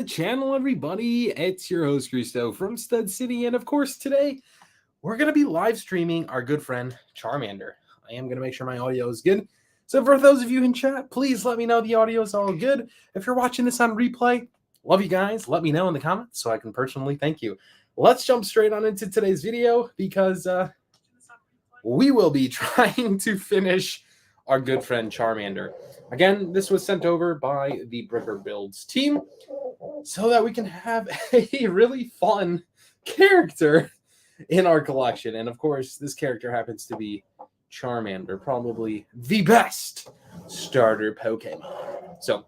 channel, everybody. It's your host, Cristo from Stud City. And of course, today we're going to be live streaming our good friend, Charmander. I am going to make sure my audio is good. So for those of you in chat, please let me know the audio is all good. If you're watching this on replay, love you guys. Let me know in the comments so I can personally thank you. Let's jump straight on into today's video because we will be trying to finish our good friend Charmander. Again, this was sent over by the Bricker Builds team so that we can have a really fun character in our collection. And of course, this character happens to be Charmander, probably the best starter Pokemon. So,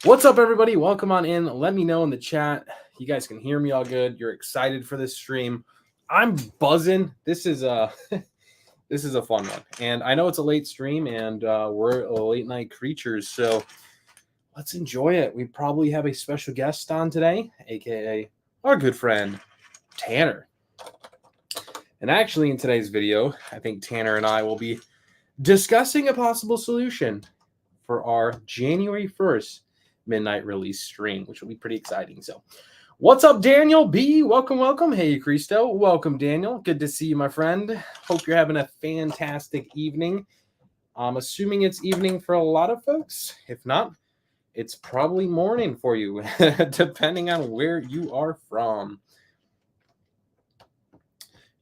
what's up, everybody? Welcome on in. Let me know in the chat. You guys can hear me all good. You're excited for this stream. I'm buzzing. This is a fun one. And I know it's a late stream, and we're late night creatures, so let's enjoy it. We probably have a special guest on today, aka our good friend Tanner. And actually, in today's video, I think Tanner and I will be discussing a possible solution for our January 1st midnight release stream, which will be pretty exciting. So, what's up, Daniel B? Welcome, welcome. Hey, Cristo. Welcome, Daniel. Good to see you, my friend. Hope you're having a fantastic evening. I'm assuming it's evening for a lot of folks. If not, it's probably morning for you, depending on where you are from.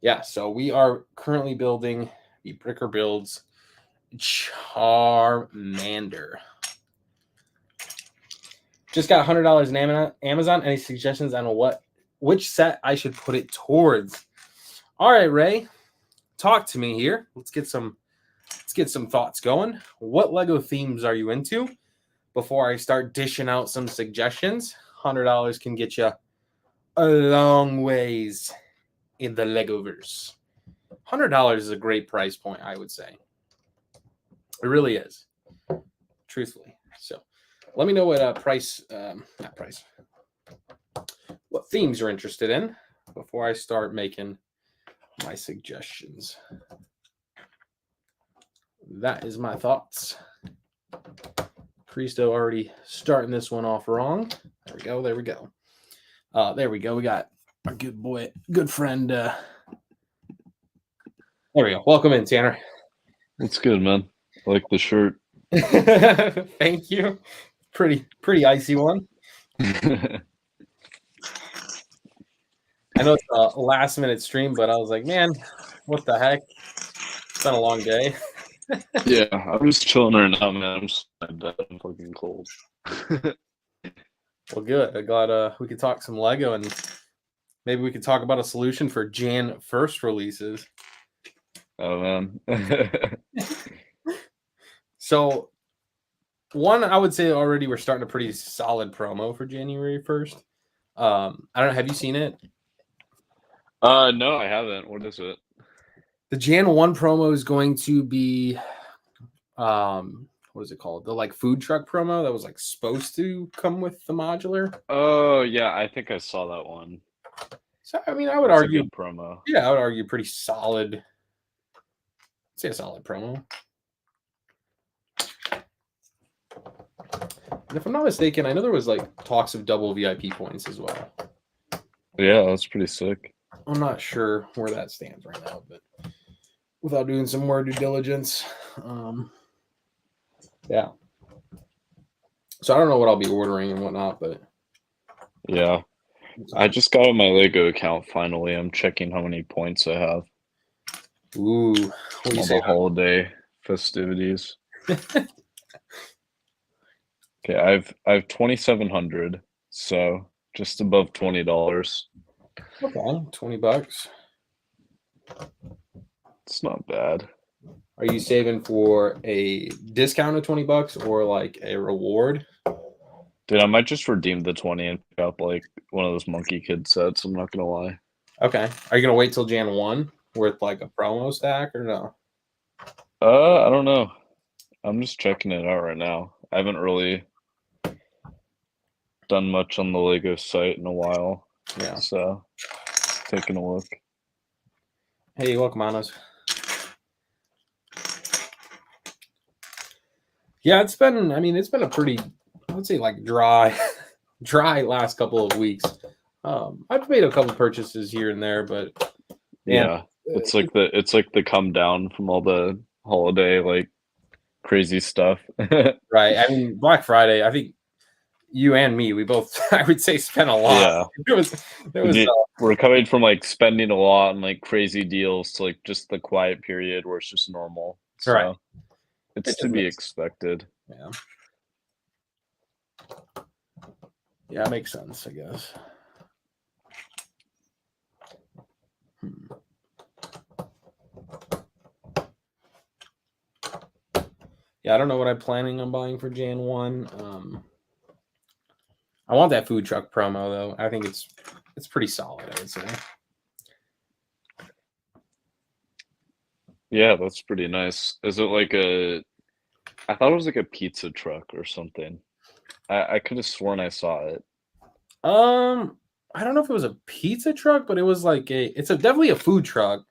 Yeah, so we are currently building the Bricker Builds Charmander. Just got $100 in Amazon. Any suggestions on which set I should put it towards? All right, Ray, talk to me here. Let's get some thoughts going. What Lego themes are you into? Before I start dishing out some suggestions, $100 can get you a long ways in the Legoverse. $100 is a great price point, I would say. It really is, truthfully. So let me know what what themes you're interested in before I start making my suggestions. That is my thoughts. Cristo already starting this one off wrong. There we go. There we go. We got our good friend. There we go. Welcome in, Tanner. It's good, man. I like the shirt. Thank you. Pretty icy one. I know it's a last minute stream, but I was like, man, what the heck? It's been a long day. Yeah, I'm just chilling right now, man. I'm just dead and fucking cold. Well, good. I'm glad we could talk some Lego, and maybe we could talk about a solution for Jan 1st releases. Oh, man. So, one, I would say already we're starting a pretty solid promo for January 1st. I don't know. Have you seen it? No, I haven't. What is it? The Jan 1 promo is going to be, what is it called? The like food truck promo that was like supposed to come with the modular. Oh, yeah, I think I saw that one. So, I mean, I would It's argue a good promo. Yeah, I would argue pretty solid. I'd say a solid promo. And if I'm not mistaken, I know there was like talks of double VIP points as well. Yeah, that's pretty sick. I'm not sure where that stands right now, but without doing some more due diligence, yeah. So I don't know what I'll be ordering and whatnot, but yeah, I just got on my Lego account finally. I'm checking how many points I have. Ooh, what do you All say? the holiday festivities. Okay, I've 2,700, so just above $20. Okay, $20. It's not bad. Are you saving for a discount of $20 or like a reward? Dude, I might just redeem the 20 and pick up like one of those Monkey Kid sets. I'm not gonna lie. Okay. Are you gonna wait till Jan 1 with like a promo stack or no? I don't know. I'm just checking it out right now. I haven't really done much on the Lego site in a while. Yeah. So taking a look. Hey, welcome, Anos. Yeah, it's been a pretty, I would say, like dry dry last couple of weeks. I've made a couple purchases here and there, but man, Yeah, it's like the come down from all the holiday like crazy stuff. right. I mean, Black Friday. I think you and me, we both, I would say, spent a lot. Yeah. There was. We're coming from like spending a lot and like crazy deals to like just the quiet period where it's just normal. Right. So it's It to just be makes- expected. Yeah. Yeah, it makes sense, I guess. Yeah, I don't know what I'm planning on buying for Jan 1. I want that food truck promo though. I think it's pretty solid, I would say. Yeah, that's pretty nice. Is it like I thought it was like a pizza truck or something. I could have sworn I saw it. I don't know if it was a pizza truck, but it was like definitely a food truck.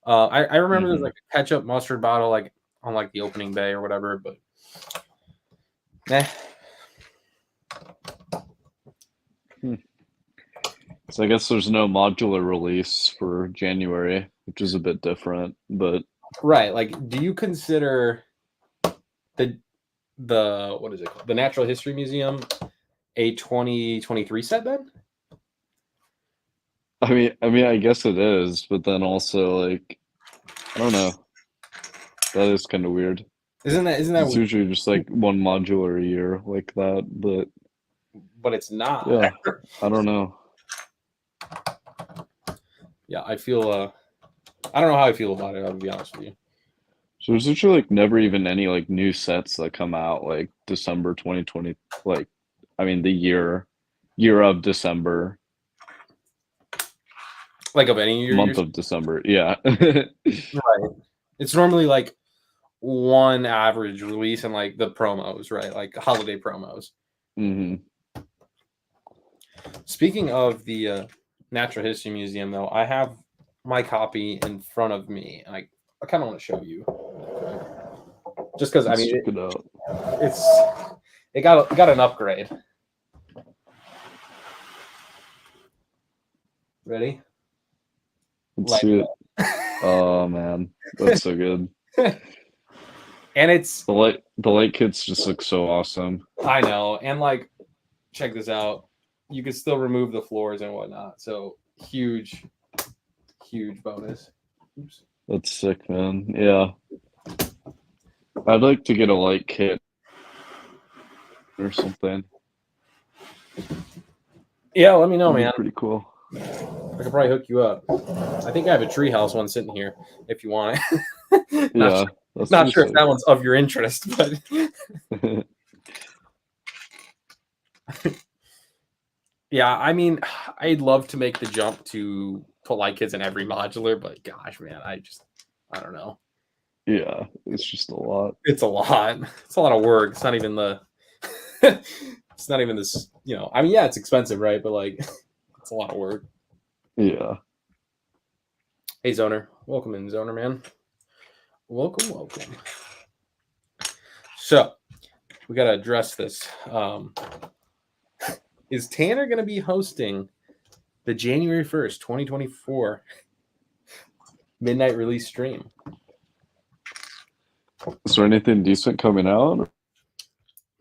I remember there's like a ketchup mustard bottle like on like the opening bay or whatever, but So I guess there's no modular release for January, which is a bit different, but right. Like, do you consider the what is it called? The Natural History Museum a 2023 set then? I guess it is, but then also like I don't know. That is kind of weird. Isn't that It's weird? usually just like one modular a year like that, but But it's not. yeah, I don't know. Yeah, I feel I don't know how I feel about it, I'll be honest with you. So there's usually like never even any like new sets that come out like December 2020, like the year of December, Like of any year, month of December. Yeah. right. It's normally like one average release and like the promos, right? Like holiday promos. hmm Speaking of the Natural History Museum, though, I have my copy in front of me, and I kind of want to show you, just because I mean check it out. it got an upgrade. Ready? Let's see it. Oh man, that's so good. And it's The light kits just look so awesome. I know, and like check this out. You can still remove the floors and whatnot. So huge bonus. Oops. That's sick, man. Yeah. I'd like to get a light kit or something. Yeah, let me know, That'd be man. pretty cool. I could probably hook you up. I think I have a treehouse one sitting here if you want it. Yeah. Not sure if that one's of your interest, but yeah, I mean, I'd love to make the jump to put light kits in every modular, but gosh, man, I don't know. Yeah, it's just a lot. It's a lot. It's a lot of work. It's not even it's not even this, I mean, yeah, it's expensive, right? But like, it's a lot of work. Yeah. Hey, Zoner. Welcome in, Zoner, man. Welcome. So, we got to address this. Is Tanner going to be hosting the January 1st, 2024 midnight release stream? Is there anything decent coming out?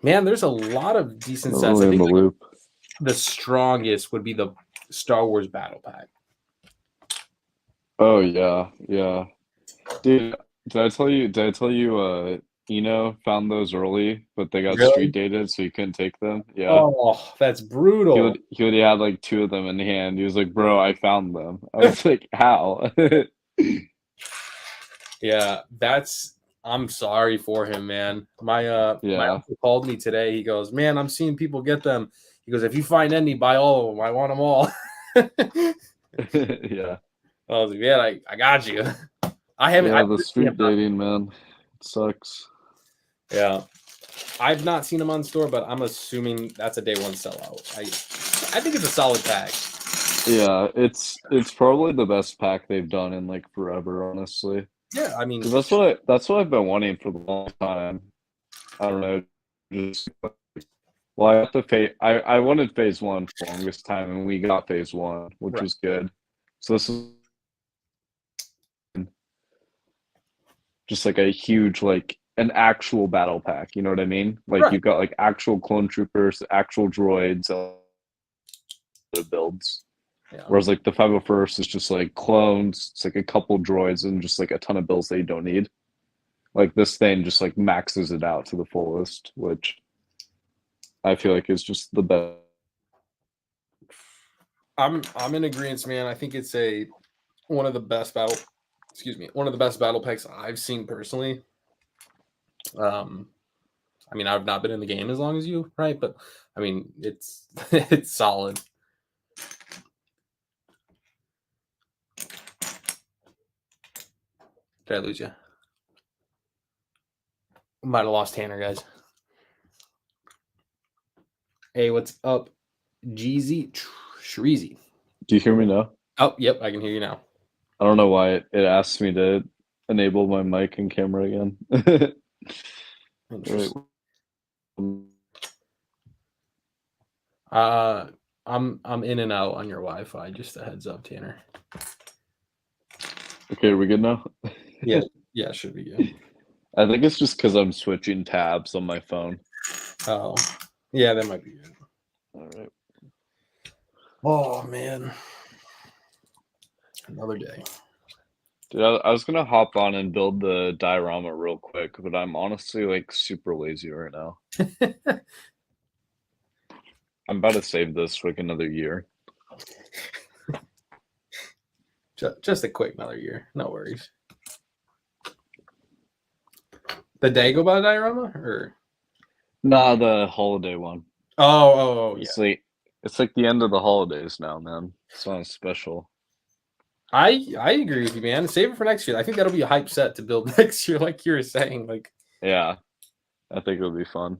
Man, there's a lot of decent sets. Really I in think the loop. the strongest would be the Star Wars Battle Pack. Oh yeah, yeah. Dude, did I tell you Eno found those early, but they got Really? street dated, so you couldn't take them? Yeah. Oh, that's brutal. He already had like 2 of them in hand. He was like, "Bro, I found them." I was like, "How?" Yeah, I'm sorry for him, man. My uncle called me today. He goes, "Man, I'm seeing people get them." He goes, "If you find any, buy all of them. I want them all." Yeah. I was like, "Man, I got you." I haven't. Yeah, the street dating, man, it sucks. Yeah, I've not seen them on store, but I'm assuming that's a day one sellout. I think it's a solid pack. Yeah, it's probably the best pack they've done in like forever, honestly. Yeah, I mean, that's what I've been wanting for a long time. I don't know, just Well, I got the I wanted phase one for the longest time, and we got phase one, which Right. was good. So this is just like a huge, like an actual battle pack. You know what I mean? Like Right. you've got like actual clone troopers, actual droids, other builds. Yeah. Whereas like the 501st is just like clones, it's like a couple droids and just like a ton of builds that you don't need. Like this thing just like maxes it out to the fullest, which I feel like is just the best. I'm in agreement, man. I think it's one of the best battle packs I've seen personally. I mean, I've not been in the game as long as you, right? But I mean, it's it's solid. Did I lose you? Might have lost Tanner, guys. Hey, what's up, Jeezy Shreezy? Do you hear me now? Oh, yep, I can hear you now. I don't know why it asked me to enable my mic and camera again. Right. I'm in and out on your Wi-Fi. Just a heads up, Tanner. Okay, are we good now? Yeah, it should be good. I think it's just because I'm switching tabs on my phone. Oh, yeah, that might be good. All right. Oh man, another day. Dude, I was gonna hop on and build the diorama real quick, but I'm honestly like super lazy right now. I'm about to save this for like another year. Just a quick another year. No worries. The Dagobah diorama, or Nah, the holiday one. oh yeah. It's like the end of the holidays now, man. It's not special. I agree with you, man. Save it for next year. I think that'll be a hype set to build next year, like you were saying. Like, yeah, I think it'll be fun.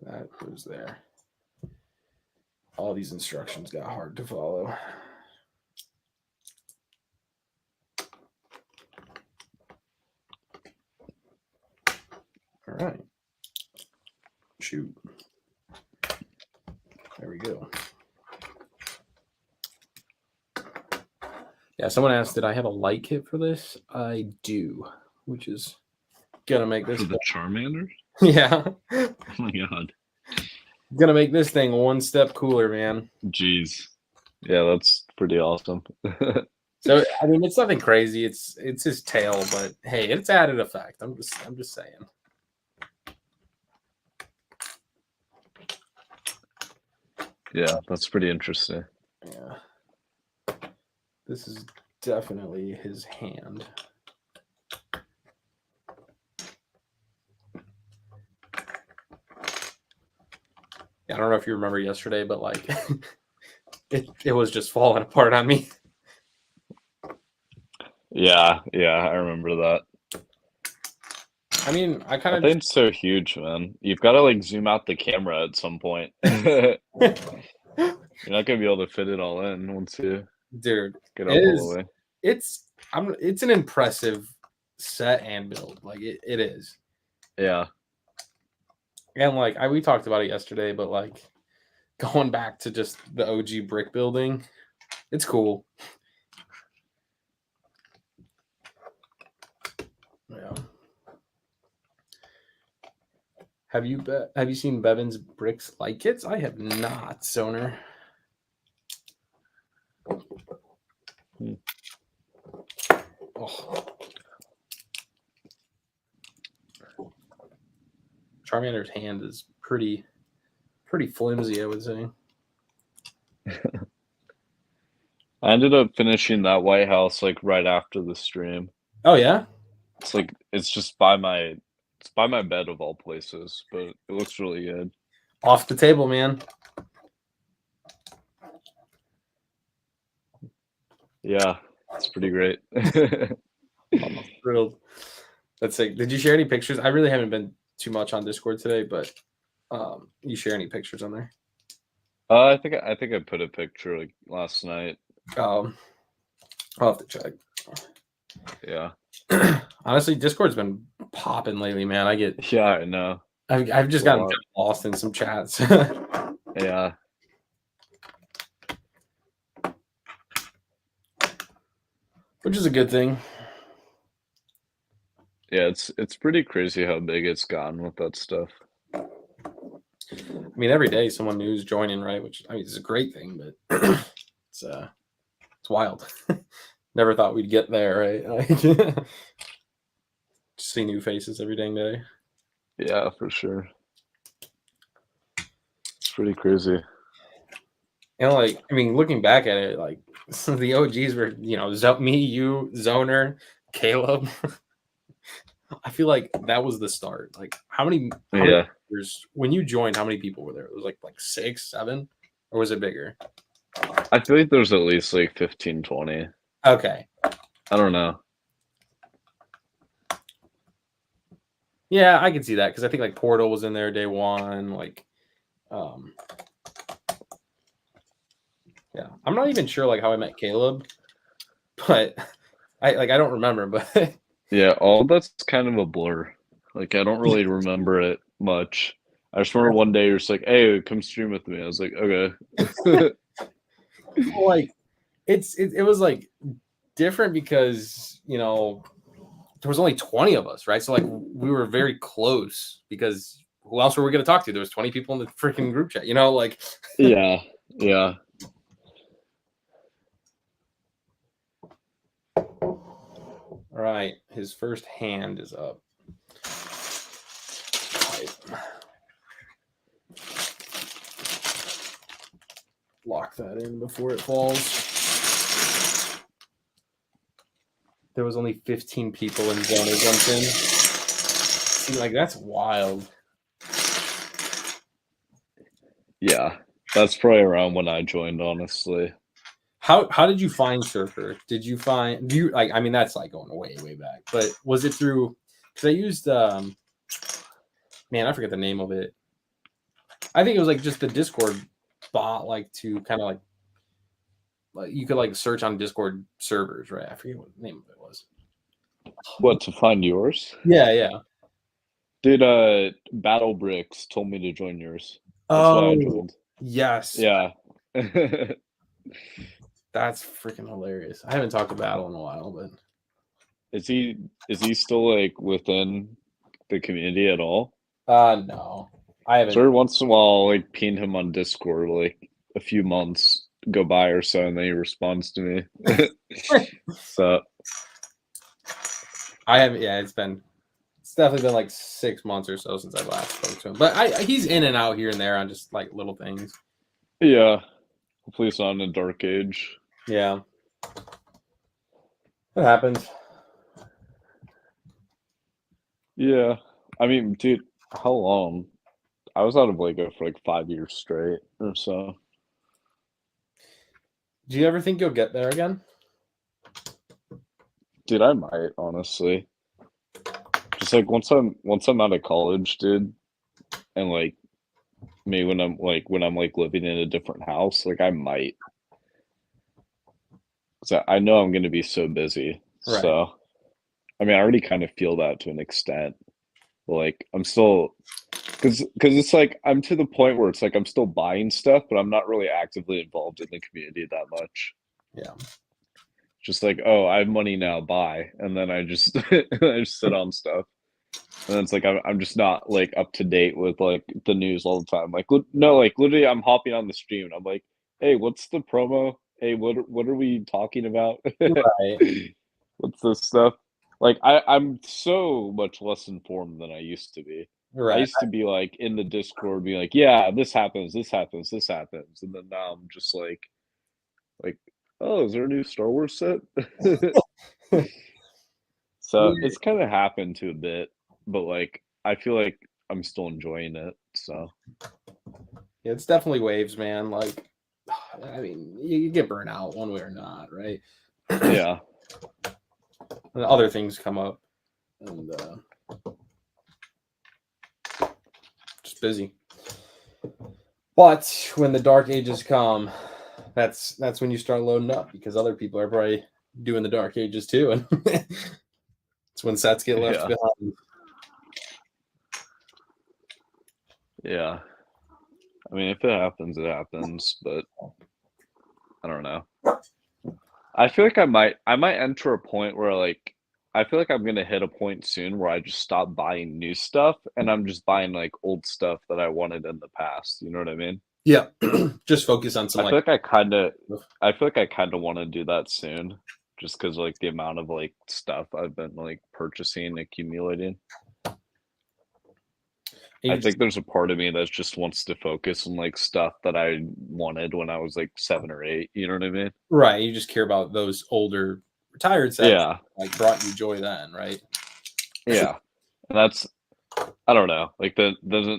that was there. All these instructions got hard to follow. All right. Shoot. There we go. Yeah, someone asked, did I have a light kit for this? I do, which is gonna make this for the Charmander. Yeah. Oh my god. Gonna make this thing one step cooler, man. Jeez. Yeah, that's pretty awesome. So I mean, it's nothing crazy. It's his tail, but hey, it's added effect. I'm just saying. Yeah, that's pretty interesting. Yeah. This is definitely his hand. I don't know if you remember yesterday, but like it was just falling apart on me. Yeah, I remember that. I mean, I kind of think it's so huge, man. You've got to like zoom out the camera at some point. You're not gonna be able to fit it all in once you get up all the way. It's an impressive set and build. Like it is. Yeah. And like we talked about it yesterday, but like going back to just the OG brick building, it's cool. Yeah. Have you seen Bevan's bricks light kits? I have not, Soner. Oh. Charmander's hand is pretty flimsy, I would say. I ended up finishing that White House like right after the stream. Oh yeah? It's just by my bed of all places, but it looks really good. Off the table, man. Yeah, it's pretty great. I'm thrilled. Let's see. Did you share any pictures? I really haven't been too much on Discord today, but you share any pictures on there? I think I put a picture like last night. I'll have to check. Yeah. Honestly, Discord's been popping lately, man. Yeah, I know. I've just a gotten lot. lost in some chats. Yeah. Which is a good thing. Yeah, it's pretty crazy how big it's gotten with that stuff. I mean, every day someone new is joining, right? Which I mean, it's a great thing, but it's wild. Never thought we'd get there, right? Like, see new faces every dang day. Yeah, for sure. It's pretty crazy. And like, I mean, looking back at it, like some of the OGs were, me, you, Zoner, Caleb. I feel like that was the start. Like, how many Yeah. years when you joined? How many people were there? It was like 6, 7, or was it bigger? I feel like there's at least like 15, 20. Okay. I don't know. Yeah, I can see that because I think like Portal was in there day one. Like, yeah, I'm not even sure like how I met Caleb, but I don't remember. But Yeah, all that's kind of a blur. Like I don't really remember it much. I just remember one day you're just like, "Hey, come stream with me." I was like, "Okay." like, it was like different because there was only 20 of us, right? So like we were very close because who else were we going to talk to? There was 20 people in the freaking group chat, like. Yeah, yeah. All right, his first hand is up. Lock that in before it falls. There was only 15 people in zone or something. See, like that's wild. Yeah. That's probably around when I joined, honestly. How did you find Surfer? Do you like? I mean, that's like going way back. But was it through? Because I used man, I forget the name of it. I think it was like just the Discord bot, like to kind of like you could like search on Discord servers, right? I forget what the name of it was. What, to find yours? Yeah. Dude, Battle Bricks told me to join yours. That's why I Oh, joined. yes. Yeah. That's freaking hilarious. I haven't talked to Battle in a while, but Is he still like within the community at all? no. I haven't. So every once in a while I'll like ping him on Discord, like a few months go by or so, and then he responds to me. So I haven't. Yeah, it's definitely been like 6 months or so since I last spoke to him. But he's in and out here and there on just like little things. yeah. Hopefully it's not in a dark age. Yeah. It happens. Yeah. I mean, dude, how long? I was out of Lego for like 5 years straight or so. Do you ever think you'll get there again? Dude, I might, honestly. Just like once I'm out of college, dude, and like maybe when I'm like living in a different house, like I might. 'Cause I know I'm gonna be so busy. Right. So I mean I already kind of feel that to an extent. But like I'm still because it's like I'm to the point where it's like I'm still buying stuff, but I'm not really actively involved in the community that much. Yeah. Just like, oh, I have money now, buy, and then I just I just sit on stuff, and then it's like I'm just not like up to date with like the news all the time. Like no, like literally, I'm hopping on the stream and I'm like, hey, what's the promo? Hey, what are we talking about? Right. What's this stuff? Like I'm so much less informed than I used to be. I Right. used to be like in the Discord, being like, yeah, this happens, this happens, this happens, and then now I'm just like, oh, is there a new Star Wars set? So it's kind of happened to a bit, but like I feel like I'm still enjoying it. So Yeah, it's definitely waves, man. Like, I mean, you get burnt out one way or not, right? yeah, And other things come up, and just busy. But when the dark ages come, that's when you start loading up because other people are probably doing the dark ages too, and it's when sets get left yeah, behind. Yeah. I mean, if it happens, it happens, but I don't know. I feel like I might enter a point where like I feel like I'm gonna hit a point soon where I just stop buying new stuff and I'm just buying like old stuff that I wanted in the past. You know what I mean? Yeah, just focus on some I feel like. like I kind of want to do that soon, just because like the amount of like stuff I've been like purchasing, accumulating. I You're just think there's a part of me that just wants to focus on like stuff that I wanted when I was like 7 or 8. You know what I mean? right. You just care about those older retired sets Yeah, like brought you joy then, right? yeah. And that's I don't know. Like the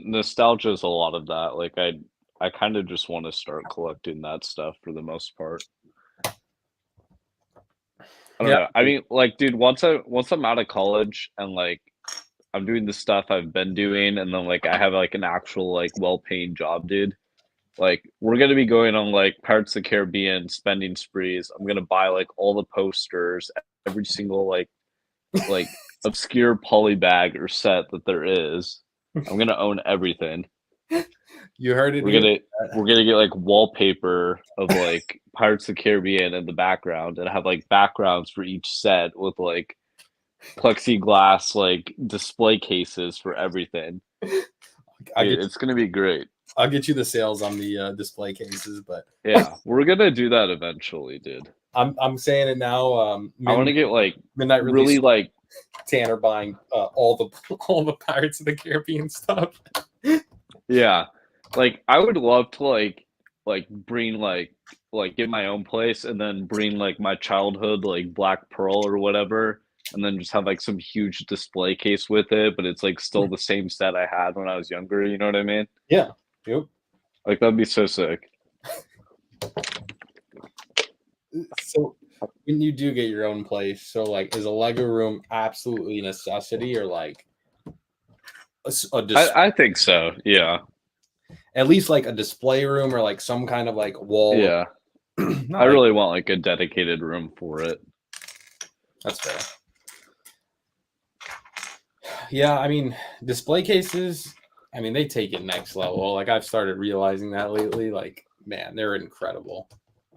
nostalgia is a lot of that. Like I kind of just want to start collecting that stuff for the most part. I don't Yeah. know. I mean, like, dude, once I'm out of college and like I'm doing the stuff I've been doing, and then like I have like an actual like well-paying job, dude. Like we're gonna be going on like Pirates of the Caribbean spending sprees. I'm gonna buy like all the posters, every single like obscure poly bag or set that there is. I'm gonna own everything. You heard it We're here. gonna we're gonna get like wallpaper of like Pirates of the Caribbean in the background and have like backgrounds for each set with like plexiglass like display cases for everything. I Dude, get it's gonna be great. I'll get you the sales on the display cases, but Yeah, we're gonna do that eventually, dude. I'm saying it now. I want to get like midnight release. really like Tanner buying all the all the Pirates of the Caribbean stuff. yeah, like I would love to like bring like get my own place and then bring like my childhood like Black Pearl or whatever, and then just have like some huge display case with it, but it's like still the same set I had when I was younger. You know what I mean? Yeah. Yep. Like that'd be so sick. So when you do get your own place, so like is a Lego room absolutely a necessity or like I think so. Yeah, at least like a display room or like some kind of like wall? yeah. Not I like really want like a dedicated room for it. that's fair. Yeah, I mean display cases. I mean they take it next level. Like I've started realizing that lately. Like man, they're incredible.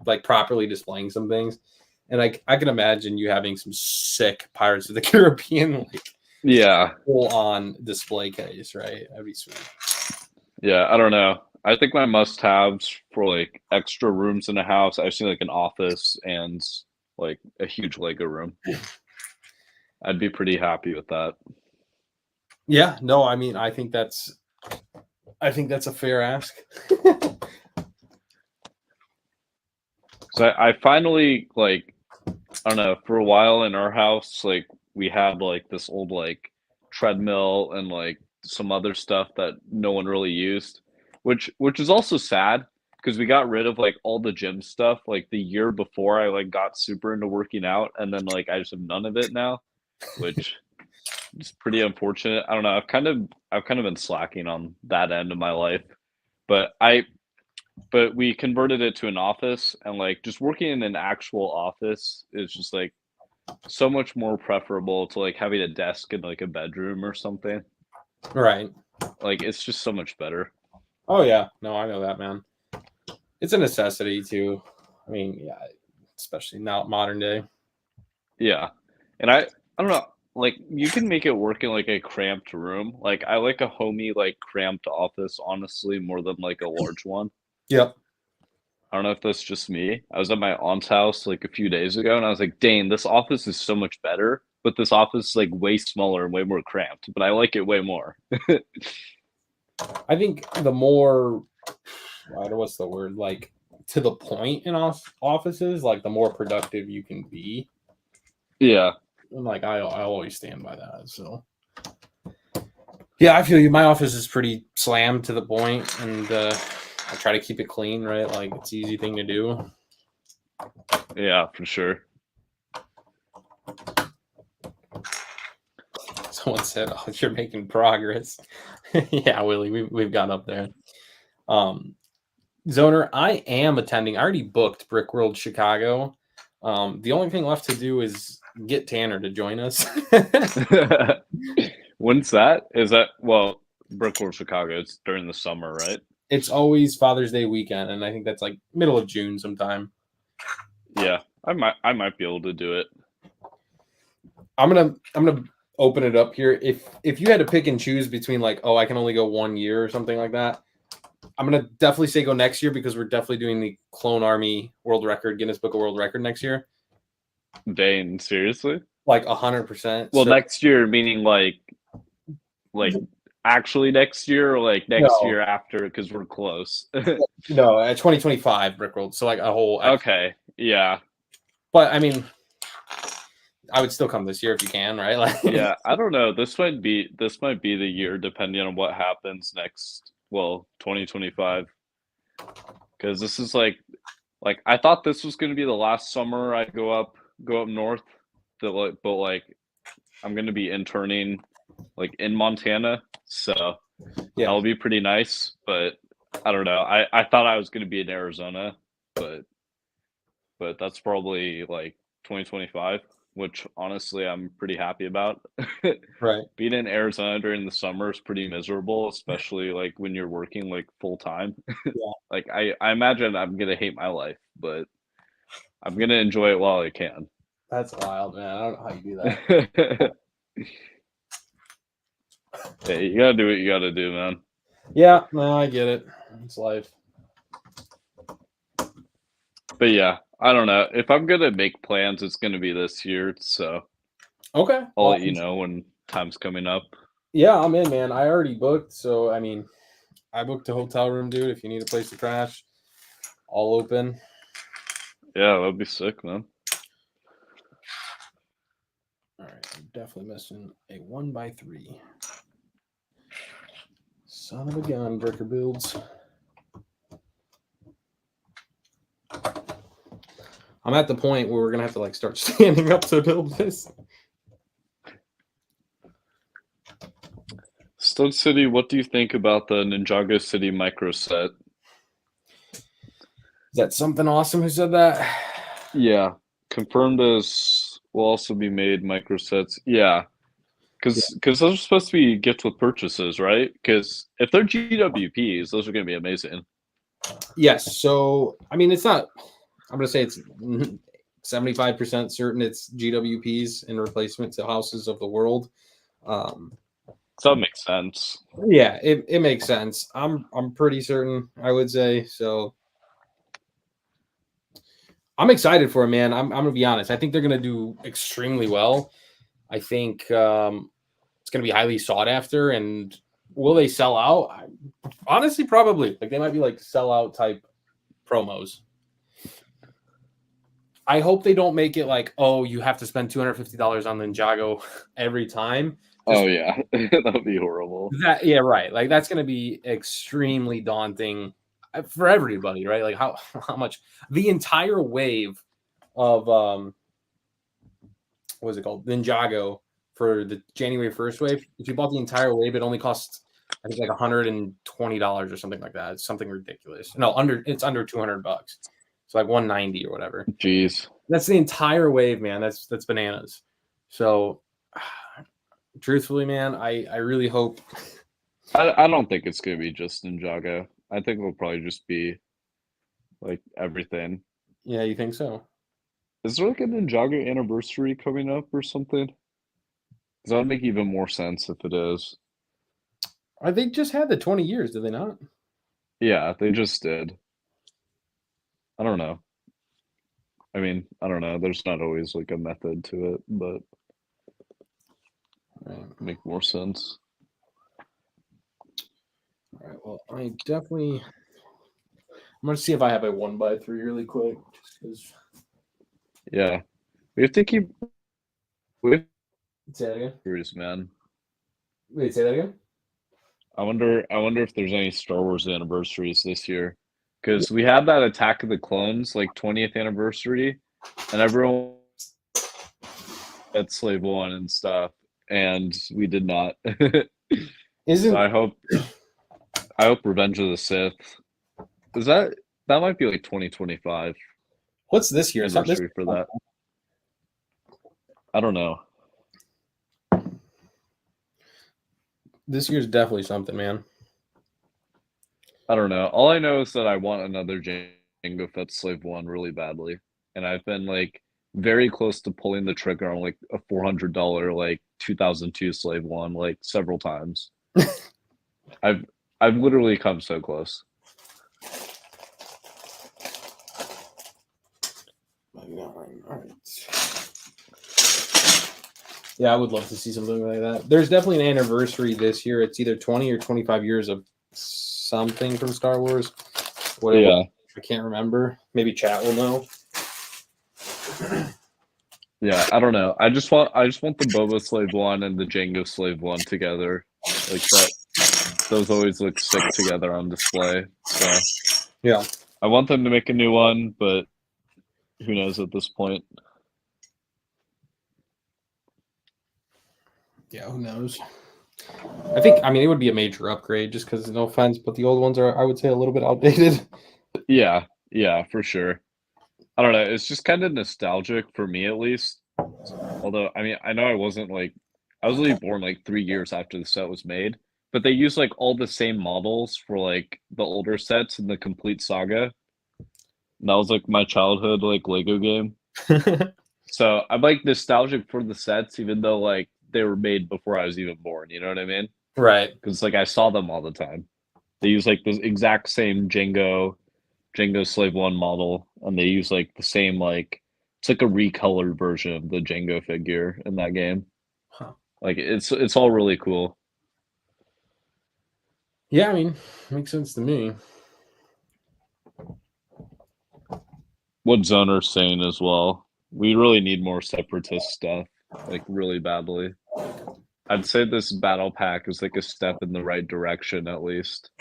Like properly displaying some things. And like I can imagine you having some sick Pirates of the Caribbean like Yeah, full on display case, right? That'd be sweet. yeah. I don't know. I think my must-haves for like extra rooms in a house, I see like an office and like a huge Lego room. I'd be pretty happy with that. Yeah, no, I mean I think that's a fair ask. So I finally like I don't know, for a while in our house, like we had like this old like treadmill and like some other stuff that no one really used, which is also sad because we got rid of like all the gym stuff like the year before I like got super into working out, and then like I just have none of it now, which is pretty unfortunate. I don't know. I've kind of been slacking on that end of my life, but we converted it to an office, and like just working in an actual office is just like so much more preferable to like having a desk in like a bedroom or something. Right. Like it's just so much better. Oh yeah. No, I know that, man. It's a necessity too. I mean, yeah, especially now modern day. Yeah. And I don't know, like you can make it work in like a cramped room. Like I like a homey like cramped office honestly more than like a large one. Yep. I don't know if that's just me. I was at my aunt's house like a few days ago and I was like, dang, this office is so much better. But this office is like way smaller and way more cramped. But I like it way more. I think the more what's the word? Like to the point in offices, like the more productive you can be. Yeah. And like I always stand by that. So yeah, I feel you. My office is pretty slammed to the point, and I try to keep it clean, right? Like it's an easy thing to do. Yeah, for sure. Someone said, "Oh, you're making progress." Yeah, Willie, we've got up there. Zoner, I am attending. I already booked Brick World Chicago. The only thing left to do is get Tanner to join us. When's that? Is that well? Brickworld Chicago. It's during the summer, right? It's always Father's Day weekend, and I think that's like middle of June sometime. Yeah, I might be able to do it. I'm gonna open it up here. If you had to pick and choose between like, oh, I can only go 1 year or something like that, I'm gonna definitely say go next year because we're definitely doing the Clone Army World Record, Guinness Book of World Record next year. Dane, seriously? Like 100%. Well, So next year meaning like actually next year or like next no, year after because we're close. no, 2025 Brickworld. So like a whole. Okay, yeah. But I mean, I would still come this year if you can, right? Like, Yeah, I don't know. This might be the year depending on what happens next. Well, 2025, because this is like I thought this was going to be the last summer I go up north. But like I'm going to be interning like in Montana, so yeah, that'll be pretty nice. But I don't know. I thought I was going to be in Arizona, but that's probably like 2025, which honestly I'm pretty happy about. right. Being in Arizona during the summer is pretty miserable, especially like when you're working like full time. Yeah, Like I imagine I'm gonna hate my life, but I'm gonna enjoy it while I can. that's wild, man. I don't know how you do that. Hey, you gotta do what you gotta do, man. Yeah, no, I get it. It's life. But yeah, I don't know. If I'm gonna make plans, it's gonna be this year, so Okay. I'll Well, let you know when time's coming up. yeah, I'm in, man. I already booked, so I mean, I booked a hotel room, dude. If you need a place to crash, all open. Yeah, that'd be sick, man. All right, I'm definitely missing a 1x3. Son of a gun, Bricker builds. I'm at the point where we're gonna have to like start standing up to build this. Stud City, what do you think about the Ninjago City micro set? Is that something awesome? Who said that? Yeah, confirmed as will also be made micro sets. Yeah, Yeah. because those are supposed to be gift with purchases, right? Because if they're GWPs, those are going to be amazing. Yes. So I mean, it's not. I'm gonna say it's 75% certain it's GWPs in replacement to Houses of the World. Um, So that makes sense. yeah, it makes sense. I'm pretty certain. I would say so. I'm excited for it, man. I'm gonna be honest. I think they're gonna do extremely well. I think it's gonna be highly sought after. And will they sell out? Honestly, probably. Like they might be like sellout type promos. I hope they don't make it like, oh, you have to spend $250 on Ninjago every time. Just Oh yeah, that would be horrible. that, yeah, right. Like that's going to be extremely daunting for everybody, right? Like how much the entire wave of what is it called, Ninjago for the January 1st wave. If you bought the entire wave, it only costs I think like $120 or something like that. It's something ridiculous. No, it's under $200. So like 190 or whatever. Jeez, That's the entire wave, man. That's bananas. So, truthfully, man, I really hope. I don't think it's going to be just Ninjago. I think it'll probably just be like everything. Yeah, you think so? Is there like a Ninjago anniversary coming up or something? Because that would make even more sense if it is. Are they just had the 20 years? Did they not? Yeah, they just did. I don't know. I mean, I don't know. There's not always like a method to it, but Right. make more sense. All right. Well, I definitely. I'm gonna see if I have a 1x3 really quick, just because. Yeah, we have to keep. We have Say that again. series, man. Wait, say that again. I wonder. I wonder if there's any Star Wars anniversaries this year, because we had that Attack of the Clones like 20th anniversary, and everyone had Slave One and stuff, and we did not. So Isn't I hope Revenge of the Sith is that might be like 2025 what's this year? It's not this. anniversary for that. I don't know. This year's definitely something, man. I don't know. All I know is that I want another Jango Fett Slave 1 really badly. And I've been like very close to pulling the trigger on like a $400 like 2002 Slave 1 like several times. I've I've literally come so close. All right. Yeah, I would love to see something like that. There's definitely an anniversary this year. It's either 20 or 25 years of something from Star Wars. What it was, I can't remember. Maybe chat will know. Yeah, I don't know. I just want the Boba Slave 1 and the Jango Slave 1 together. Like that those always look sick together on display. So Yeah. I want them to make a new one, but who knows at this point. Yeah, who knows? I mean, it would be a major upgrade just because, no offense, but the old ones are, I would say, a little bit outdated. Yeah, for sure. I don't know. It's just kind of nostalgic for me, at least. Although, I mean, I know I was really born like 3 years after the set was made, but they use like all the same models for like the older sets in the complete saga. And that was like my childhood like Lego game. So I'm like nostalgic for the sets, even though like they were made before I was even born. You know what I mean? Right. Because like I saw them all the time. They use like the exact same Jango Slave 1 model, and they use like the same like it's like a recolored version of the Jango figure in that game. Huh. Like it's all really cool. Yeah, I mean, makes sense to me. What Zoner's saying as well. We really need more separatist stuff, like really badly. I'd say this battle pack is like a step in the right direction at least.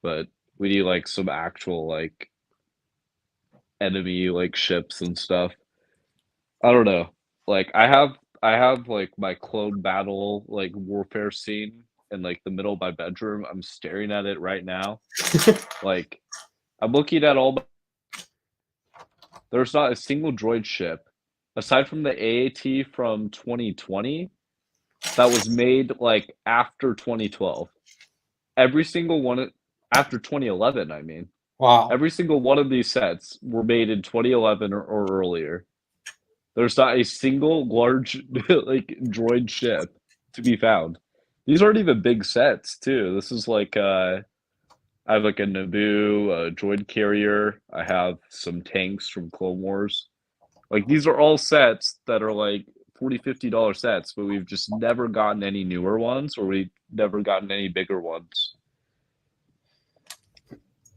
But we need like some actual like enemy like ships and stuff. I don't know. Like I have like my clone battle like warfare scene in like the middle of my bedroom. I'm staring at it right now. Like I'm looking at all there's not a single droid ship aside from the AAT from 2020 that was made like after 2012. Every single one after 2011, I mean. Wow. Every single one of these sets were made in 2011 or earlier. There's not a single large like droid ship to be found. These aren't even big sets too. This is like I have like a Naboo, a droid carrier. I have some tanks from Clone Wars. Like these are all sets that are like $40-$50 sets, but we've just never gotten any newer ones, or we've never gotten any bigger ones.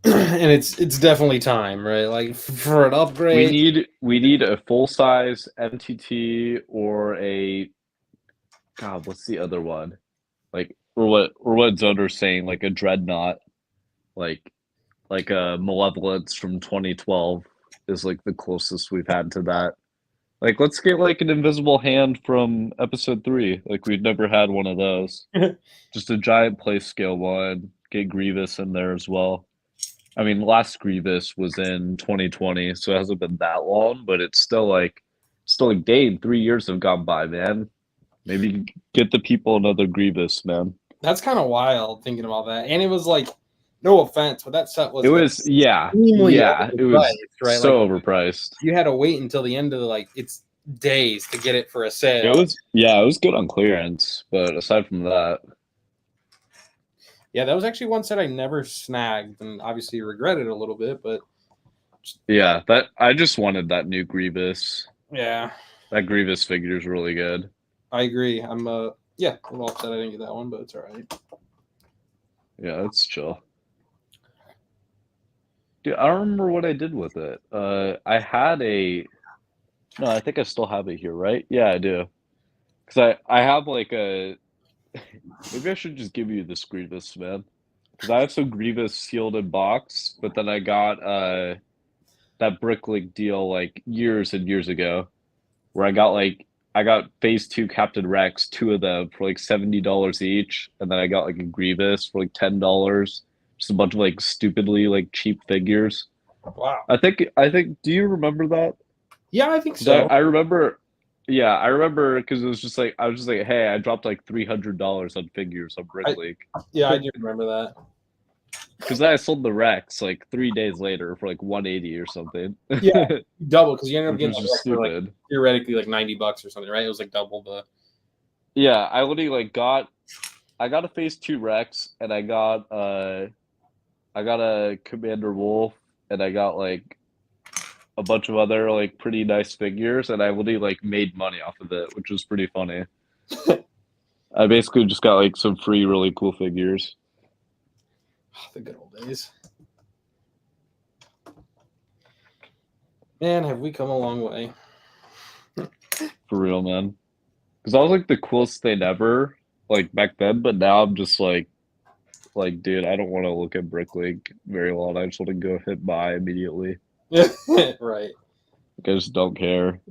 And it's definitely time, right? Like for an upgrade. We need a full size MTT or a God, what's the other one? Like or what Zoder's saying, like a dreadnought, like a Malevolence from 2012 is like the closest we've had to that. Like let's get like an invisible hand from episode 3. Like we've never had one of those. Just a giant play scale one. Get Grievous in there as well. I mean, last Grievous was in 2020, so it hasn't been that long, but it's still like dang, 3 years have gone by, man. Maybe get the people another Grievous, man. That's kind of wild thinking about that. And it was like, no offense, but that set was It was extremely it was right? so Like, overpriced. you had to wait until the end of the it's days to get it for a sale. It was good on clearance, but aside from that, yeah, that was actually one set I never snagged, and obviously regretted a little bit, but yeah, that I just wanted that new Grievous. Yeah, that Grievous figure is really good. I agree. I'm yeah, a little upset I didn't get that one, but it's all right. Yeah, it's chill. Dude, I don't remember what I did with it. I had a no, I think I still have it here, right? Yeah, I do. Because I have like a maybe I should just give you this Grievous, man. Because I have some Grievous sealed in box, but then I got that Bricklink deal like years and years ago, where I got Phase 2 Captain Rex, 2 of them for like $70 each, and then I got like a Grievous for like $10. Just a bunch of like stupidly like cheap figures. Wow. I think. Do you remember that? Yeah, I think so. I remember Yeah, I remember because it was just like I was just like, hey, I dropped like $300 on figures on I Bricklink. Yeah, I do remember that. Because then I sold the Rex like 3 days later for like 180 or something. Yeah, double because you ended up Which getting was the just Rex for like stupid. theoretically like $90 or something, right? It was like double the. Yeah, I literally like I got a phase 2 Rex and I got a Commander Wolf and I got like a bunch of other like pretty nice figures and I literally like made money off of it, which was pretty funny. I basically just got like some free really cool figures. The good old days. Man, have we come a long way. For real, man. Because I was like the coolest thing ever, like back then, but now I'm just like, dude, I don't want to look at Bricklink very long. I just want to go hit buy immediately. Right. Like, I just don't care.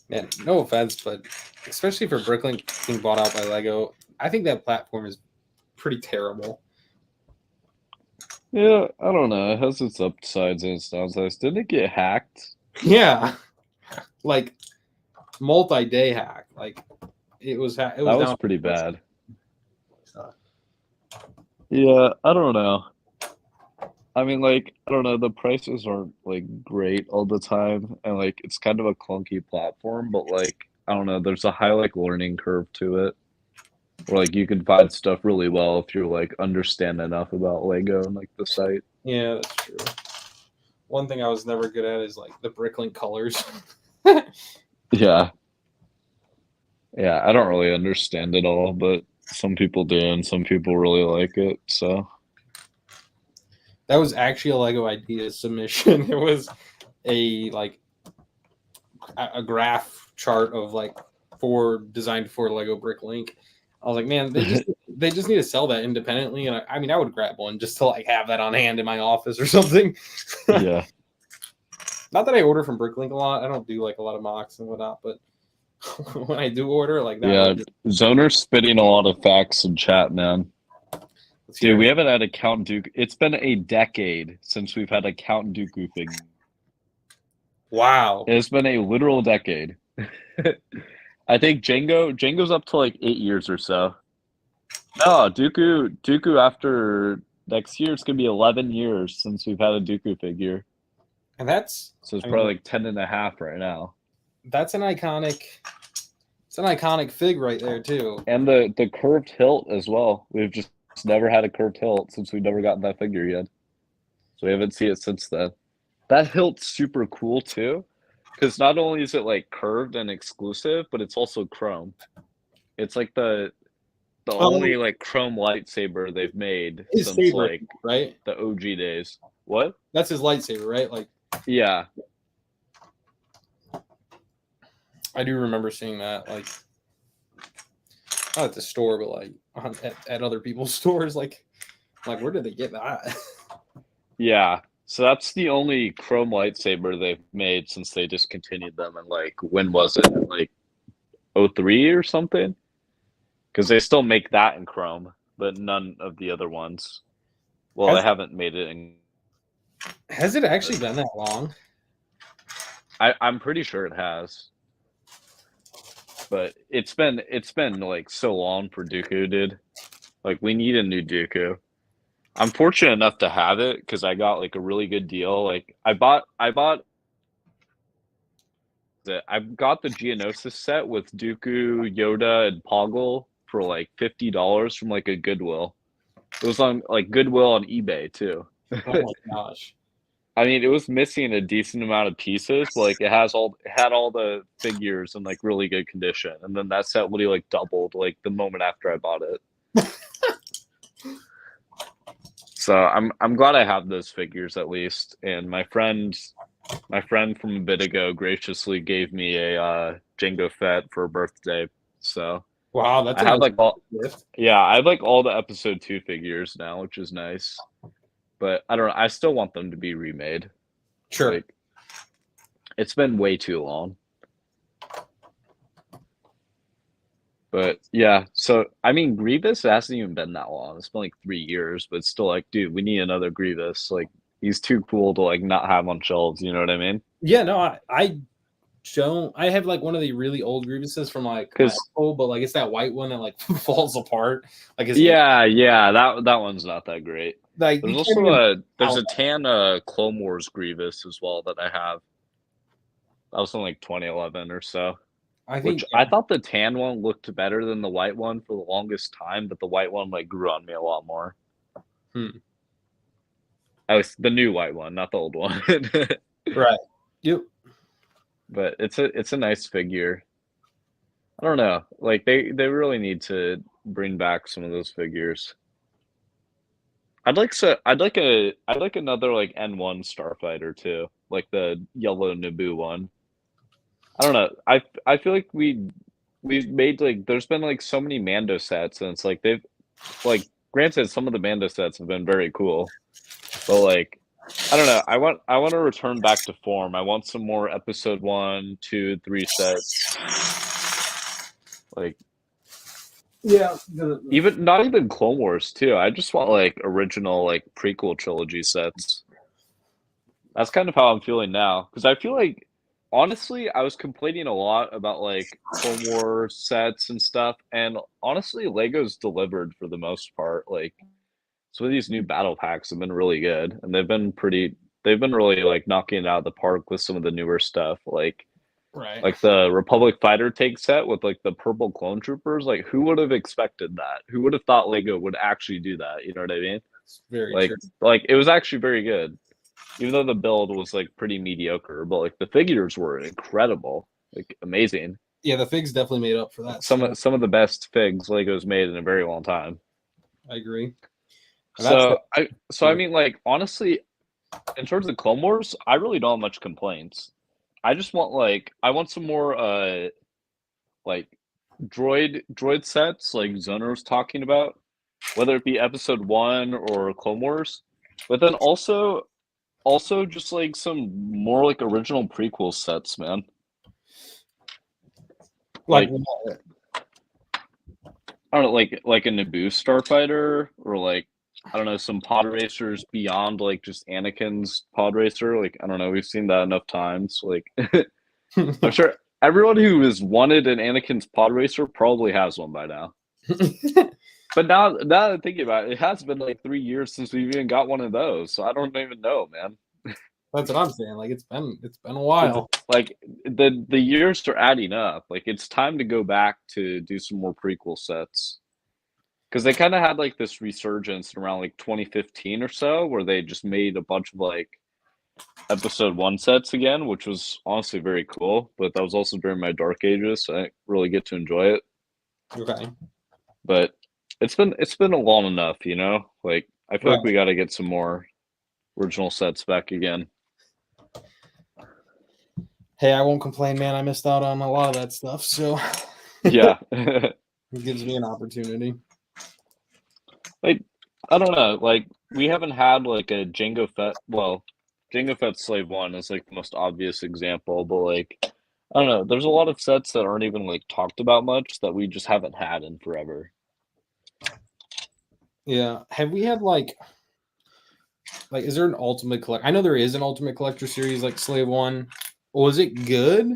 Man, no offense, but especially for Bricklink being bought out by Lego, I think that platform is pretty terrible. Yeah, I don't know. It has its upsides and its downsides. Didn't it get hacked? Yeah, like multi-day hack. Like it was. It was That was down. pretty bad. Yeah, I don't know. I mean, like, I don't know. The prices aren't like great all the time, and like, it's kind of a clunky platform. But like, I don't know. There's a high like learning curve to it, where like you can find stuff really well if you like understand enough about Lego and like the site. Yeah, that's true. One thing I was never good at is like the Bricklink colors. Yeah, yeah. I don't really understand it all, but some people do, and some people really like it. So That was actually a Lego idea submission. It was a like a graph chart of like designed for Lego Bricklink. I was like, man, they just need to sell that independently. And I mean, I would grab one just to like have that on hand in my office or something. yeah. Not that I order from Bricklink a lot. I don't do like a lot of mocks and whatnot, but when I do order, like that. Yeah, Zoner's spitting a lot of facts in chat, man. Dude, we haven't had a Count Dooku. It's been a decade since we've had a Count Dooku figure. Wow. It's been a literal decade. I think Django's up to like 8 years or so. No, Dooku after next year, it's gonna be 11 years since we've had a Dooku figure. And that's So it's probably like 10 and a half right now. That's an iconic. It's an iconic fig right there too. And the curved hilt as well. We've just never had a curved hilt since we've never gotten that figure yet. So we haven't seen it since then. That hilt's super cool too, because not only is it like curved and exclusive, but it's also chrome. It's like the only like chrome lightsaber they've made since saber, like right? the OG days. What? That's his lightsaber, right? Like, yeah. I do remember seeing that, like, not at the store, but like at other people's stores. Like, where did they get that? Yeah. So that's the only chrome lightsaber they've made since they discontinued them. And like, when was it? Like 03 or something? Because they still make that in chrome, but none of the other ones. Well, they haven't made it in. Has it actually been that long? I'm pretty sure it has. But it's been like so long for Dooku, dude. Like, we need a new Dooku. I'm fortunate enough to have it because I got like a really good deal. Like I got the Geonosis set with Dooku, Yoda, and Poggle for like $50 from like a Goodwill. It was on like Goodwill on eBay too. Oh my gosh. I mean, it was missing a decent amount of pieces, but like it had all the figures in like really good condition. And then that set literally like doubled like the moment after I bought it. So I'm glad I have those figures at least. And my friend from a bit ago graciously gave me a Jango Fett for a birthday. So wow, that's I have like all gift. Yeah, I have like all the episode 2 figures now, which is nice. But I don't know, I still want them to be remade. Sure. Like, it's been way too long. But yeah, so I mean Grievous hasn't even been that long. It's been like 3 years, but it's still like, dude, we need another Grievous. Like He's too cool to like not have on shelves. You know what I mean? Yeah, no, I don't. I have like one of the really old Grievases from like my Because uncle, but like it's that white one that like falls apart. Like his yeah, that one's not that great. like There's you can't also even there's tell a that. tan Clone Wars Grievous as well that I have. That was in like 2011 or so. I Which think I thought the tan one looked better than the white one for the longest time, but the white one like grew on me a lot more. hmm. I was the new white one, not the old one. Right. Yep. But it's a nice figure. I don't know. Like they really need to bring back some of those figures. I'd like another like N1 Starfighter too, like the yellow Naboo one. I don't know. I feel like we've made like there's been like so many Mando sets and it's like they've like granted some of the Mando sets have been very cool, but like I don't know. I want to return back to form. I want some more episode 1, 2, 3 sets. Like Yeah. even not even Clone Wars too. I just want like original like prequel trilogy sets. That's kind of how I'm feeling now because I feel like honestly I was complaining a lot about like Clone Wars sets and stuff, and honestly Lego's delivered for the most part. Like some of these new battle packs have been really good, and they've been really like knocking it out of the park with some of the newer stuff. Right. Like the Republic Fighter Tank set with like the purple clone troopers. Like who would have expected that? Who would have thought Lego would actually do that? You know what I mean? It's very Like true. like it was actually very good, even though the build was like pretty mediocre. But like the figures were incredible, like amazing. Yeah, the figs definitely made up for that stuff. Some of the best figs Lego's made in a very long time. I agree. And that's So I mean like honestly, in terms of Clone Wars, I really don't have much complaints. I just want like I want some more like droid sets like Zoner was talking about, whether it be episode 1 or Clone Wars, but then also just like some more like original prequel sets, man. like Like I don't know, like a Naboo Starfighter or like I don't know some pod racers beyond like just Anakin's pod racer. Like I don't know, we've seen that enough times. Like I'm sure everyone who has wanted an Anakin's pod racer probably has one by now. But now that I'm thinking about it, it has been like 3 years since we've even got one of those. So I don't even know, man. That's what I'm saying. Like it's been a It's while. like the years are adding up. Like it's time to go back to do some more prequel sets. Because they kind of had like this resurgence around like 2015 or so, where they just made a bunch of like episode 1 sets again, which was honestly very cool. But that was also during my dark ages, so I didn't really get to enjoy it. Okay. But it's been a long enough, you know. Like I feel like we got to get some more original sets back again. Hey, I won't complain, man. I missed out on a lot of that stuff, so Yeah. it gives me an opportunity. Like I don't know, like we haven't had like a Jango Fett. Well, Jango Fett Slave One is like the most obvious example, but like I don't know. There's a lot of sets that aren't even like talked about much that we just haven't had in forever. Yeah. Have we had like is there an ultimate collect? I know there is an ultimate collector series like Slave One. Was it good?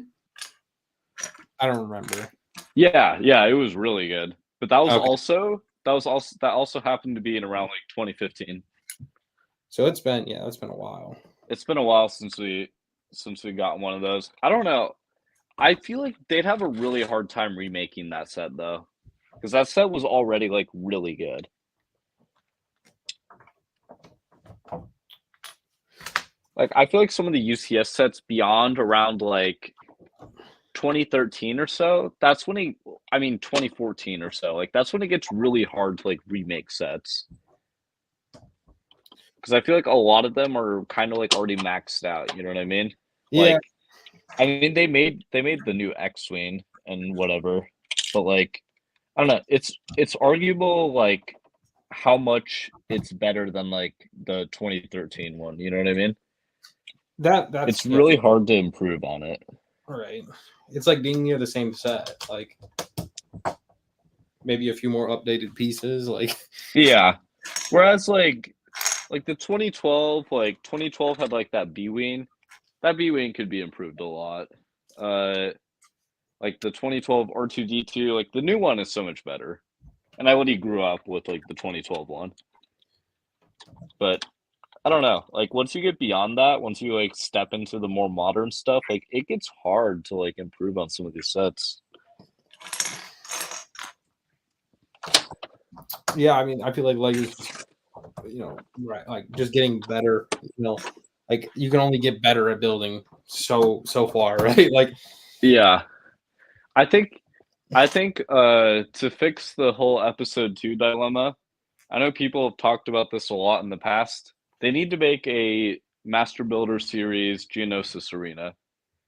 I don't remember. Yeah, it was really good. But that Okay. that also happened to be in around like 2015. So it's been a while. It's been a while since we got one of those. I don't know. I feel like they'd have a really hard time remaking that set though, because that set was already like really good. Like I feel like some of the UCS sets beyond around like 2013 or so, that's when 2014 or so, like that's when it gets really hard to like remake sets. Because I feel like a lot of them are kind of like already maxed out, you know what I mean? Yeah. Like I mean they made the new X-Wing and whatever, but like I don't know, it's arguable like how much it's better than like the 2013 one, you know what I mean? That's It's really hard to improve on it. right. It's like being near the same set, like maybe a few more updated pieces, like Yeah. Whereas like like the 2012, like 2012 had like that B-Wing. That B-Wing could be improved a lot. Like the 2012 R2D2, like the new one is so much better. And I already grew up with like the 2012 one. But I don't know. Like once you get beyond that, once you like step into the more modern stuff, like it gets hard to like improve on some of these sets. Yeah, I mean, I feel like Lego's just, right, like just getting better. Like you can only get better at building so far, right? Like, Yeah. I think to fix the whole episode 2 dilemma, I know people have talked about this a lot in the past. They need to make a Master Builder series Geonosis Arena.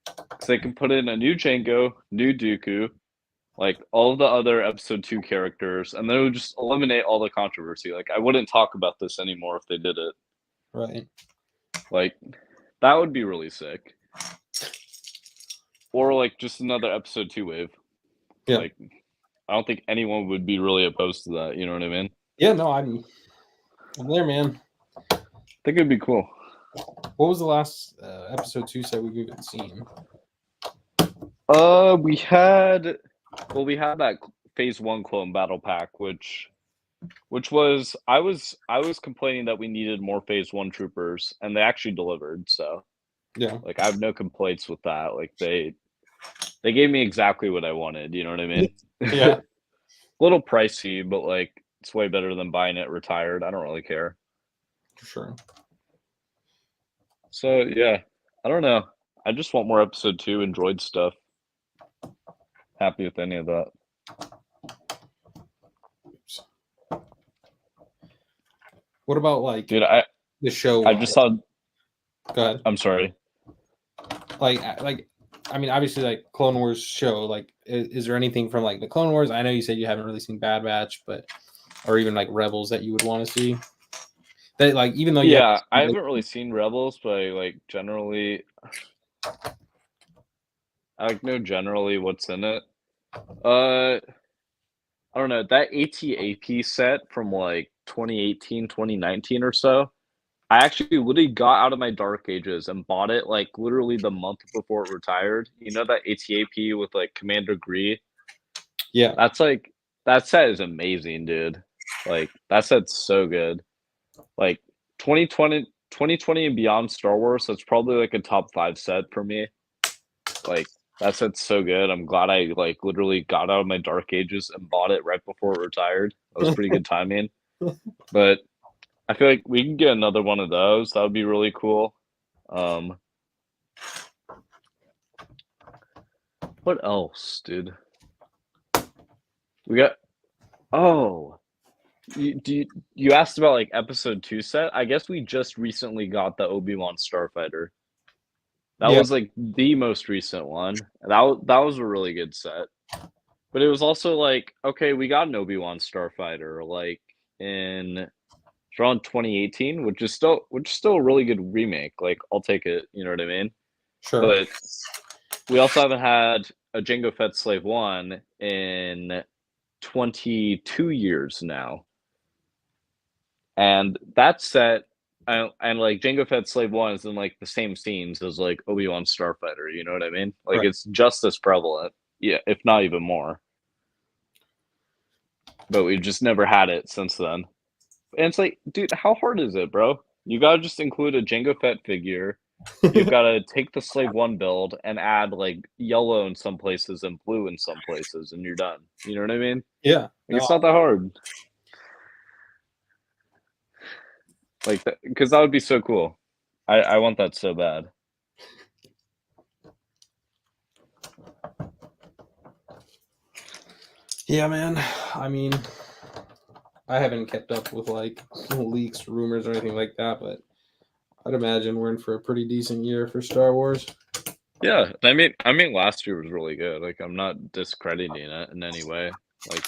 So they can put in a new Django, new Dooku, like all of the other episode 2 characters, and then it would just eliminate all the controversy. Like I wouldn't talk about this anymore if they did it. right? Like that would be really sick. Or like just another episode 2 wave. Yeah. Like I don't think anyone would be really opposed to that, you know what I mean? Yeah, no, I'm there, man. I think it'd be cool. What was the last episode 2 set we've even seen? We had that phase 1 clone battle pack, which was I was complaining that we needed more phase 1 troopers, and they actually delivered. So Yeah, like I have no complaints with that. Like they gave me exactly what I wanted. You know what I mean? yeah, A little pricey, but like it's way better than buying it retired. I don't really care. for sure. So yeah, I don't know. I just want more episode 2 and droid stuff. Happy with any of that. What about like Dude, the show? I just saw. Go ahead. I'm sorry. Like, I mean, obviously, like Clone Wars show. Like, is there anything from like the Clone Wars? I know you said you haven't really seen Bad Batch, but or even like Rebels that you would want to see. That like, even though Yeah, I haven't really seen Rebels, but I like generally, I like know generally what's in it. I don't know, that ATAP set from like 2018, 2019 or so. I actually literally got out of my dark ages and bought it like literally the month before it retired. You know that ATAP with like Commander Gree? yeah, That's like that set is amazing, dude. Like that set's so good. Like 2020 and beyond Star Wars, that's probably like a top 5 set for me. Like that set's so good. I'm glad I like literally got out of my dark ages and bought it right before it retired. That was pretty good timing. But I feel like we can get another one of those. That would be really cool. What else, dude? We got you asked about like episode 2 set. I guess we just recently got the Obi-Wan Starfighter. That yeah, was like the most recent one. That was a really good set. But it was also like, okay, we got an Obi-Wan Starfighter like in around 2018, which is still a really good remake. Like I'll take it, you know what I mean? sure. But we also haven't had a Jango Fett Slave 1 in 22 years now. And that set and like Jango Fett Slave 1 is in like the same scenes as like Obi-Wan Starfighter, you know what I mean? Like Right. it's just as prevalent. Yeah, if not even more. But we've just never had it since then. And it's like, dude, how hard is it, bro? You gotta just include a Jango Fett figure. You've gotta take the Slave 1 build and add like yellow in some places and blue in some places, and you're done. You know what I mean? Yeah, Like, it's not that hard. Like, because that would be so cool. I want that so bad. yeah, man. I mean, I haven't kept up with like leaks, rumors, or anything like that, but I'd imagine we're in for a pretty decent year for Star Wars. Yeah, I mean, last year was really good. Like, I'm not discrediting it in any way. Like,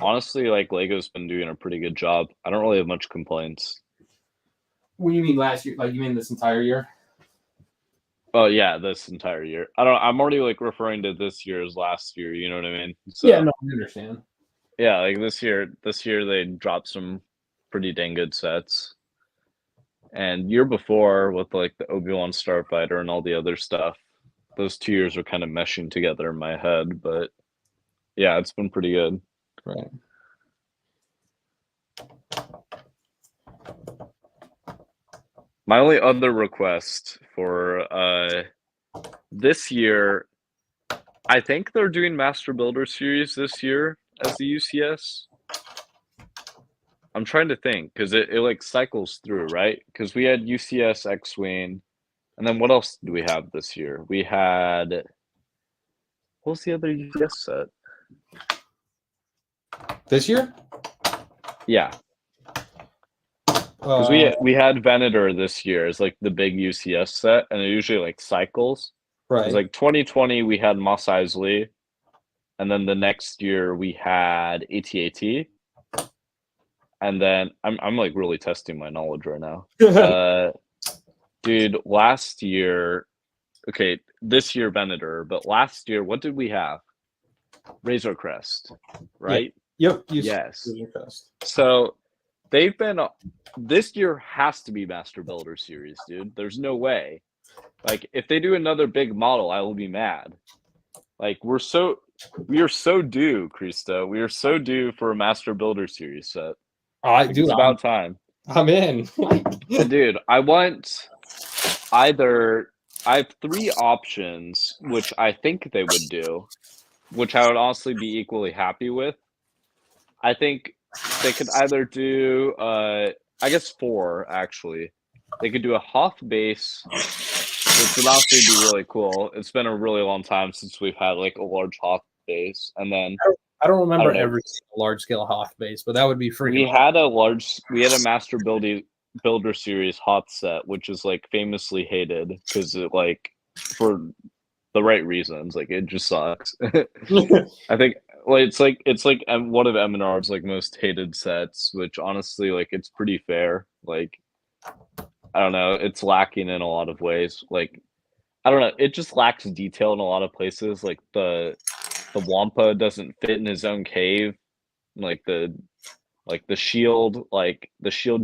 honestly, like Lego's been doing a pretty good job. I don't really have much complaints. What do you mean last year? Like you mean this entire year? Oh yeah, this entire year. I'm already like referring to this year as last year. You know what I mean? So, Yeah, no, I understand. yeah, like this year they dropped some pretty dang good sets. And year before with like the Obi-Wan Starfighter and all the other stuff, those 2 years are kind of meshing together in my head. But yeah, it's been pretty good. Right. My only other request for this year, I think they're doing Master Builder Series this year as the UCS. I'm trying to think because it like cycles through, right? Because we had UCS X-Wing, and then what else do we have this year? We had what was the other UCS set? This year? Yeah, because we had Venator this year as like the big UCS set, and it usually like cycles. It right. was like 2020 we had Mos Eisley, and then the next year we had AT-AT. And then I'm like really testing my knowledge right now. Dude, last year, okay, this year Venator, but last year, what did we have? Razor Crest, right? Yep. Yes. So they've been this year has to be Master Builder Series, dude. There's no way. Like if they do another big model, I will be mad. Like we are so due, Cristo. We are so due for a Master Builder Series set. It's about time. I'm in. Dude, I want either I have 3 options, which I think they would do, which I would honestly be equally happy with. I think they could either do I guess 4 actually. They could do a Hoth base, which would honestly be really cool. It's been a really long time since we've had like a large Hoth base, and then I don't remember every large scale Hoth base, but that would be freaking. We had a Master Builder Series Hoth set, which is like famously hated because it like for the right reasons, like it just sucks. I think like it's like one of M&R's like most hated sets, which honestly like it's pretty fair. Like I don't know, it's lacking in a lot of ways. Like I don't know, it just lacks detail in a lot of places. Like the Wampa doesn't fit in his own cave. Like the shield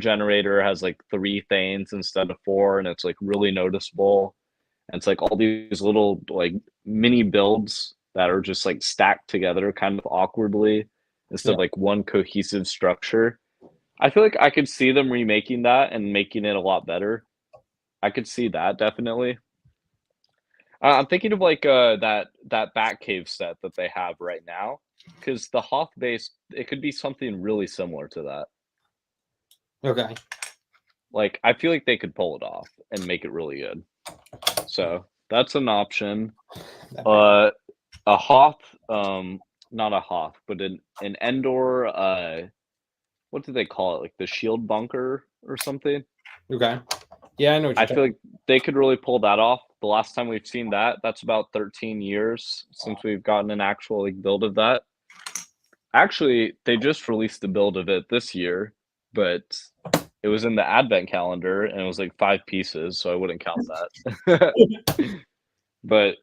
generator has like 3 Thanes instead of 4, and it's like really noticeable. And it's like all these little like mini builds that are just like stacked together kind of awkwardly instead of like one cohesive structure. I feel like I could see them remaking that and making it a lot better. I could see that definitely. I'm thinking of like that Batcave set that they have right now, because the Hoth base, it could be something really similar to that. Okay. Like I feel like they could pull it off and make it really good. So that's an option. A Hoth, not a Hoth, but an Endor. What do they call it? Like the shield bunker or something? Okay. Yeah, I know what you're I feel like they could really pull that off. The last time we've seen that, that's about 13 years since we've gotten an actual like build of that. Actually, they just released a build of it this year, but it was in the advent calendar and it was like 5 pieces, so I wouldn't count that. But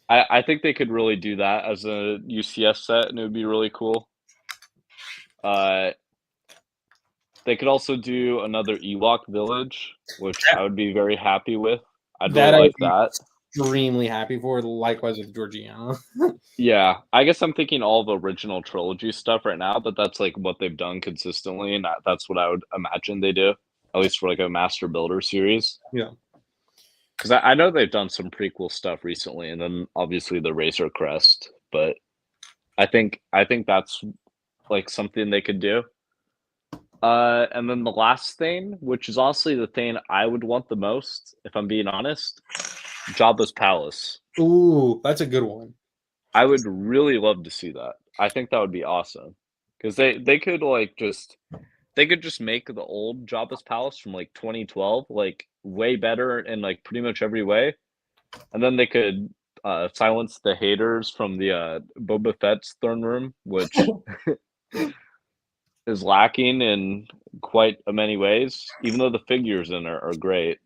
I think they could really do that as a UCS set, and it would be really cool. They could also do another Ewok village, which I would be very happy with. I'd really like that. Extremely happy for. Likewise with Georgiana. Yeah, I guess I'm thinking all the original trilogy stuff right now, but that's like what they've done consistently, and that's what I would imagine they do, at least for like a Master Builder series. Yeah. Because I know they've done some prequel stuff recently, and then obviously the Razor Crest, but I think that's like something they could do. And then the last thing, which is honestly the thing I would want the most, if I'm being honest, Jabba's Palace. Ooh, that's a good one. I would really love to see that. I think that would be awesome. Because they could like just make the old Jabba's Palace from like 2012 like way better in like pretty much every way. And then they could silence the haters from the Boba Fett's throne room, which is lacking in quite many ways, even though the figures in it are great.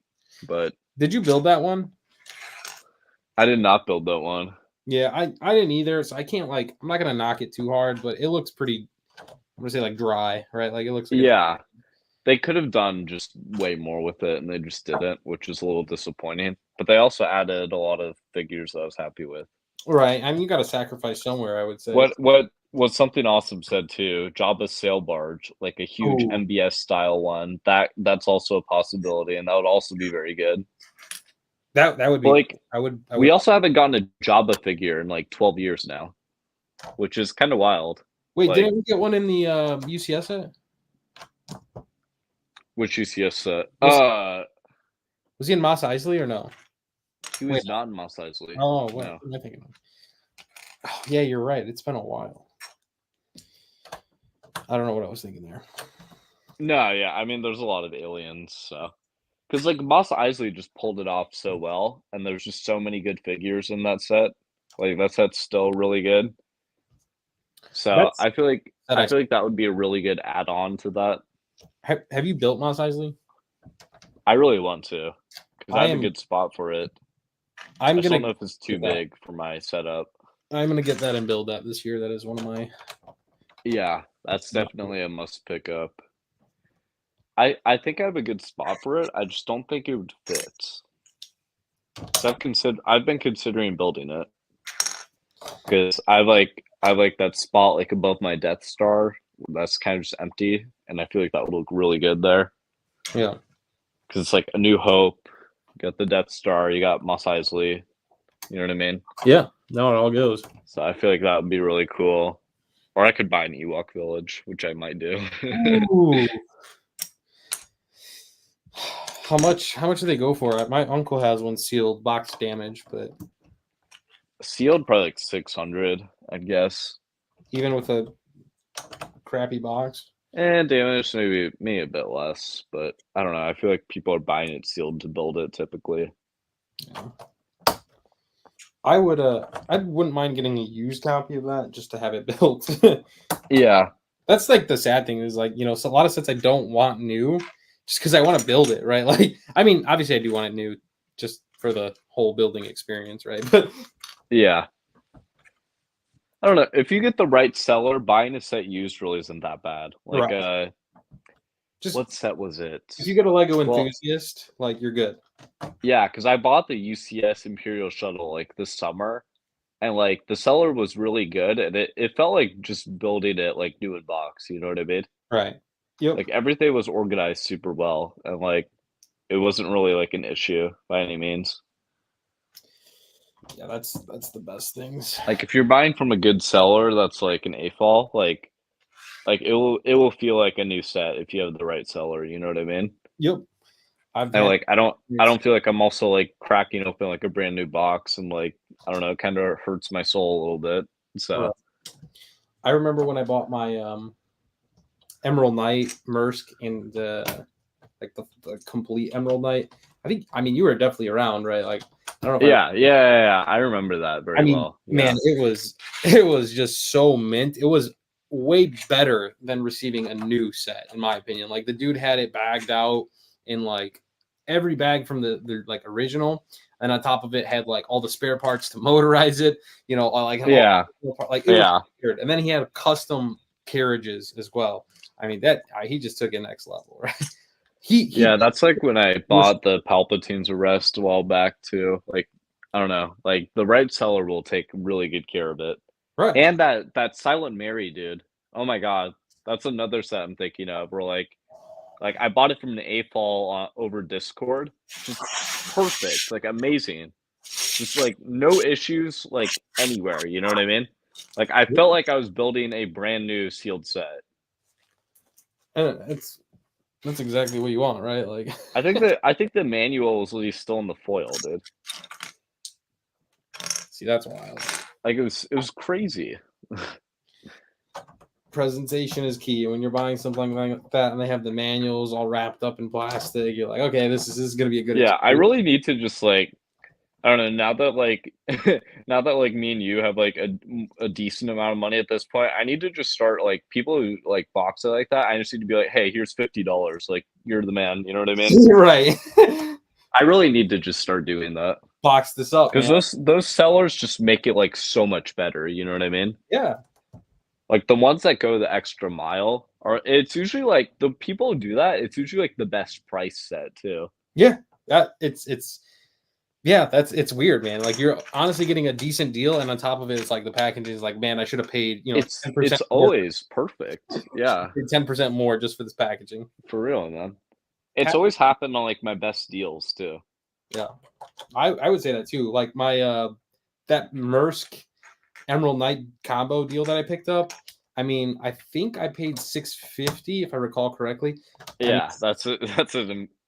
But did you build that one? I did not build that one. Yeah, I didn't either, so I can't like I'm not gonna knock it too hard, but it looks pretty I'm gonna say like dry, right? Like it looks like they could have done just way more with it, and they just didn't, which is a little disappointing. But they also added a lot of figures that I was happy with. Right. I mean, you got to sacrifice somewhere, I would say. What something awesome said too, Jabba's sail barge, like a huge Ooh. MBS style one. That's also a possibility, and that would also be very good. That would be But, like, I would we also haven't gotten a Jabba figure in like 12 years now, which is kind of wild. Wait, like, didn't we get one in the UCS set? Which UCS set? Was he in Mos Eisley or no? He was not in Mos Eisley. Oh, what No. am I thinking of? Oh, yeah, you're right. It's been a while. I don't know what I was thinking there. No, yeah. I mean, there's a lot of aliens, so. Because, like, Mos Eisley just pulled it off so well, and there's just so many good figures in that set. Like, that set's still really good. So, I feel like that would be a really good add-on to that. Have you built Mos Eisley? I really want to, because I have a good spot for it. I just don't know if it's too big for my setup. I'm gonna get that and build that this year. That is one of my. Yeah, that's definitely a must pick up. I think I have a good spot for it. I just don't think it would fit. So I've been considering building it because I like that spot like above my Death Star. That's kind of just empty, and I feel like that would look really good there. Yeah, because it's like A New Hope. You got the Death Star. You got Mos Eisley. You know what I mean? Yeah. No, it all goes. So I feel like that would be really cool. Or I could buy an Ewok village, which I might do. Ooh. How much do they go for? My uncle has one sealed, box damage, but sealed probably like 600, I'd guess. Even with a crappy box. And damage maybe a bit less, but I don't know. I feel like people are buying it sealed to build it typically. Yeah. I wouldn't mind getting a used copy of that just to have it built. Yeah. That's like the sad thing is, like, you know, so a lot of sets I don't want new just because I want to build it, right? Like, I mean, obviously I do want it new just for the whole building experience, right? But yeah. I don't know. If you get the right seller, buying a set used really isn't that bad. Like, right. What set was it? If you get a Lego enthusiast, like, you're good. Yeah, because I bought the UCS Imperial Shuttle like this summer, and like the seller was really good, and it felt like just building it like new in box. You know what I mean? Right. Yep. Like everything was organized super well, and like it wasn't really like an issue by any means. Yeah, that's the best things. Like if you're buying from a good seller, that's like an AFOL. Like it will feel like a new set if you have the right seller. You know what I mean? Yep. I don't feel like I'm also like cracking open like a brand new box, and like I don't know, it kind of hurts my soul a little bit. So I remember when I bought my Emerald Knight Mersk and the complete Emerald Knight. I mean you were definitely around, right? Like I don't know. Yeah. I remember that very well. Yeah. Man, it was just so mint. It was way better than receiving a new set, in my opinion. Like the dude had it bagged out in like every bag from the like original, and on top of it had like all the spare parts to motorize it. You know, like was weird. And then he had custom carriages as well. I mean he just took it next level, right? That's like when I bought the Palpatine's Arrest a while back too. Like I don't know, like the right seller will take really good care of it. Right. And that Silent Mary dude. Oh my god, that's another set I'm thinking of. Where like I bought it from an AFOL over Discord. Just perfect, like amazing. Just like no issues like anywhere. You know what I mean? Like I felt like I was building a brand new sealed set. And that's exactly what you want, right? Like I think the manual is at least still in the foil, dude. See, that's wild. Like it was crazy. Presentation is key. When you're buying something like that and they have the manuals all wrapped up in plastic, you're like, okay, this is gonna be a good experience. I really need to just like I don't know, now that like me and you have like a decent amount of money at this point, I need to just start like people who like box it like that. I just need to be like, hey, here's $50. Like you're the man. You know what I mean? Right. I really need to just start doing that. Box this up. Because those sellers just make it like so much better. You know what I mean? Yeah. Like the ones that go the extra mile Or it's usually like the people who do that, it's usually like the best price set too. Yeah, it's it's weird, man. Like you're honestly getting a decent deal, and on top of it, it's like the packaging is like, man, I should have paid, you know, It's 10% more, always perfect. Yeah, 10% more just for this packaging. for real, man. It's always happened on like my best deals too. Yeah, I would say that too. Like my that Mersk Emerald Knight combo deal that I picked up. I mean, I think I paid 650 if I recall correctly. And Yeah, that's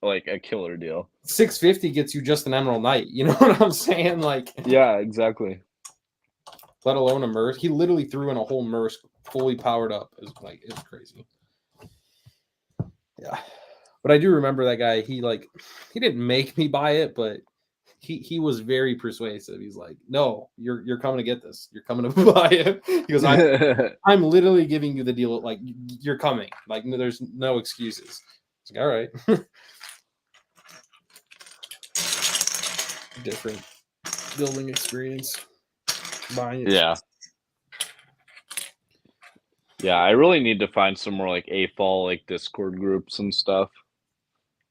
like a killer deal. 650 gets you just an Emerald Knight. You know what I'm saying? Like, Yeah, exactly. let alone a Mersk. He literally threw in a whole Mersk fully powered up. It was crazy. Yeah. But I do remember that guy. He didn't make me buy it, but he was very persuasive. He's like, "No, you're coming to get this. You're coming to buy it." Because I'm literally giving you the deal. Like, you're coming. Like, there's no excuses. It's like, all right. Different building experience. Buying it. Yeah. Yeah, I really need to find some more like AFOL like Discord groups and stuff.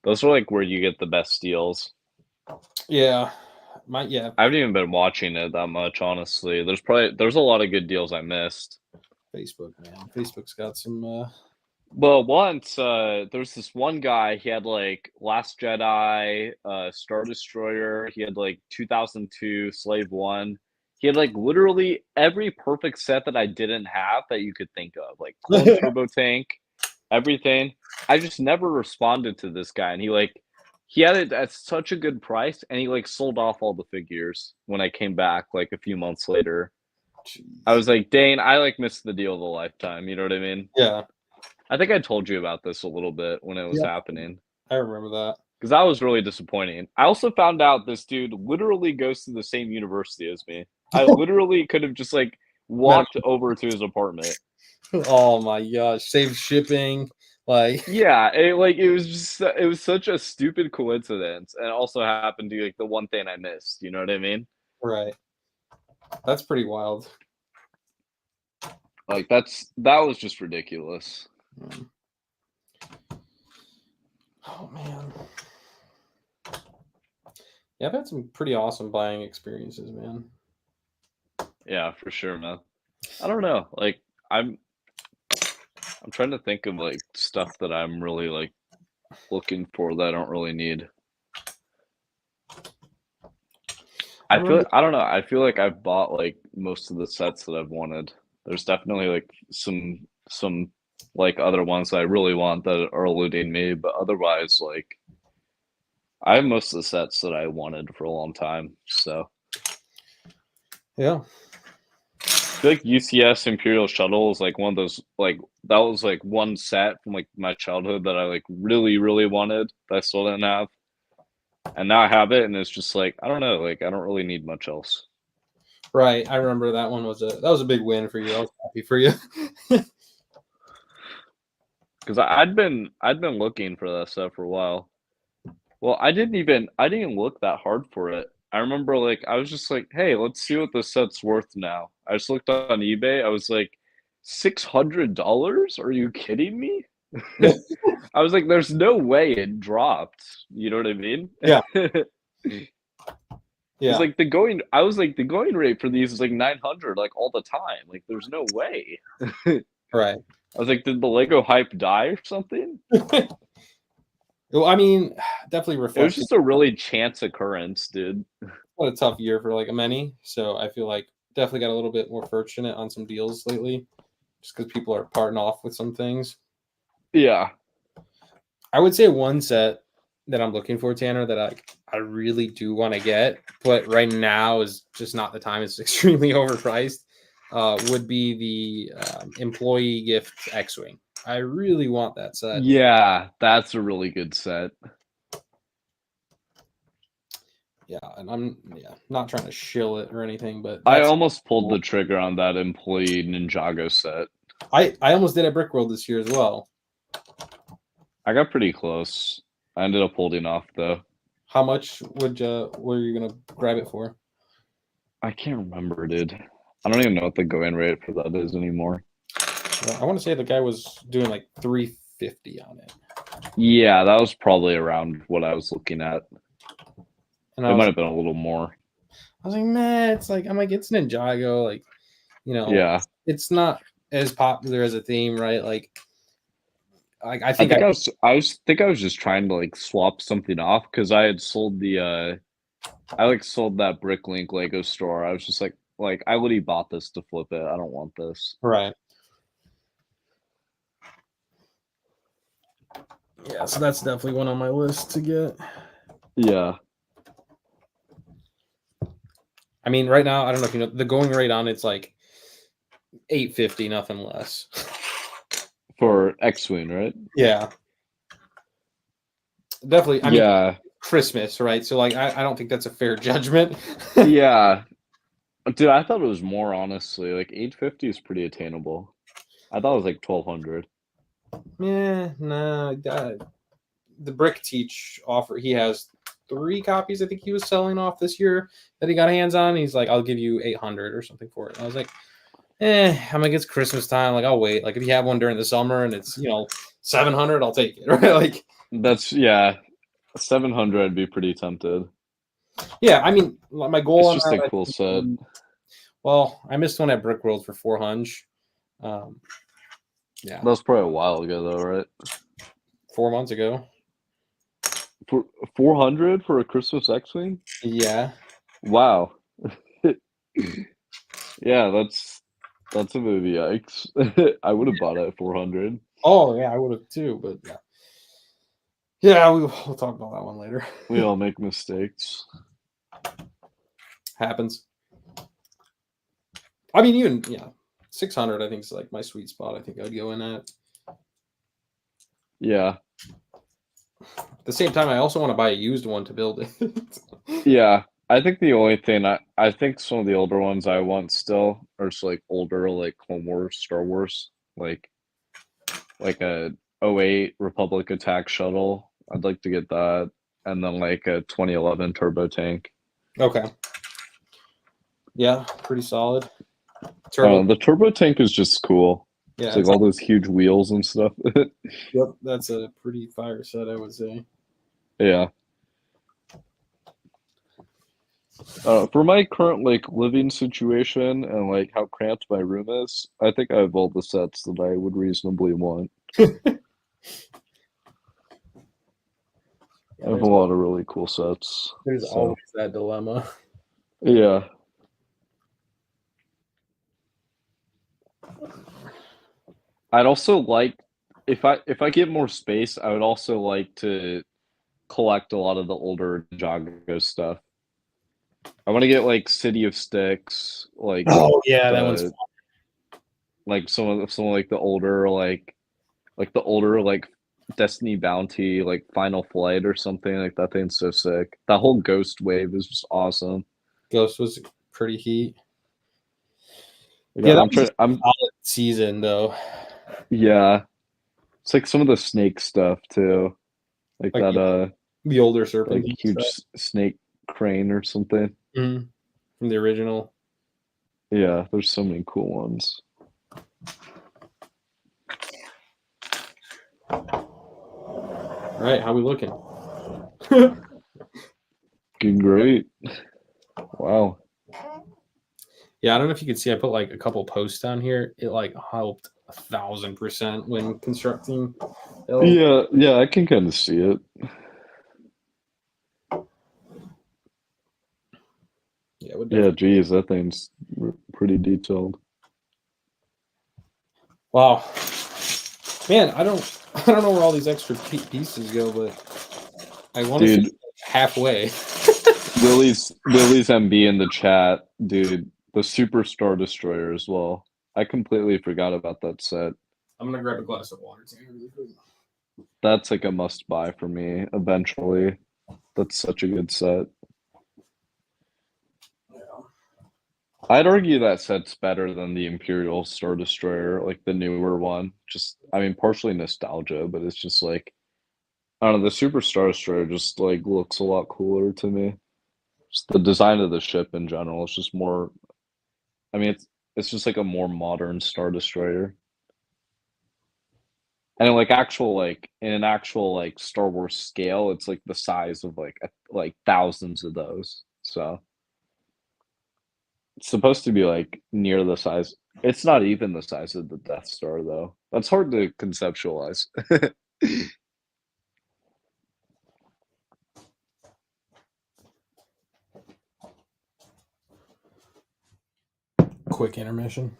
Those are like where you get the best deals. Yeah. I haven't even been watching it that much, honestly. There's a lot of good deals I missed. Facebook, man. Facebook's got some Well, once there's this one guy, he had like Last Jedi, Star Destroyer, he had like 2002 Slave 1. He had like literally every perfect set that I didn't have that you could think of, like Clone Turbo Tank, everything. I just never responded to this guy, and he had it at such a good price, and he like sold off all the figures when I came back like a few months later. I was like, Dane, I like missed the deal of a lifetime. You know what I mean? Yeah. I think I told you about this a little bit when it was happening. I remember that. Because that was really disappointing. I also found out this dude literally goes to the same university as me. I literally could have just like walked over to his apartment. Oh my gosh, save shipping. Like, yeah, it was such a stupid coincidence, and it also happened to be like the one thing I missed. You know what I mean? Right. That's pretty wild. Like that was just ridiculous. Oh man. Yeah, I've had some pretty awesome buying experiences, man. Yeah, for sure, man. I don't know. Like I'm trying to think of like stuff that I'm really like looking for that I don't really need. I don't know. I feel like I've bought like most of the sets that I've wanted. There's definitely like some like other ones that I really want that are eluding me, but otherwise like I have most of the sets that I wanted for a long time. So yeah. I feel like UCS Imperial Shuttle is like one of those like that was like one set from like my childhood that I like really, really wanted that I still didn't have. And now I have it, and it's just like I don't know, like I don't really need much else. Right, I remember that one was a big win for you. I was happy for you. Because I'd been looking for that stuff for a while. Well, I didn't even look that hard for it. I remember like I was just like, hey, let's see what the set's worth now. I just looked on eBay. I was like, $600? Are you kidding me? I was like, there's no way it dropped. You know what I mean? Yeah. Yeah. It's like the going rate for these is like 900 like all the time. Like there's no way. Right. I was like, did the Lego hype die or something? Well, I mean, definitely reflects. It was just a really chance occurrence, dude. What a tough year for like many. So I feel like definitely got a little bit more fortunate on some deals lately, just because people are parting off with some things. Yeah. I would say one set that I'm looking for, Tanner, that I really do want to get, but right now is just not the time. It's extremely overpriced. Would be the employee gift X-Wing. I really want that set. Yeah, that's a really good set. Yeah, and I'm not trying to shill it or anything, but I almost pulled the trigger on that employee Ninjago set. I almost did at Brickworld this year as well. I got pretty close. I ended up holding off though. How much were you gonna grab it for? I can't remember, dude. I don't even know what the going rate for that is anymore. I want to say the guy was doing like 350 on it. Yeah, that was probably around what I was looking at. And It might have been a little more. I was like, man, it's like I'm like it's Ninjago, like Yeah. it's not as popular as a theme, right? Like I I think think I was just trying to like swap something off because I had sold I like sold that Bricklink Lego store. I was just like I literally bought this to flip it. I don't want this. right. Yeah, so that's definitely one on my list to get. Yeah. I mean, right now I don't know if you know the going rate on it's like 850, nothing less. For X-Wing, right? Yeah, definitely. I mean, Yeah. Christmas, right? So like, I don't think that's a fair judgment. Yeah. Dude, I thought it was more honestly. Like 850 is pretty attainable. I thought it was like 1200. Yeah, no, the Brick Teach offer. He has 3 copies. I think he was selling off this year that he got hands on. He's like, I'll give you 800 or something for it. And I was like, I'm like, it's Christmas time. Like, I'll wait. Like, if you have one during the summer and it's 700, I'll take it. Right? Like, That's 700 I'd be pretty tempted. yeah. I mean, my goal It's on just that. a cool set. Well, I missed one at Brick World for 400. Yeah, That was probably a while ago though, right? 4 months ago. For 400 for a Christmas X-Wing? Yeah. Wow. Yeah, that's a movie. Yikes. I would have bought it at 400. Oh yeah, I would have too. But yeah, yeah, we'll talk about that one later. We all make mistakes. Happens. I mean, even 600. I think is like my sweet spot. I think I'd go in at. Yeah. At the same time, I also want to buy a used one to build it. Yeah. I think the only thing I think some of the older ones I want still are just like older, like Clone Wars, Star Wars, like a '08 Republic Attack Shuttle. I'd like to get that, and then like a 2011 Turbo Tank. Okay. Yeah, pretty solid. Turbo. The Turbo Tank is just cool. Yeah, It's like all those huge wheels and stuff. yep, that's a pretty fire set, I would say. Yeah. For my current like living situation and like how cramped my room is, I think I have all the sets that I would reasonably want. Yeah, I have a lot of really cool sets. There's always that dilemma. Yeah. I'd also like if I get more space, I would also like to collect a lot of the older Jago stuff. I want to get like City of Sticks, like Oh yeah, that one's fun. like some like the older like the older like Destiny Bounty, like Final Flight or something like that thing's so sick. That whole Ghost wave is just awesome. Ghost was pretty heat. Like, Yeah, that was a I'm solid season though. yeah. It's like some of the snake stuff too. Like that the older serpent, like huge snake crane or something. from the original. Yeah, there's so many cool ones. All right, how we looking? Looking great. Wow. Yeah, I don't know if you can see. I put like a couple posts down here. It like helped 1,000% when constructing. Yeah, I can kind of see it. Yeah, geez, that thing's pretty detailed. Wow, man, I don't know where all these extra pieces go, but I want to see halfway. Lily's MB in the chat, dude. The Super Star Destroyer as well. I completely forgot about that set. I'm gonna grab a glass of water too. Really quick. That's like a must buy for me eventually. That's such a good set. I'd argue that set's better than the Imperial Star Destroyer, like the newer one. Just, I mean, partially nostalgia, but it's just like, I don't know, the Super Star Destroyer just like looks a lot cooler to me. Just the design of the ship in general is just more. I mean, it's just like a more modern Star Destroyer. And like actual like in an actual like Star Wars scale, it's like the size of like thousands of those. So it's supposed to be like near the size. It's not even the size of the Death Star though. That's hard to conceptualize. Quick intermission.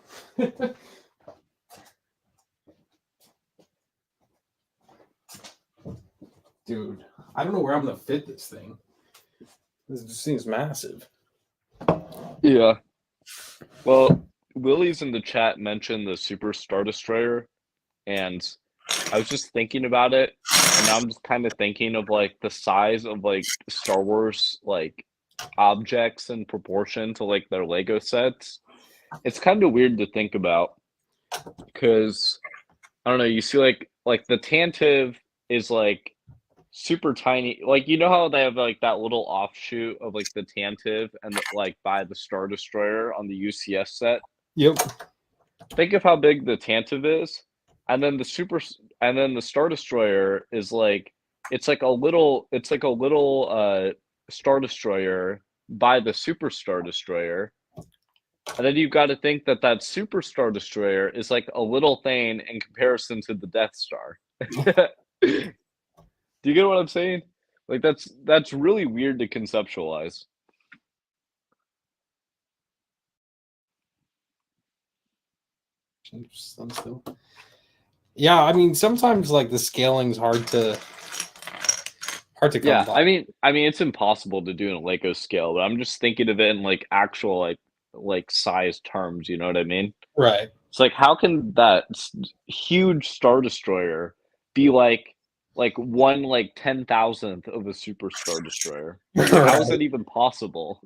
Dude, I don't know where I'm gonna fit this thing. This just seems massive. Yeah. Well, Willie's in the chat mentioned the Super Star Destroyer, and I was just thinking about it, and now I'm just kind of thinking of like the size of like Star Wars like objects in proportion to like their Lego sets. It's kind of weird to think about because I don't know, you see like the Tantive is like super tiny. Like you know how they have like that little offshoot of like the Tantive and like by the Star Destroyer on the UCS set. Yep. Think of how big the Tantive is, and then the Star Destroyer is like it's like a little Star Destroyer by the Super Star Destroyer. And then you've got to think that that Super Star Destroyer is like a little thing in comparison to the Death Star. Do you get what I'm saying? Like that's really weird to conceptualize. Yeah, I mean sometimes like the scaling's hard to come Yeah, by. I mean it's impossible to do in a Lego scale, but I'm just thinking of it in like actual like size terms, you know what I mean? Right. It's like how can that huge Star Destroyer be like one like 10,000th of a Super Star Destroyer? Like how is Right. that even possible?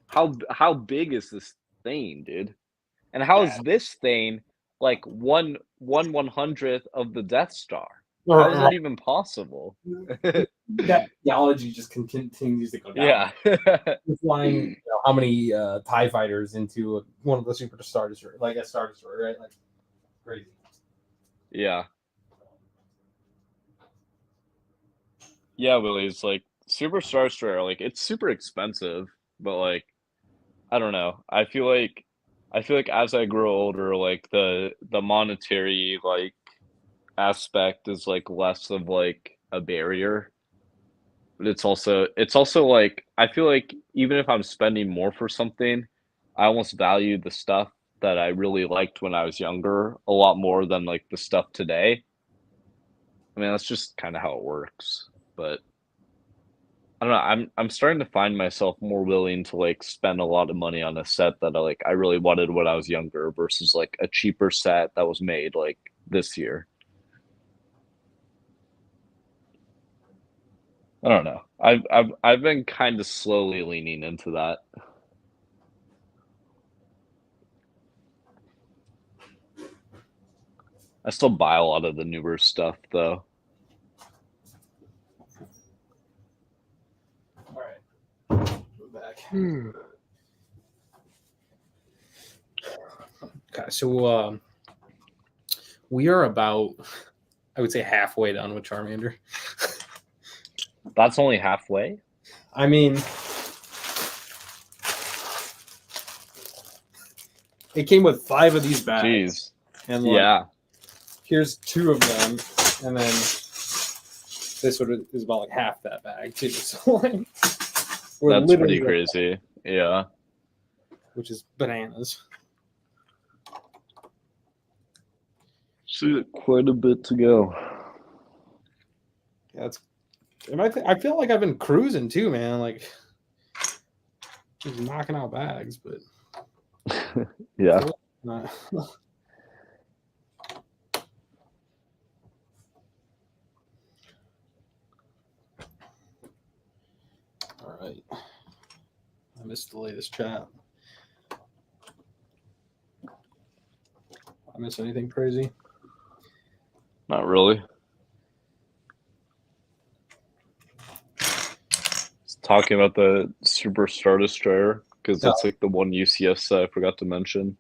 How big is this thing, dude? And how is this thing like one hundredth of the Death Star? How is Right. that even possible? That theology just continues to go down. Yeah. You're flying, how many TIE fighters into one of the Super Star Destroyer, like a Star Destroyer, right? Like crazy. Yeah. Yeah, Willie, it's like Super Star Destroyer, like it's super expensive, but like I don't know. I feel like as I grow older, like the monetary like aspect is like less of like a barrier. But it's also like I feel like even if I'm spending more for something, I almost value the stuff that I really liked when I was younger a lot more than like the stuff today. I mean, that's just kind of how it works. But I don't know. I'm starting to find myself more willing to like spend a lot of money on a set that I really wanted when I was younger versus like a cheaper set that was made like this year. I don't know. I've been kind of slowly leaning into that. I still buy a lot of the newer stuff though. All right. Go back. Okay, so we are about, I would say, halfway done with Charmander. That's only halfway. I mean, it came with 5 of these bags. Jeez. And like, Yeah. here's 2 of them, and then this one is about like half that bag too. So like, we're That's pretty literally crazy. Yeah. which is bananas. So quite a bit to go. Yeah, I feel like I've been cruising too, man. Like just knocking out bags, but Yeah. not. All right. I missed the latest chat. I miss anything crazy? Not really. Talking about the Super Star Destroyer because that's like the one UCS I forgot to mention.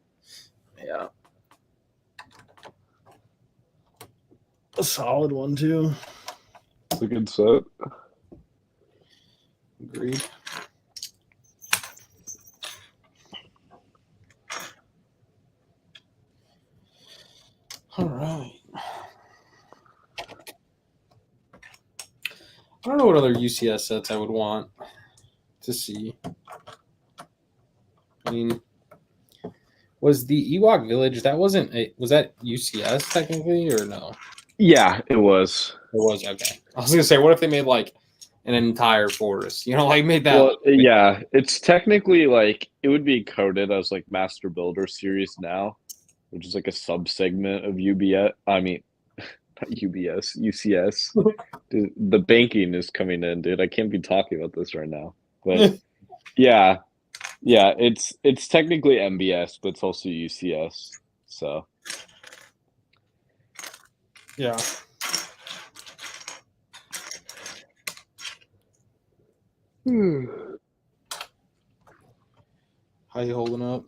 Yeah. a solid one too. It's a good set. Agreed. All right. I don't know what other UCS sets I would want to see. I mean, was the Ewok Village, was that UCS technically or no? Yeah, it was. It was, okay. I was gonna say, what if they made like an entire forest? You know, like made that. Well, yeah, it's technically like it would be coded as like Master Builder Series now, which is like a sub-segment of UBS. I mean, not UBS, UCS. Dude, the banking is coming in, dude. I can't be talking about this right now. But yeah, it's technically MBS, but it's also UCS. So Yeah. How you holding up?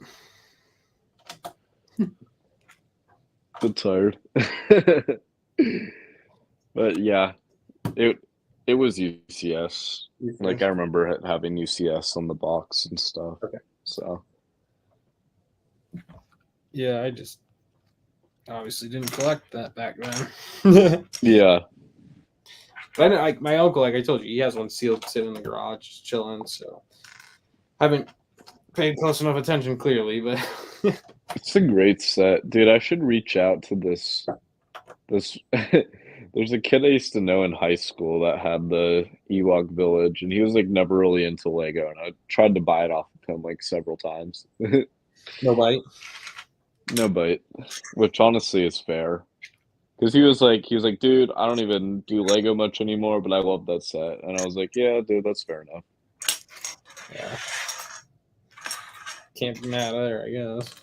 bit tired. But yeah, it was UCS. Like I remember having UCS on the box and stuff. Okay. So yeah, I just obviously didn't collect that back then. yeah. But my uncle, like I told you, he has one sealed sitting in the garage, just chilling. So haven't paid close enough attention, clearly, but It's a great set, dude. I should reach out to this. There's a kid I used to know in high school that had the Ewok Village, and he was like never really into Lego, and I tried to buy it off of him like several times. no bite. No bite, which honestly is fair, because he was like, dude, I don't even do Lego much anymore, but I love that set, and I was like, yeah, dude, that's fair enough. Yeah. Can't be mad there, I guess.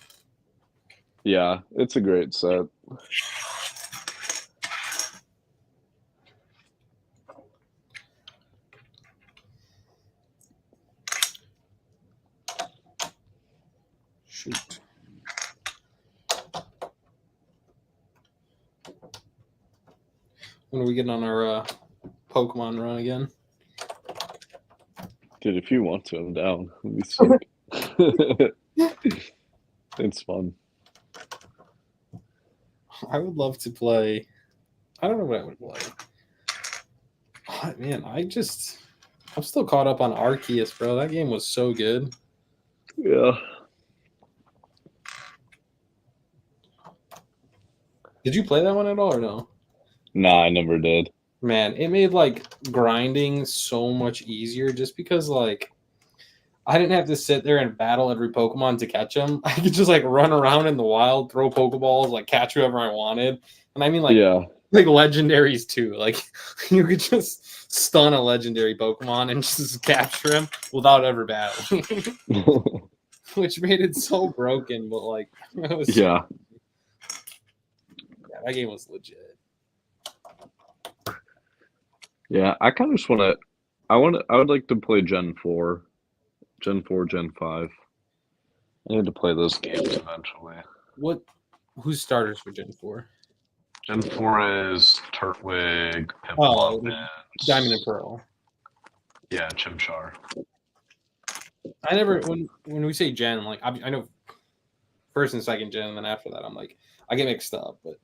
Yeah, it's a great set. Shoot. When are we getting on our Pokemon run again? Dude, if you want to, I'm down. Let me see. It's fun. I would love to play. I don't know what I would play. Oh, man, I'm still caught up on Arceus, bro. That game was so good. Yeah. Did you play that one at all or no? Nah, I never did. Man, it made like grinding so much easier just because like I didn't have to sit there and battle every Pokemon to catch them. I could just like run around in the wild, throw Pokeballs, like catch whoever I wanted. And I mean like legendaries too. Like you could just stun a legendary Pokemon and just capture him without ever battling. Which made it so broken, but like it was yeah, that game was legit. yeah. I kind of just want to. I would like to play Gen 4, Gen 5. I need to play those games eventually. Who's starters for Gen 4? Gen 4 is Turtwig, Piplup, and Diamond and Pearl. Yeah, Chimchar. I never when we say Gen, like I know first and second Gen, and then after that I'm like I get mixed up, but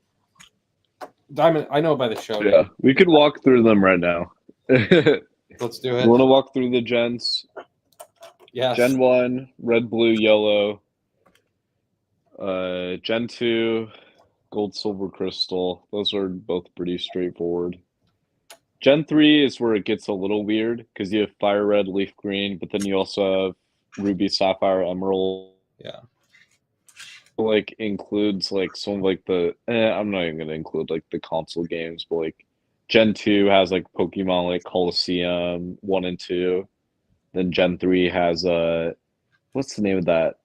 Diamond I know by the show. Yeah, we could walk through them right now. Let's do it. You want to walk through the gens? Yes. Gen 1, red, blue, yellow. Gen 2, gold, silver, crystal. Those are both pretty straightforward. Gen 3 is where it gets a little weird because you have fire red, leaf green, but then you also have ruby, sapphire, emerald. Yeah. Like includes like some of like the I'm not even gonna include like the console games, but like Gen 2 has like Pokemon like Colosseum 1 and 2. Then Gen 3 has what's the name of that?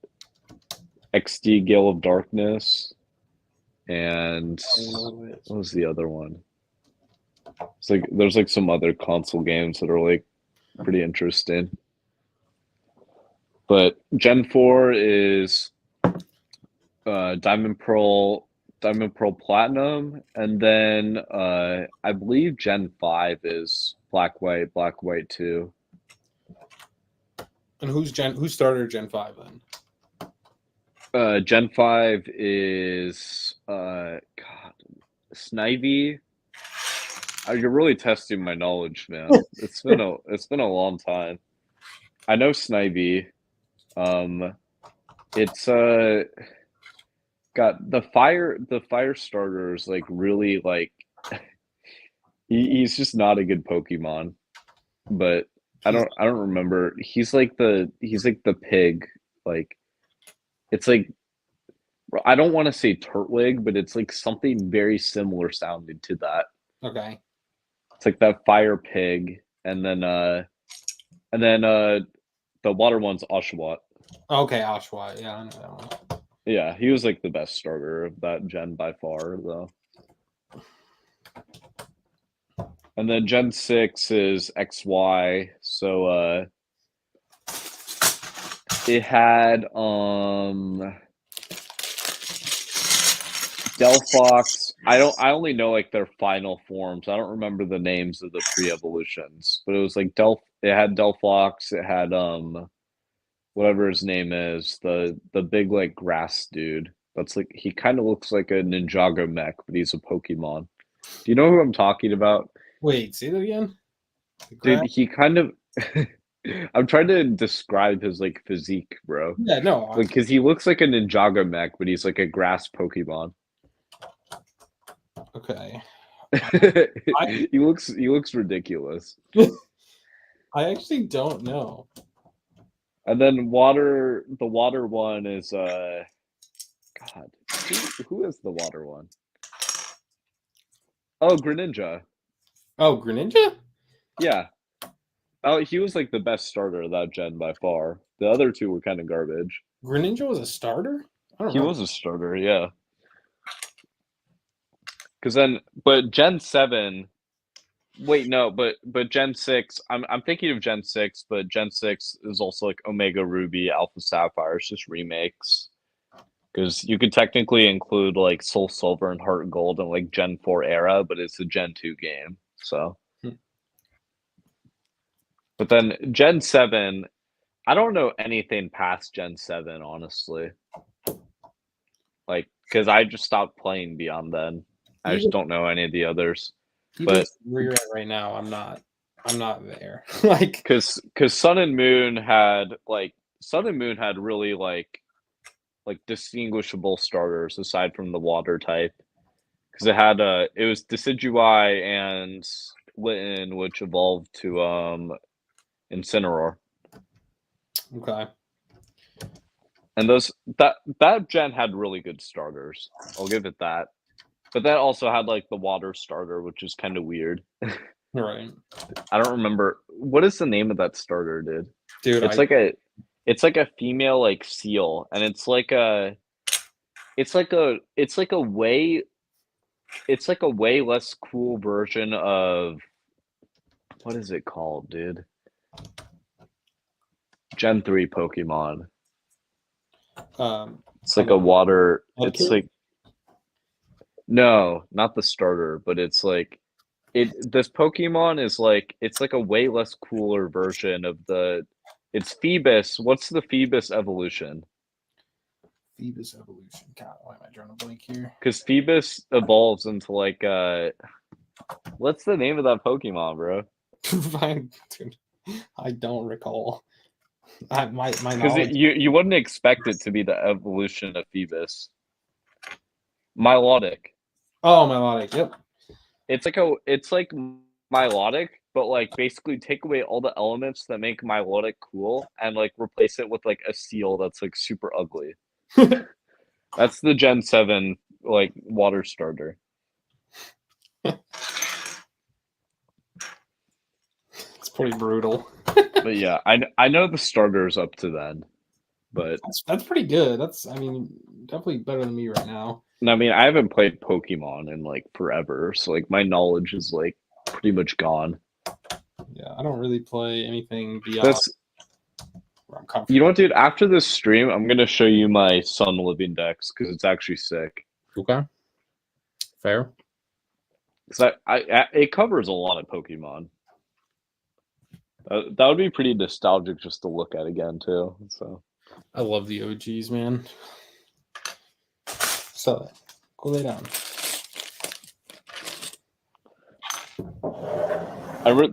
XD Gale of Darkness. And what was the other one? It's like there's like some other console games that are like pretty interesting. But Gen 4 is Diamond Pearl, Diamond Pearl Platinum, and then I believe Gen 5 is Black White 2. And who's starter Gen 5 then? Gen 5 is God, Snivy. You're really testing my knowledge, man. It's been a long time. I know Snivy. It's got the fire starter is like really like he's just not a good Pokemon. But I don't remember. He's like the pig. Like it's like I don't want to say Turtwig, but it's like something very similar sounding to that. Okay. It's like that fire pig, and then the water one's Oshawott. Okay, Oshawott. Yeah, I know that one. Yeah, he was like the best starter of that gen by far, though. And then Gen 6 is XY, so it had Delphox. I only know like their final forms. I don't remember the names of the pre-evolutions, but it was like it had Delphox, it had whatever his name is, the big like grass dude. That's like he kind of looks like a Ninjago mech, but he's a Pokemon. Do you know who I'm talking about? Wait, say that again? Dude, he kind of I'm trying to describe his like physique, bro. Yeah, no. Like, cause he looks like a Ninjago mech, but he's like a grass Pokemon. Okay. He looks ridiculous. I actually don't know. And then the water one is God. Who is the water one? Oh, Greninja. Oh, Greninja? Yeah. Oh, he was like the best starter of that gen by far. The other two were kind of garbage. Greninja was a starter? He was a starter, yeah. But Gen 7. Wait, no, but Gen 6. I'm thinking of Gen 6, but Gen 6 is also like Omega Ruby, Alpha Sapphire. It's just remakes. Because you could technically include like Soul Silver and Heart Gold in like Gen 4 era, but it's a Gen 2 game. So. But then Gen 7, I don't know anything past Gen 7, honestly. Like, because I just stopped playing beyond then. I just don't know any of the others. But where you're at right now, I'm not there. Like, because Sun and Moon had really like distinguishable starters aside from the water type. Because it was Decidueye and Litten, which evolved to Incineroar. Okay. And that gen had really good starters. I'll give it that. But that also had like the water starter, which is kind of weird. Right. I don't remember what is the name of that starter, dude. Dude, it's like a female like seal, and it's like a way less cool version of what is it called, dude? Gen 3 Pokemon. It's like a water. It's like no, not the starter, but it's like this Pokemon is like it's like a way less cooler version of it's Phoebus. What's the Phoebus evolution? Phoebus evolution. God, why am I drawing a blank here? Because Phoebus evolves into like what's the name of that Pokemon, bro? Dude, I don't recall. My because you wouldn't expect it to be the evolution of Phoebus. Milotic. Oh, Milotic. Yep. It's like Milotic, but like basically take away all the elements that make Milotic cool and like replace it with like a seal that's like super ugly. That's the Gen 7 like water starter. It's pretty brutal. But yeah, I know the starters up to then, but that's pretty good. Definitely better than me right now. I mean, I haven't played Pokemon in like forever, so like my knowledge is like pretty much gone. Yeah, I don't really play anything beyond. Where I'm comfortable. You know what, dude? After this stream, I'm gonna show you my Sun Living Dex because it's actually sick. Okay. Fair. Because it covers a lot of Pokemon. That would be pretty nostalgic just to look at again too. So I love the OGs, man. So go lay down.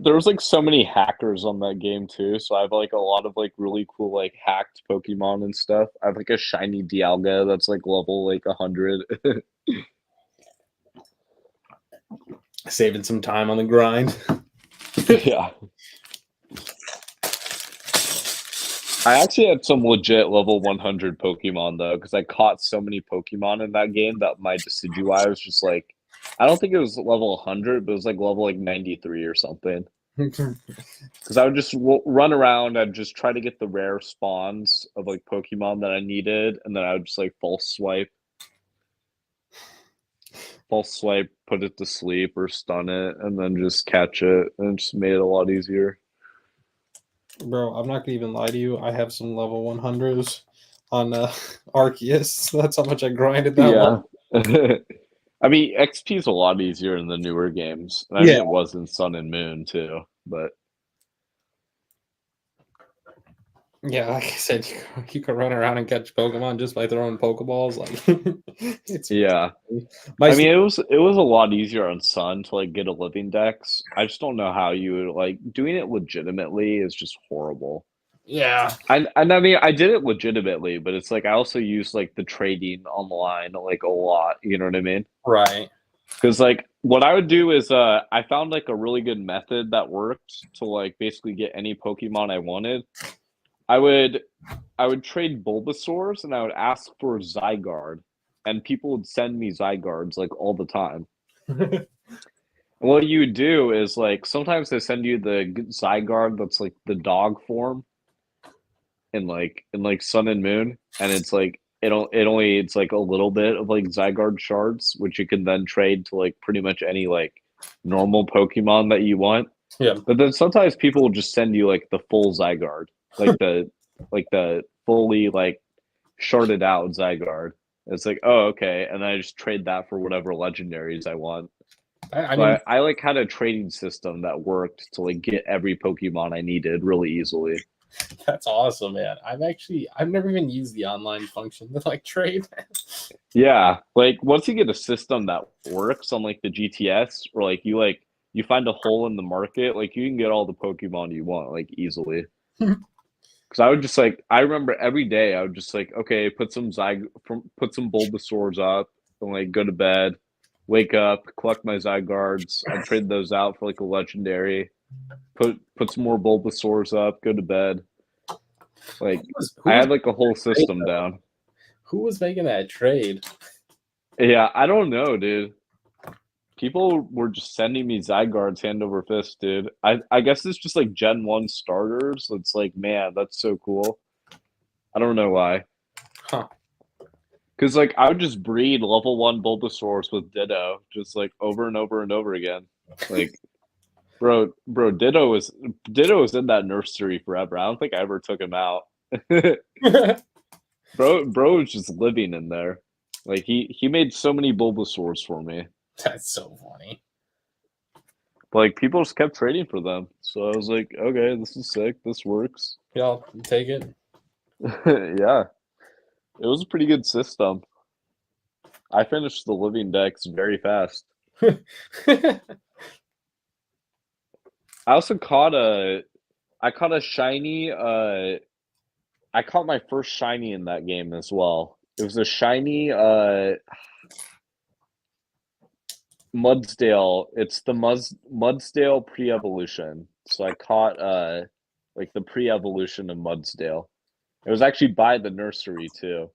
there was like so many hackers on that game too. So I have like a lot of like really cool like hacked Pokemon and stuff. I have like a shiny Dialga that's like level like 100. Saving some time on the grind. Yeah. I actually had some legit level 100 Pokemon though, because I caught so many Pokemon in that game that my Decidueye was just like, I don't think it was level 100, but it was like level like 93 or something. Because I would just run around, I'd just try to get the rare spawns of like Pokemon that I needed, and then I would just like false swipe, put it to sleep or stun it, and then just catch it, and it just made it a lot easier. Bro, I'm not gonna even lie to you. I have some level 100s on Arceus. That's how much I grinded that Yeah. I mean, XP is a lot easier in the newer games. And I mean, it was in Sun and Moon too, but yeah, like I said, you can run around and catch Pokemon just by throwing Pokeballs. Like, it's yeah. my I mean, it was a lot easier on Sun to like get a living dex. I just don't know how you would like doing it legitimately is just horrible. yeah, And I mean, I did it legitimately, but it's like I also use like the trading online like a lot. You know what I mean? right. Because like what I would do is I found like a really good method that worked to like basically get any Pokemon I wanted. I would trade Bulbasaurs and I would ask for Zygarde, and people would send me Zygardes like all the time. And what you would do is like sometimes they send you the Zygarde that's like the dog form in like Sun and Moon, and it's like it's like a little bit of like Zygarde shards, which you can then trade to like pretty much any like normal Pokemon that you want. Yeah. But then sometimes people will just send you like the full Zygarde, like the fully like sharded out Zygarde. It's like, oh, okay, and then I just trade that for whatever legendaries I want. I So mean, I like had a trading system that worked to like get every Pokemon I needed really easily. that's awesome, man. I've never even used the online function to like trade. Yeah, like once you get a system that works on like the GTS, or like you find a hole in the market, like you can get all the Pokemon you want like easily. Because I would just like I remember every day I would just like okay put some Bulbasaurs up and like go to bed, wake up, collect my Zygardes. I'd trade those out for like a legendary. Put some more Bulbasaurs up, go to bed. Like Who I was had like a whole system down. who was making that trade? Yeah, I don't know, dude. People were just sending me Zygardes hand over fist, dude. I guess it's just like Gen 1 starters. It's like, man, that's so cool. I don't know why. Huh. Because like I would just breed level 1 Bulbasaurs with Ditto, just like over and over and over again. Like, bro, Ditto was in that nursery forever. I don't think I ever took him out. Bro was just living in there. Like he made so many Bulbasaurs for me. That's so funny. Like people just kept trading for them. So I was like, okay, this is sick. This works. Y'all take it. Yeah. It was a pretty good system. I finished the living decks very fast. I also caught a shiny I caught my first shiny in that game as well. It was a shiny Mudsdale. It's the Mudsdale pre-evolution. So I caught like the pre-evolution of Mudsdale. It was actually by the nursery too.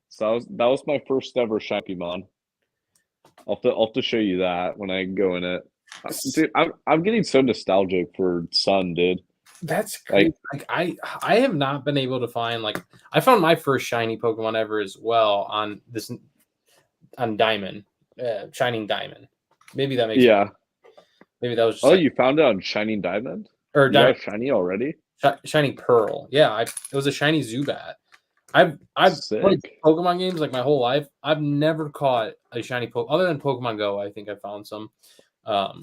So that was my first ever Shopimon. I'll have to show you that when I go in it. Dude, I'm getting so nostalgic for Sun, dude. That's crazy. Like I have not been able to find like I found my first shiny Pokemon ever as well on Diamond, Shining Diamond. Maybe that makes Yeah. maybe that was just Oh, like you found it on Shining Diamond? or You got Diamond a shiny already? Shining Pearl. Yeah, it was a shiny Zubat. I've played Sick. Pokemon games like my whole life. I've never caught a shiny Pokemon other than Pokemon Go. I think I found some, but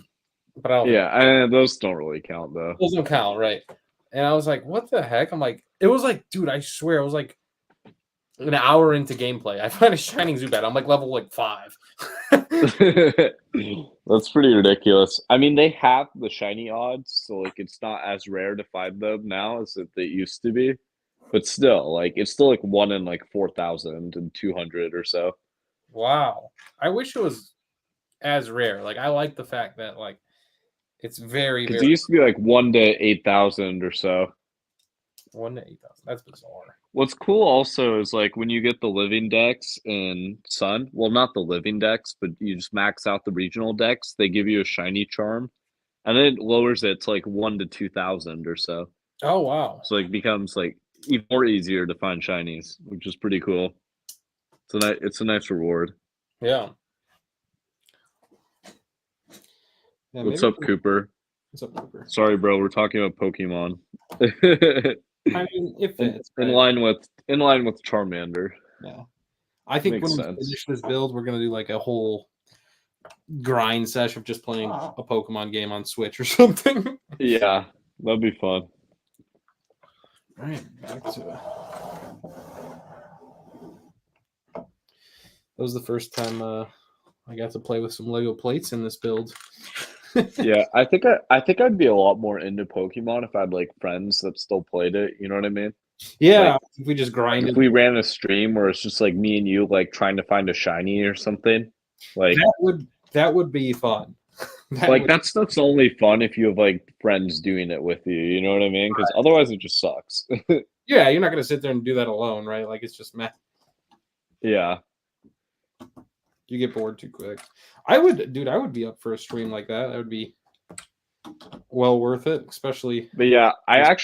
I don't think Yeah, those don't really count though. those don't count, right? And I was like, what the heck? I'm like, it was like, dude, I swear, it was like an hour into gameplay. I find a shining Zubat. I'm like level like 5. That's pretty ridiculous. I mean, they have the shiny odds, so like it's not as rare to find them now as it used to be. But still, like it's still like 1 in like 4,200 or so. Wow. I wish it was as rare. Like I like the fact that like it's very, Because very it used to be like 1 to 8,000 or so. 1 to 8,000. That's bizarre. What's cool also is like when you get the living decks in Sun, well, not the living decks, but you just max out the regional decks, they give you a shiny charm, and then it lowers it to like 1 to 2,000 or so. Oh wow. So it becomes like even more easier to find shinies, which is pretty cool. It's a nice reward. Yeah. What's up, Cooper? What's up, Cooper? Sorry, bro. We're talking about Pokemon. I mean, it fits. in line with Charmander. Yeah. I think Makes when we sense. finish this build, we're gonna do like a whole grind sesh of just playing a Pokemon game on Switch or something. Yeah, that'd be fun. All right, back to it. That was the first time I got to play with some Lego plates in this build. Yeah, I think I'd be a lot more into Pokemon if I had like friends that still played it. You know what I mean? Yeah, Like, if we just grinded. If we ran a stream where it's just like me and you like trying to find a shiny or something, like that would be fun. that stuff's only fun if you have like friends doing it with you. You know what I mean? Because otherwise it just sucks. Yeah, you're not gonna sit there and do that alone, right? Like it's just meh. Yeah. You get bored too quick. I would be up for a stream like that. That would be well worth it, especially. But yeah, I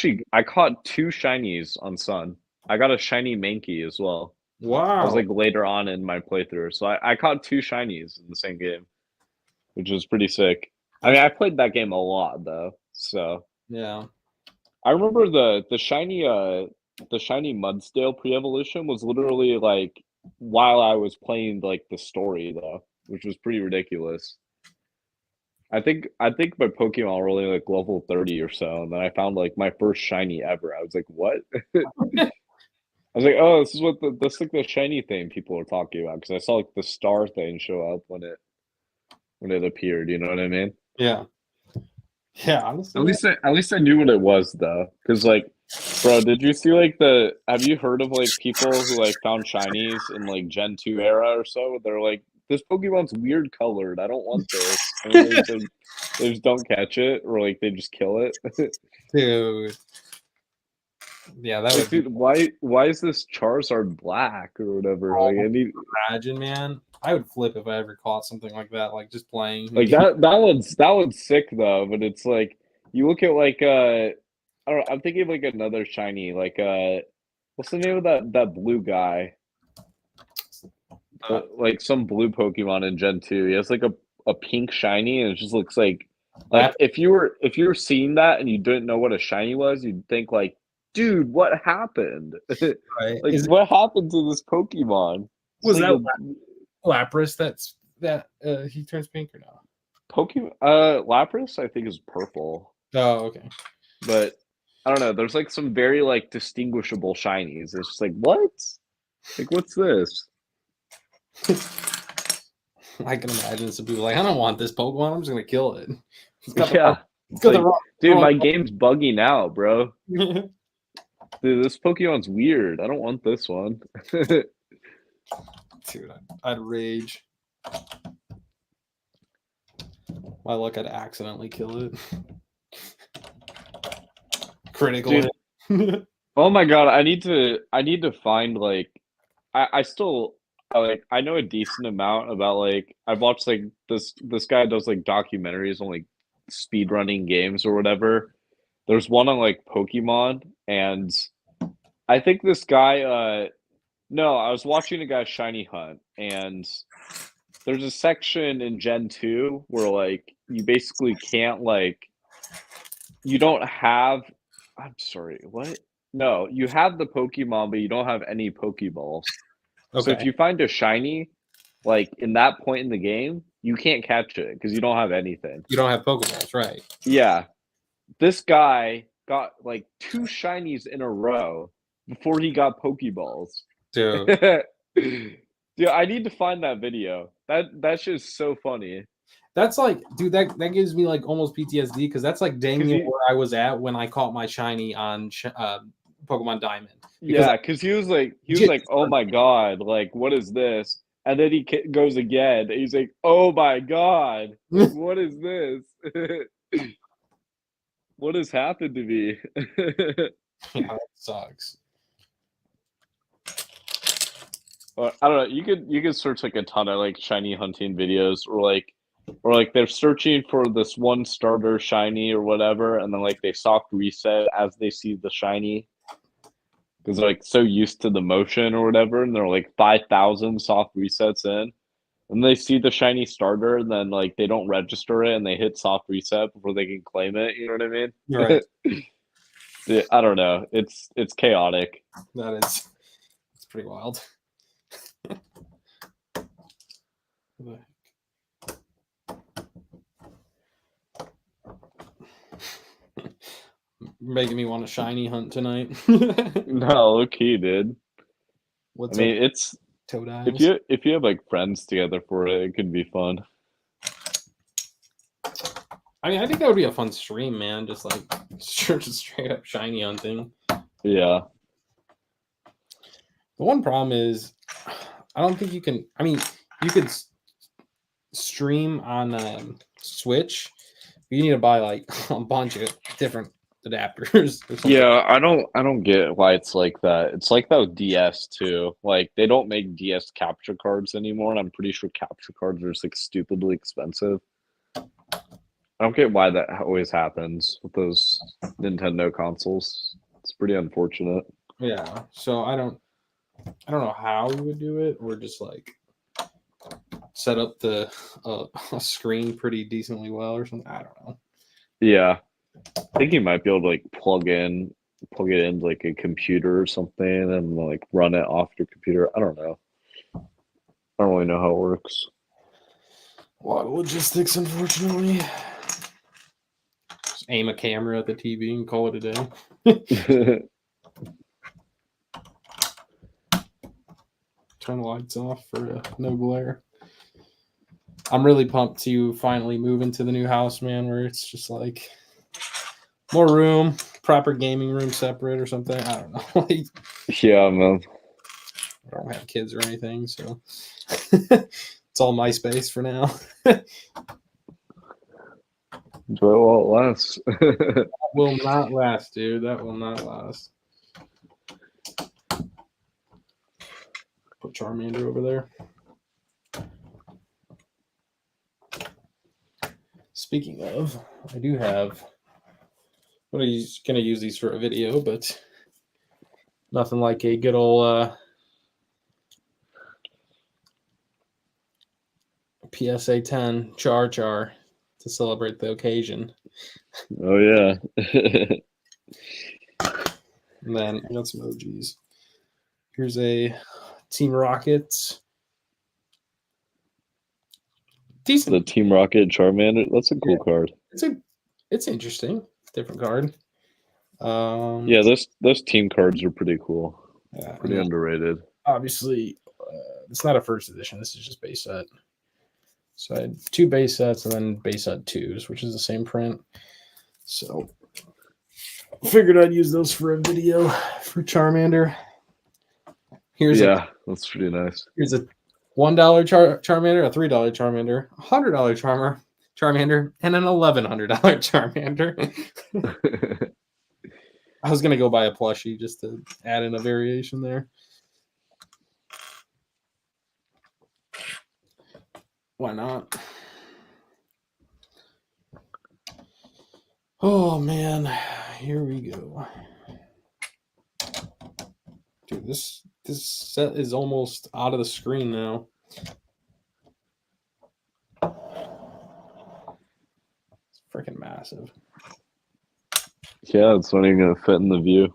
caught 2 shinies on Sun. I got a shiny Mankey as well. Wow. I was like later on in my playthrough, so I caught 2 shinies in the same game, which was pretty sick. I mean, I played that game a lot though, so yeah. I remember the shiny Mudsdale pre-evolution was literally like while I was playing like the story though, which was pretty ridiculous. I think my Pokemon were only like level 30 or so, and then I found like my first shiny ever. I was like, what? I was like, oh, this is what this like the shiny thing people are talking about, because I saw like the star thing show up when it appeared. You know what I mean? Yeah. Yeah, honestly. At least I knew what it was though, because like, bro, did you see like have you heard of like people who like found shinies in like Gen 2 era or so? They're like, this Pokemon's weird colored. I don't want this. And they just don't catch it, or like they just kill it. Dude. Yeah, that would dude, why is this Charizard black or whatever? Like imagine, man. I would flip if I ever caught something like that, like just playing. Like that one's sick though, but it's like you look at like I don't know, I'm thinking of like another shiny, like what's the name of that blue guy? Like some blue Pokemon in Gen 2. He has like a pink shiny, and it just looks like if you were seeing that and you didn't know what a shiny was, you'd think like, dude, what happened? Right. Like what happened to this Pokemon? Was like that Lapras that he turns pink or no? Pokemon Lapras I think is purple. Oh, okay. But I don't know, there's like some very like distinguishable shinies. It's just like, what? Like what's this? I can imagine some people like, I don't want this Pokemon, I'm just gonna kill it. Dude, my game's bugging out, bro. Dude, this Pokemon's weird. I don't want this one. Dude, I'd rage. My luck, I'd accidentally kill it. Critical. Dude, oh my god, I need to find like I still like I know a decent amount about like I've watched like this guy does like documentaries on like speed running games or whatever. There's one on like Pokemon, and I think this guy no, I was watching a guy shiny hunt, and there's a section in Gen 2 where like you basically can't like you don't have I'm sorry, what? No, you have the Pokemon, but you don't have any Pokeballs. So if Okay. you find a shiny, like in that point in the game, you can't catch it because you don't have anything. You don't have Pokeballs, right? Yeah, this guy got like 2 shinies in a row before he got Pokeballs. Dude, Dude, I need to find that video. That's just so funny. that's like, dude, that gives me like almost PTSD because that's like dang Cause near he, where I was at when I caught my shiny on Pokemon Diamond. Because yeah, because he was like, oh my god, like what is this? And then he goes again. And he's like, oh my god, like what is this? What has happened to me? yeah, that sucks. I don't know. You could search like a ton of like shiny hunting videos, or like they're searching for this one starter shiny or whatever, and then like they soft reset as they see the shiny because they're like so used to the motion or whatever, and they're like 5,000 soft resets in, and they see the shiny starter, and then like they don't register it, and they hit soft reset before they can claim it. You know what I mean? You're right. Yeah, I don't know. It's chaotic. That is, it's pretty wild. Making me want a shiny hunt tonight. No, okay, dude. What's I mean, up, it's Toadiles? if you have like friends together for it, it could be fun. I mean, I think that would be a fun stream, man. Just like just straight up shiny hunting. Yeah. The one problem is, I don't think you can. I mean, you could stream on Switch. But you need to buy like a bunch of different adapters or something. Yeah, I don't get why it's like that. It's like that with DS too. Like they don't make DS capture cards anymore, and I'm pretty sure capture cards are just like stupidly expensive. I don't get why that always happens with those Nintendo consoles. It's pretty unfortunate. Yeah. So I don't know how we would do it, or just like set up the a screen pretty decently well or something. I don't know. Yeah. I think you might be able to like plug it into like a computer or something and like run it off your computer. I don't know. I don't really know how it works. A lot of logistics, unfortunately. Just aim a camera at the TV and call it a day. Turn the lights off for no glare. I'm really pumped to finally move into the new house, man, where it's just like more room, proper gaming room separate or something. I don't know. Like, Yeah, man. I don't have kids or anything, so it's all my space for now. Enjoy it while it lasts. That will not last, dude. That will not last. Put Charmander over there. Speaking of, I do have. I'm going to use these for a video, but nothing like a good old PSA 10 Char Char to celebrate the occasion. Oh yeah. And then I got some OGs. Here's a Team Rocket. Decent. The Team Rocket Charmander. That's a cool card. It's interesting. Different card. Yeah, those team cards are pretty cool. Yeah, Pretty underrated. obviously, it's not a first edition. This is just base set. So I had 2 base sets and then base set 2s, which is the same print. So figured I'd use those for a video for Charmander. That's pretty nice. Here's a $1 Charmander, a $3 Charmander, a $100 Charmander, and an $1,100 Charmander. I was gonna go buy a plushie just to add in a variation there. Why not? Oh man, here we go. Dude, this set is almost out of the screen now. It's freaking massive. Yeah, it's not even gonna fit in the view.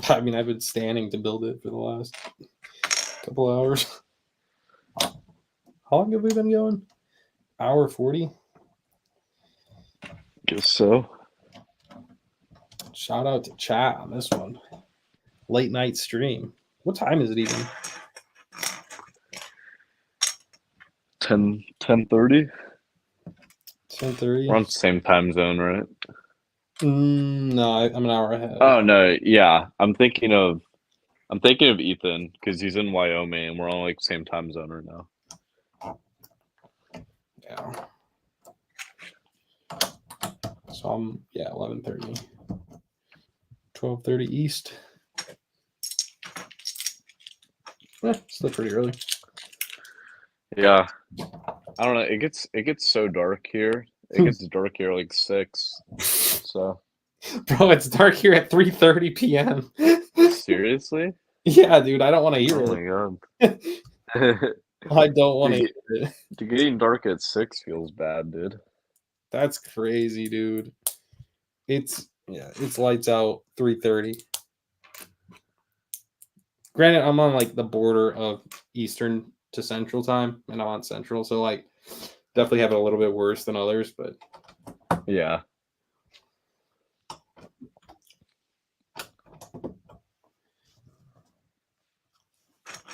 I mean, I've been standing to build it for the last couple hours. How long have we been going? Hour 40? Guess so. Shout out to chat on this one. Late night stream. What time is it even? 10:30. 10:30. We're on the same time zone, right? No, I'm an hour ahead. Oh no, yeah. I'm thinking of Ethan because he's in Wyoming and we're on like same time zone right now. Yeah. So I'm 11:30. 12:30 East. Still pretty early. Yeah. I don't know. It gets so dark here. It gets dark here like 6. So Bro, it's dark here at 3:30 p.m. seriously? Yeah, dude, I don't want to hear Oh it. my god. I don't want to Dude, hear it. getting dark at 6 feels bad, dude. That's crazy, dude. It's lights out 3:30. Granted, I'm on like the border of Eastern to Central time, and I'm on Central, so like definitely have it a little bit worse than others, but Yeah.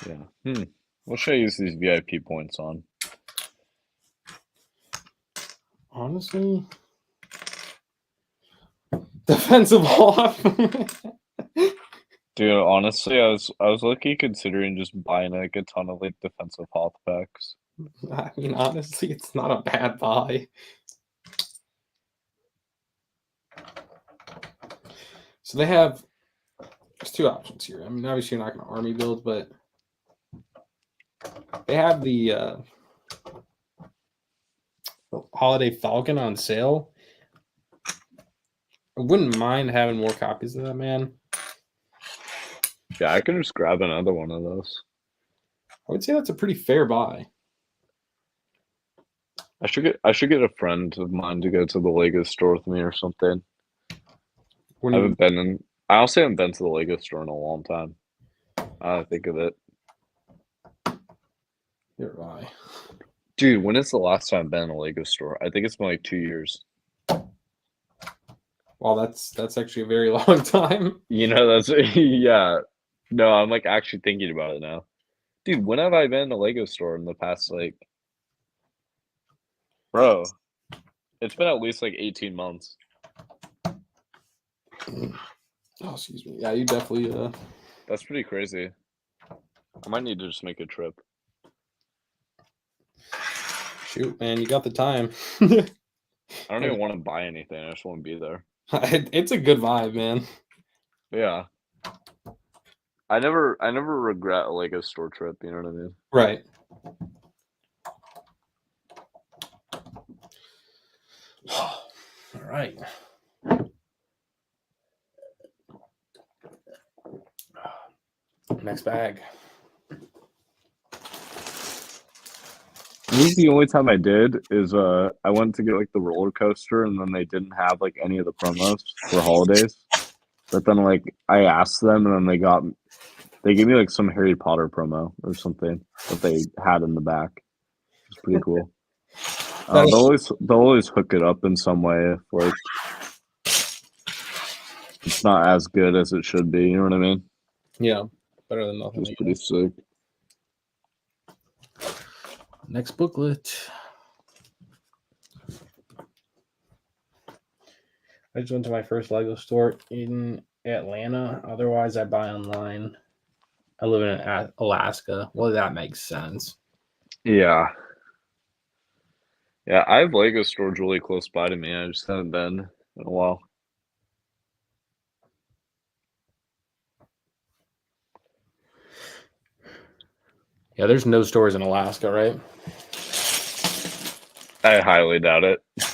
Yeah. What should I use these VIP points on? honestly, defensive off. Dude, honestly, I was lucky considering just buying like a ton of like defensive health packs. I mean, honestly, it's not a bad buy. So there's 2 options here. I mean, obviously you're not going to army build, but they have the Holiday Falcon on sale. I wouldn't mind having more copies of that, man. Yeah, I can just grab another one of those. I would say that's a pretty fair buy. I should get a friend of mine to go to the Lego store with me or something. I honestly haven't been to the Lego store in a long time. I think of it. Here, buy. Dude, when is the last time I've been in a Lego store? I think it's been like 2 years. Well, that's actually a very long time. You know, that's yeah. No, I'm like actually thinking about it now. Dude, when have I been in a Lego store in the past like bro? It's been at least like 18 months. Oh, excuse me. Yeah, you definitely That's pretty crazy. I might need to just make a trip. shoot, man, you got the time. I don't even want to buy anything. I just want to be there. It's a good vibe, man. Yeah. I never regret a Lego store trip, you know what I mean? Right. All right. Next bag. This is the only time I did is I went to get like the roller coaster and then they didn't have like any of the promos for holidays. But then like I asked them and then they gave me like some Harry Potter promo or something that they had in the back. It's pretty cool. They'll always hook it up in some way if like it's not as good as it should be, you know what I mean? Yeah. Better than nothing. It's pretty sick. Next booklet. I just went to my first Lego store in Atlanta. Otherwise, I buy online. I live in Alaska. Well, that makes sense. Yeah. Yeah, I have Lego stores really close by to me. I just haven't been in a while. Yeah, there's no stores in Alaska, right? I highly doubt it. Yeah.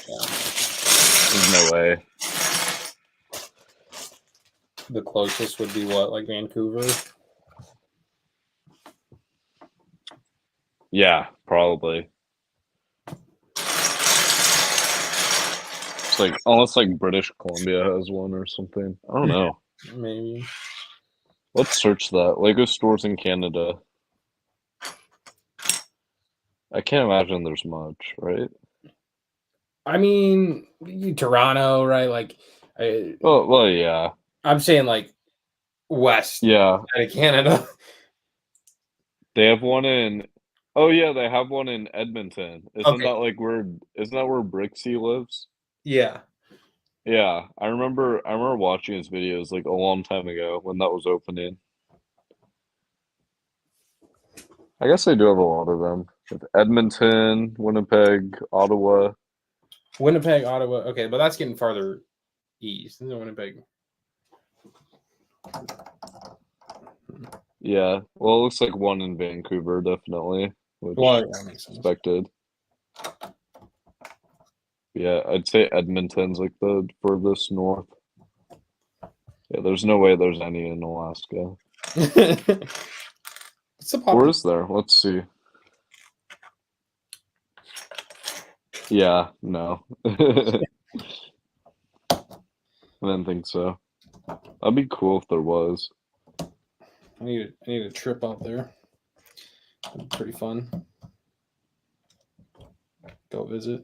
There's no way. The closest would be what, like Vancouver? Yeah, probably. Unless like British Columbia has one or something. I don't know. Maybe. Let's search that. Lego stores in Canada. I can't imagine there's much, right? I mean, Toronto, right? Like, Well, yeah. I'm saying like west Yeah. side of Canada. They have one in Oh yeah, they have one in Edmonton. Okay. Isn't that where Brixie lives? Yeah. Yeah. I remember watching his videos like a long time ago when that was opening. I guess they do have a lot of them. With Edmonton, Winnipeg, Ottawa. Winnipeg, Ottawa. Okay, but that's getting farther east. Isn't Winnipeg? Yeah. Well, it looks like one in Vancouver, definitely, which Well, yeah, that makes sense. expected. Yeah, I'd say Edmonton's like the furthest north. Yeah, there's no way there's any in Alaska. What's the Or population? is there? Let's see. Yeah, no. I didn't think so. That'd be cool if there was. I need a trip out there. That'd be pretty fun. Go visit.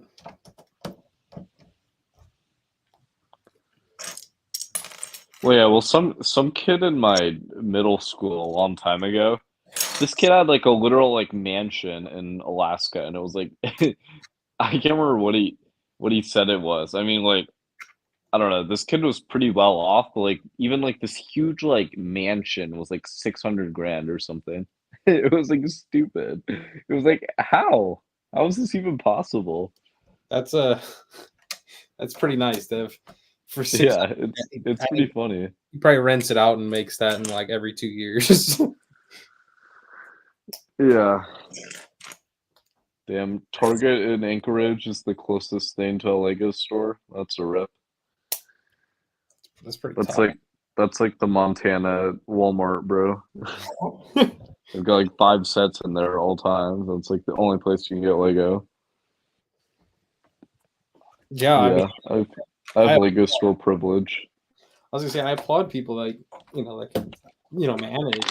Well, yeah, well, some kid in my middle school a long time ago, this kid had like a literal like mansion in Alaska, and it was like I can't remember what he said it was. I mean, like I don't know. This kid was pretty well off, but like even like this huge like mansion was like 600 grand or something. It was like stupid. It was like how is this even possible? That's that's pretty nice, Dev. For six, Yeah, it's pretty funny. he probably rents it out and makes that in like every 2 years. Yeah. Damn, Target in Anchorage is the closest thing to a Lego store. That's a rip. That's pretty That's tough. like the Montana Walmart, bro. They've got like 5 sets in there at all times. That's like the only place you can get Lego. Yeah, I mean, Yeah, I have I Lego store privilege. was gonna say I applaud people like manage,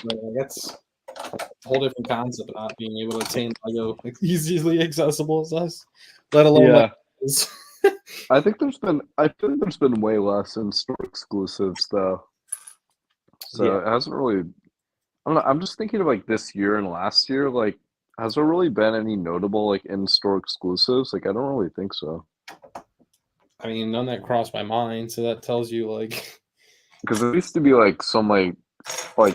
but like, that's a whole different concept of not being able to attain Lego like easily accessible as us, let alone like Yeah, I think there's been way less in store exclusives though. So yeah. it hasn't really. I don't know. I'm just thinking of like this year and last year. Like, has there really been any notable like in-store exclusives? Like, I don't really think so. I mean, none that crossed my mind, so that tells you like Because there used to be like some like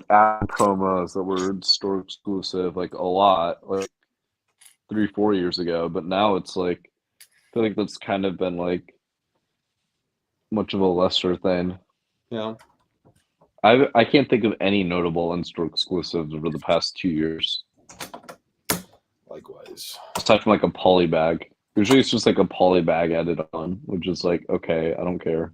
ad promos that were store exclusive like a lot like 3 4 years ago, but now it's like I feel like that's kind of been like much of a lesser thing. you know, I can't think of any notable in-store exclusives over the past 2 years. likewise. Aside from like a poly bag. Usually it's just like a poly bag added on, which is like, okay, I don't care.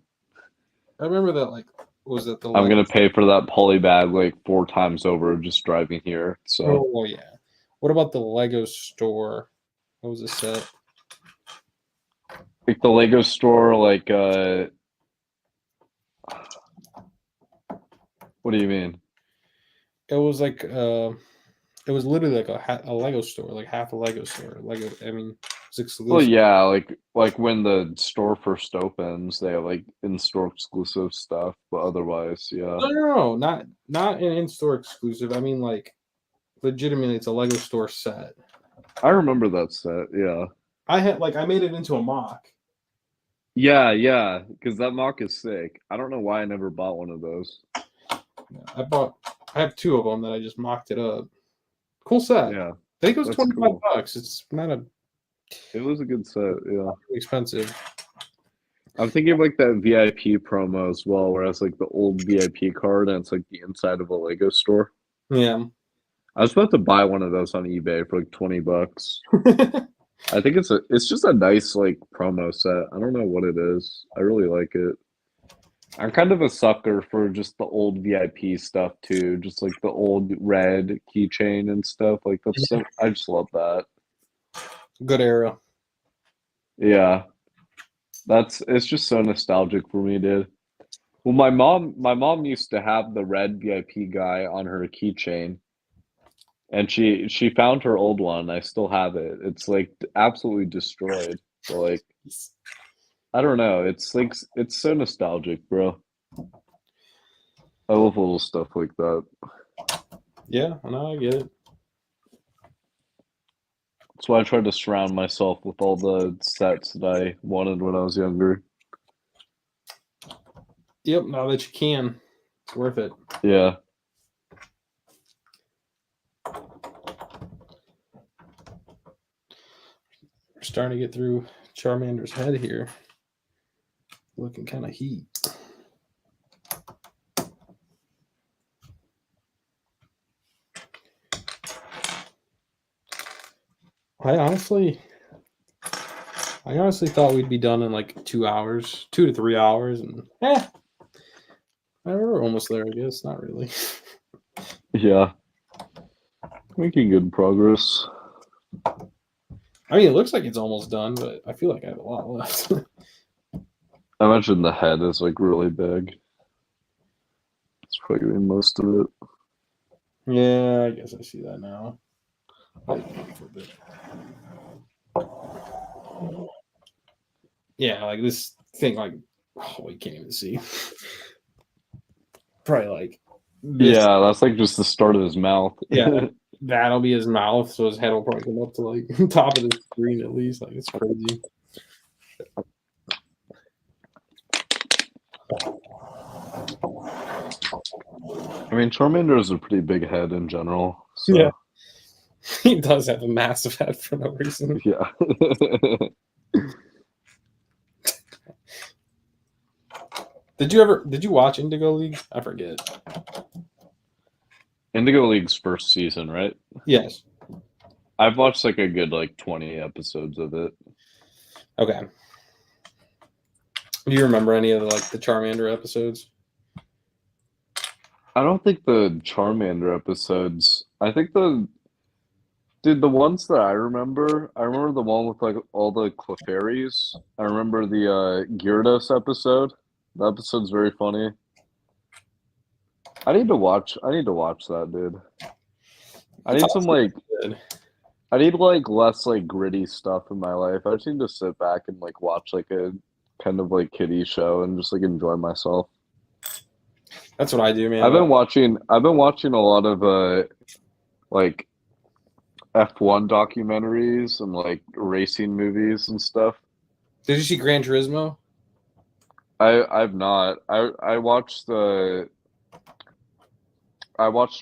I remember that like was it the I'm Lego? gonna pay for that poly bag like 4 times over just driving here. So Oh yeah. What about the Lego store? What was the set? like the Lego store, like what do you mean? It was like it was literally like a Lego store, like half a Lego store. Lego. I mean, it's Well, exclusive. yeah, like when the store first opens, they have like in-store exclusive stuff, but otherwise, yeah. No, not an in-store exclusive. I mean, like legitimately, it's a Lego store set. I remember that set, yeah. I made it into a mock. Yeah, because that mock is sick. I don't know why I never bought one of those. I have 2 of them that I just mocked it up. Cool set. Yeah, I think it was that's 25 cool. bucks. It's not a It was a good set, yeah. expensive. I'm thinking of like that VIP promo as well, where it's like the old VIP card and it's like the inside of a Lego store. Yeah. I was about to buy one of those on eBay for like 20 bucks. I think it's just a nice like promo set. I don't know what it is. I really like it. I'm kind of a sucker for just the old VIP stuff too, just like the old red keychain and stuff. Like I just love that. Good era. Yeah. It's just so nostalgic for me, dude. Well, my mom used to have the red VIP guy on her keychain, and she found her old one. I still have it. It's like absolutely destroyed. But like I don't know. It's like it's so nostalgic, bro. I love little stuff like that. Yeah, I know, I get it. That's why I tried to surround myself with all the sets that I wanted when I was younger. Yep, now that you can, it's worth it. Yeah. We're starting to get through Charmander's head here. Looking kind of heat. I honestly thought we'd be done in like 2 hours, 2 to 3 hours, and we're almost there. I guess not really. Yeah. Making good progress. I mean, it looks like it's almost done, but I feel like I have a lot left. I imagine the head is like really big. It's probably most of it. Yeah, I guess I see that now. Yeah, like this thing, like, oh, you can't even see. Probably like this. Yeah, that's like just the start of his mouth. Yeah, that'll be his mouth, so his head will probably come up to like top of the screen at least. Like, it's crazy. I mean, Charmander is a pretty big head in general. So. Yeah. He does have a massive head for no reason. Yeah. Did you watch Indigo League? I forget. Indigo League's first season, right? Yes. I've watched like a good like 20 episodes of it. Okay. Do you remember any of the Charmander episodes? I don't think the Charmander episodes. I think the ones that I remember the one with like all the Clefairies. I remember the Gyarados episode. The episode's very funny. I need to watch that, dude. I need some like good. I need like less like gritty stuff in my life. I just need to sit back and like watch like a kind of like kiddie show and just like enjoy myself. That's what I do, man. I've been watching a lot of like F1 documentaries and like racing movies and stuff. Did you see Gran Turismo? I've not. I watched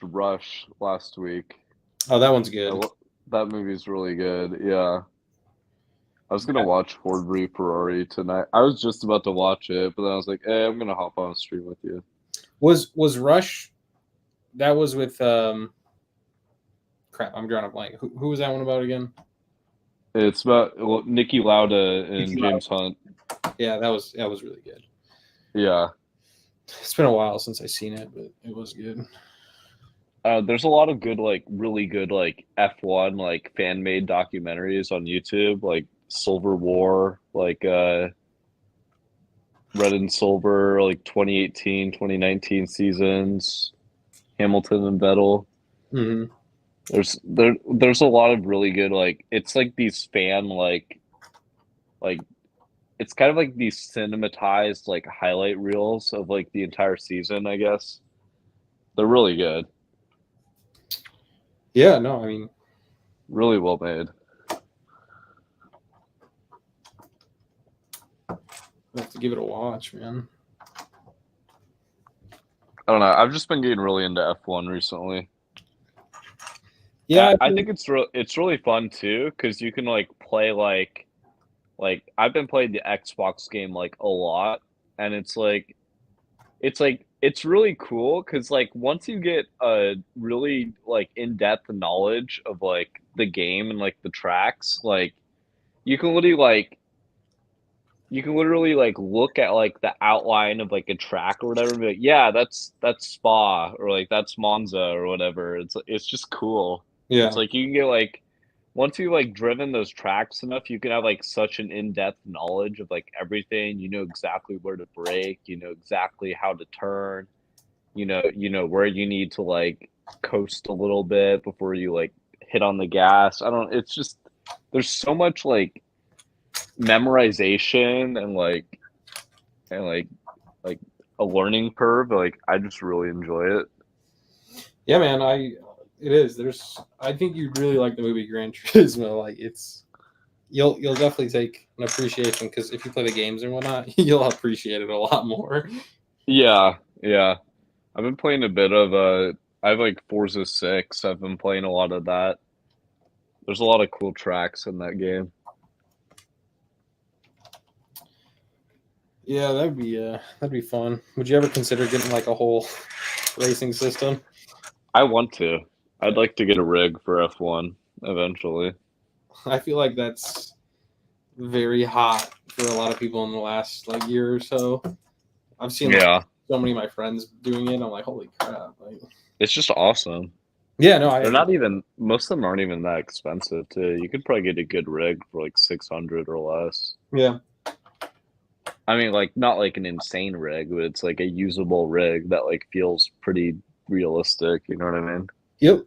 Rush last week. Oh, that one's good. That movie's really good. Yeah. I was gonna watch Ford v Ferrari tonight. I was just about to watch it, but then I was like, "Hey, I'm gonna hop on a stream with you." Was Rush? That was with crap. I'm drawing a blank. Who was that one about again? It's about Niki Lauda and James Hunt. Yeah, that was really good. Yeah. It's been a while since I've seen it, but it was good. There's a lot of good, like really good, like F1 like fan made documentaries on YouTube, like Silver War, like Red and Silver, like 2018, 2019 seasons, Hamilton and Vettel. Mm-hmm. There's a lot of really good, like it's like these fan like it's kind of like these cinematized like highlight reels of like the entire season, I guess. They're really good. Yeah, no, I mean, really well made. I have to give it a watch, man. I don't know. I've just been getting really into F1 recently. Yeah, I think it's really fun too because you can like play like I've been playing the Xbox game like a lot, and it's really cool because like once you get a really like in-depth knowledge of like the game and like the tracks, like you can literally like look at like the outline of like a track or whatever and be like, yeah, that's Spa or like that's Monza or whatever. It's just cool. Yeah. It's like you can get like once you like driven those tracks enough, you can have like such an in-depth knowledge of like everything. You know exactly where to brake, you know exactly how to turn, you know where you need to like coast a little bit before you like hit on the gas. I don't it's just there's so much like memorization and like a learning curve. Like I just really enjoy it. Yeah, man. It is. I think you'd really like the movie Gran Turismo. Like you'll definitely take an appreciation because if you play the games and whatnot, you'll appreciate it a lot more. Yeah, yeah. I've been playing a bit of I have like Forza 6. I've been playing a lot of that. There's a lot of cool tracks in that game. Yeah, that'd be fun. Would you ever consider getting like a whole racing system? I want to. I'd like to get a rig for F1 eventually. I feel like that's very hot for a lot of people in the last like year or so. I've seen like Yeah. so many of my friends doing it. I'm like, holy crap! Like, It's just awesome. yeah, no, I They're agree. not even most of them aren't even that expensive too. You could probably get a good rig for like 600 or less. Yeah, I mean like not like an insane rig, but it's like a usable rig that like feels pretty realistic, you know what I mean? yep,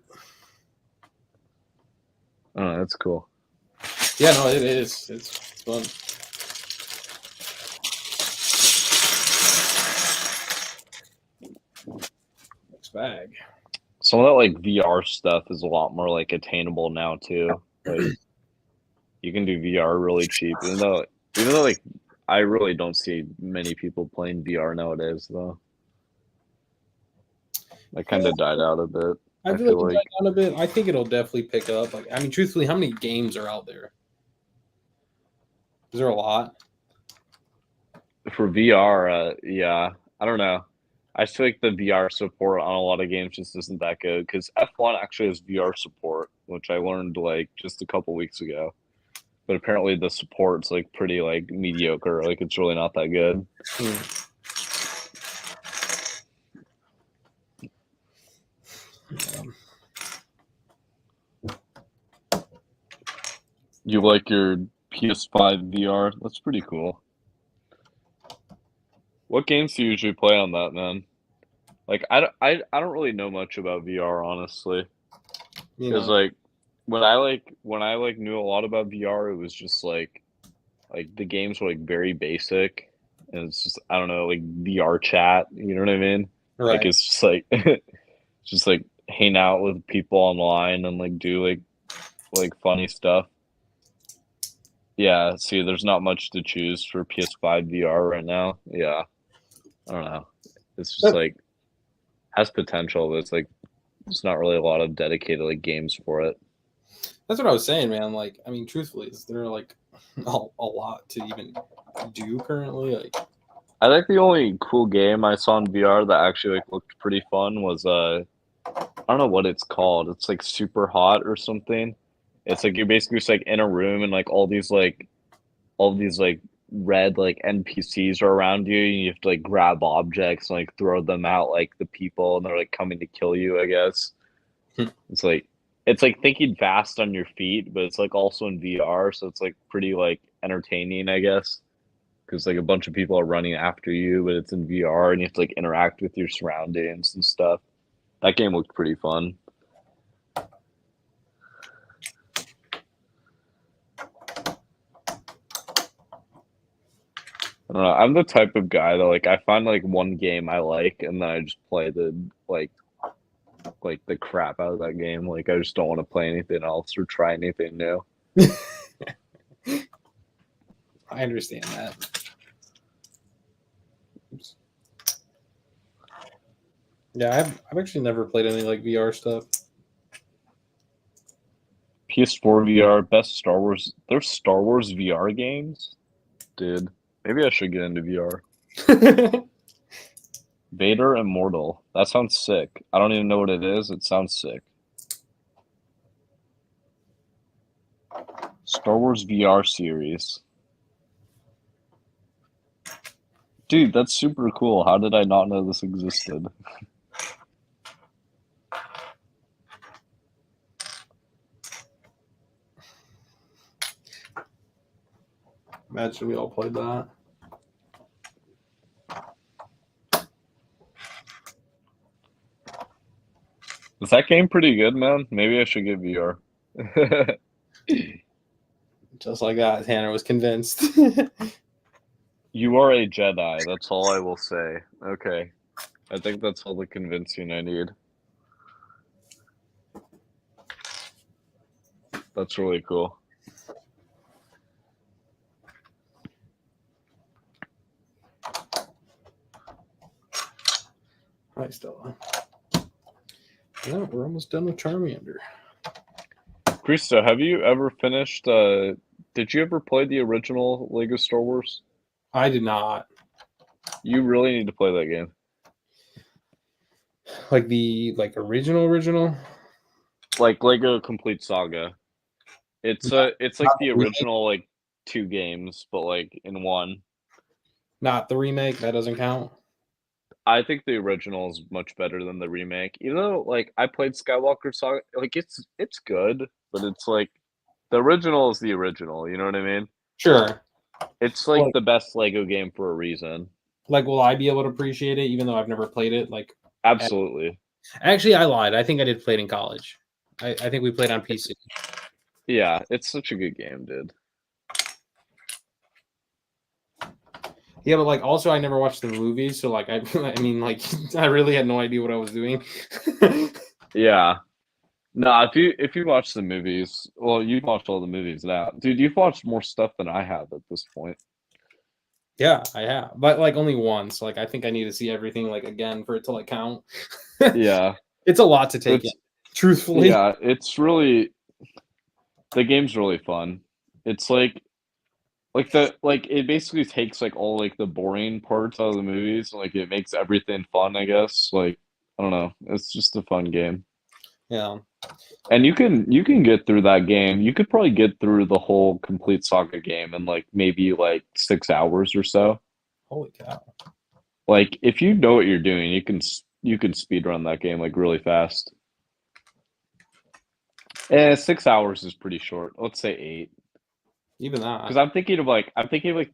Oh, that's cool. yeah, no, it is. It's fun. Next bag. Some of that like VR stuff is a lot more like attainable now too. Like you can do VR really cheap, even though like I really don't see many people playing VR nowadays though. That kind of died out a bit. I I feel like feel it died like down a bit. I think it'll definitely pick up. Like, I mean, truthfully, how many games are out there? Is there a lot? for VR, yeah, I don't know. I feel like the VR support on a lot of games just isn't that good because F1 actually has VR support, which I learned like just a couple weeks ago. But apparently the support's like pretty like mediocre. Like it's really not that good. Um, You like your PS5 VR? That's pretty cool. What games do you usually play on that, man? Like I don't really know much about VR honestly. you Because know, like when I like knew a lot about VR, it was just like the games were like very basic, and it's just I don't know like VR chat. You know what I mean? Like right? it's just like it's just like hang out with people online and like do like funny stuff. Yeah, see, there's not much to choose for PS5 VR right now. Yeah, I don't know. It's just like has potential, but it's like there's not really a lot of dedicated like games for it. That's what I was saying, man. Like, I mean, truthfully, is there like a lot to even do currently? Like, I think the only cool game I saw in VR that actually like looked pretty fun was I don't know what it's called. It's like Super Hot or something. It's like you're basically just like in a room and like all these like red like NPCs are around you and you have to like grab objects and like throw them out like the people and they're like coming to kill you, I guess. It's like it's like thinking fast on your feet, but it's like also in VR, so it's like pretty like entertaining, I guess. Because like a bunch of people are running after you, but it's in VR and you have to like interact with your surroundings and stuff. That game looked pretty fun. I don't know. I'm the type of guy that like I find like one game I like and then I just play the like the crap out of that game. Like I just don't want to play anything else or try anything new. I understand that. Oops. Yeah, I've actually never played any like VR stuff. PS4 VR, best Star Wars. There's Star Wars VR games, dude. Maybe I should get into VR. Vader Immortal. That sounds sick. I don't even know what it is. It sounds sick. Star Wars VR series. Dude, that's super cool. How did I not know this existed? Imagine we all played that. Is that game pretty good, man? Maybe I should get VR. Just like that, Tanner was convinced. You are a Jedi. That's all I will say. Okay. I think that's all the convincing I need. That's really cool. Hi, Stella. Yeah, we're almost done with Charmander. Krista, have you ever finished did you ever play the original Lego Star Wars? I did not. You really need to play that game. Like the original? Like Lego Complete Saga. It's like Not the the remake? original like 2 games, but like in one. Not the remake. That doesn't count. I think the original is much better than the remake. Even though like I played Skywalker Saga, like it's good, but it's like the original is the original, you know what I mean? Sure. It's like Like, the best Lego game for a reason. will I be able to appreciate it even though I've never played it? Like, Absolutely. actually, I lied. I think I did play it in college. I think we played on PC. Yeah, it's such a good game, dude. Yeah, but like also I never watched the movies, so like I mean like I really had no idea what I was doing. Yeah. No, if you watch the movies, well, you've watched all the movies now. Dude, you've watched more stuff than I have at this point. Yeah, I have, but like only once. Like I think I need to see everything like again for it to like count. Yeah. It's a lot to take in, It's truthfully. yeah, it's really the game's really fun. It's like it basically takes like all like the boring parts out of the movies, like it makes everything fun, I guess. Like I don't know, it's just a fun game. Yeah. And you can get through that game. You could probably get through the whole complete Saga game in like maybe like 6 hours or so. Holy cow. Like if you know what you're doing, you can speed run that game like really fast. 6 hours is pretty short. Let's say 8. Even that. Because I'm thinking of like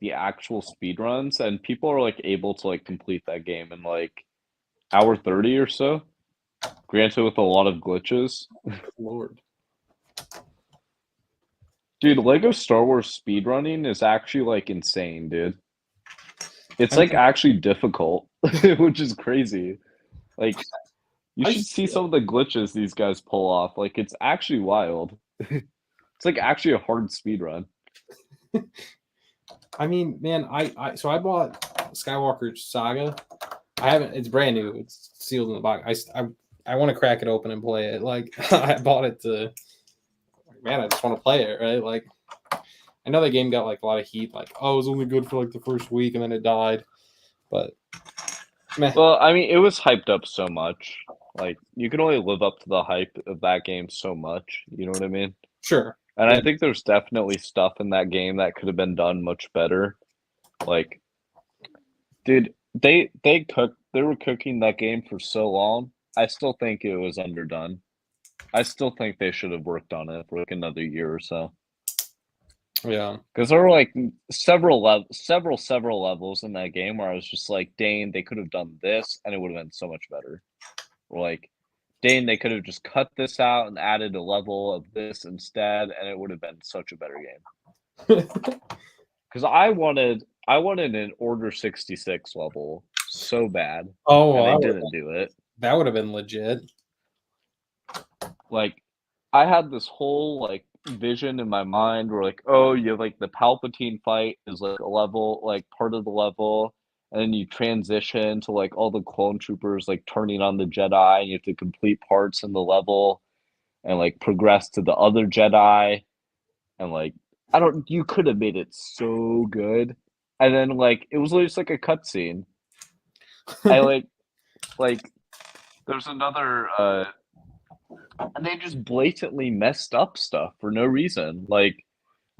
the actual speed runs, and people are like able to like complete that game in like hour 30 or so. Granted, with a lot of glitches. Good Lord. Dude, Lego Star Wars speedrunning is actually like insane, dude. It's I like mean, actually difficult, which is crazy. Like you I should see some of the glitches these guys pull off. Like it's actually wild. It's like actually a hard speed run. I mean, man, so I bought Skywalker Saga. I haven't. It's brand new. It's sealed in the box. I want to crack it open and play it. Like I bought it to. Man, I just want to play it, right? Like I know that game got like a lot of heat. Like, oh, it was only good for like the first week and then it died. But meh. Well, I mean, it was hyped up so much. Like you can only live up to the hype of that game so much. You know what I mean? Sure. And Yeah. I think there's definitely stuff in that game that could have been done much better. Like, dude, they were cooking that game for so long. I still think it was underdone. I still think they should have worked on it for like another year or so. Yeah. Because there were like several levels in that game where I was just like, dang, they could have done this and it would have been so much better. Or like, dang, they could have just cut this out and added a level of this instead, and it would have been such a better game. Because I wanted an Order 66 level so bad, Oh, and they well, didn't do it. that would have been legit. Like, I had this whole like vision in my mind where like, oh, you have like the Palpatine fight is like a level, like part of the level, and then you transition to like all the clone troopers like turning on the Jedi, and you have to complete parts in the level and like progress to the other Jedi, and like I don't, you could have made it so good, and then like it was just like a cutscene. I like there's another and they just blatantly messed up stuff for no reason. Like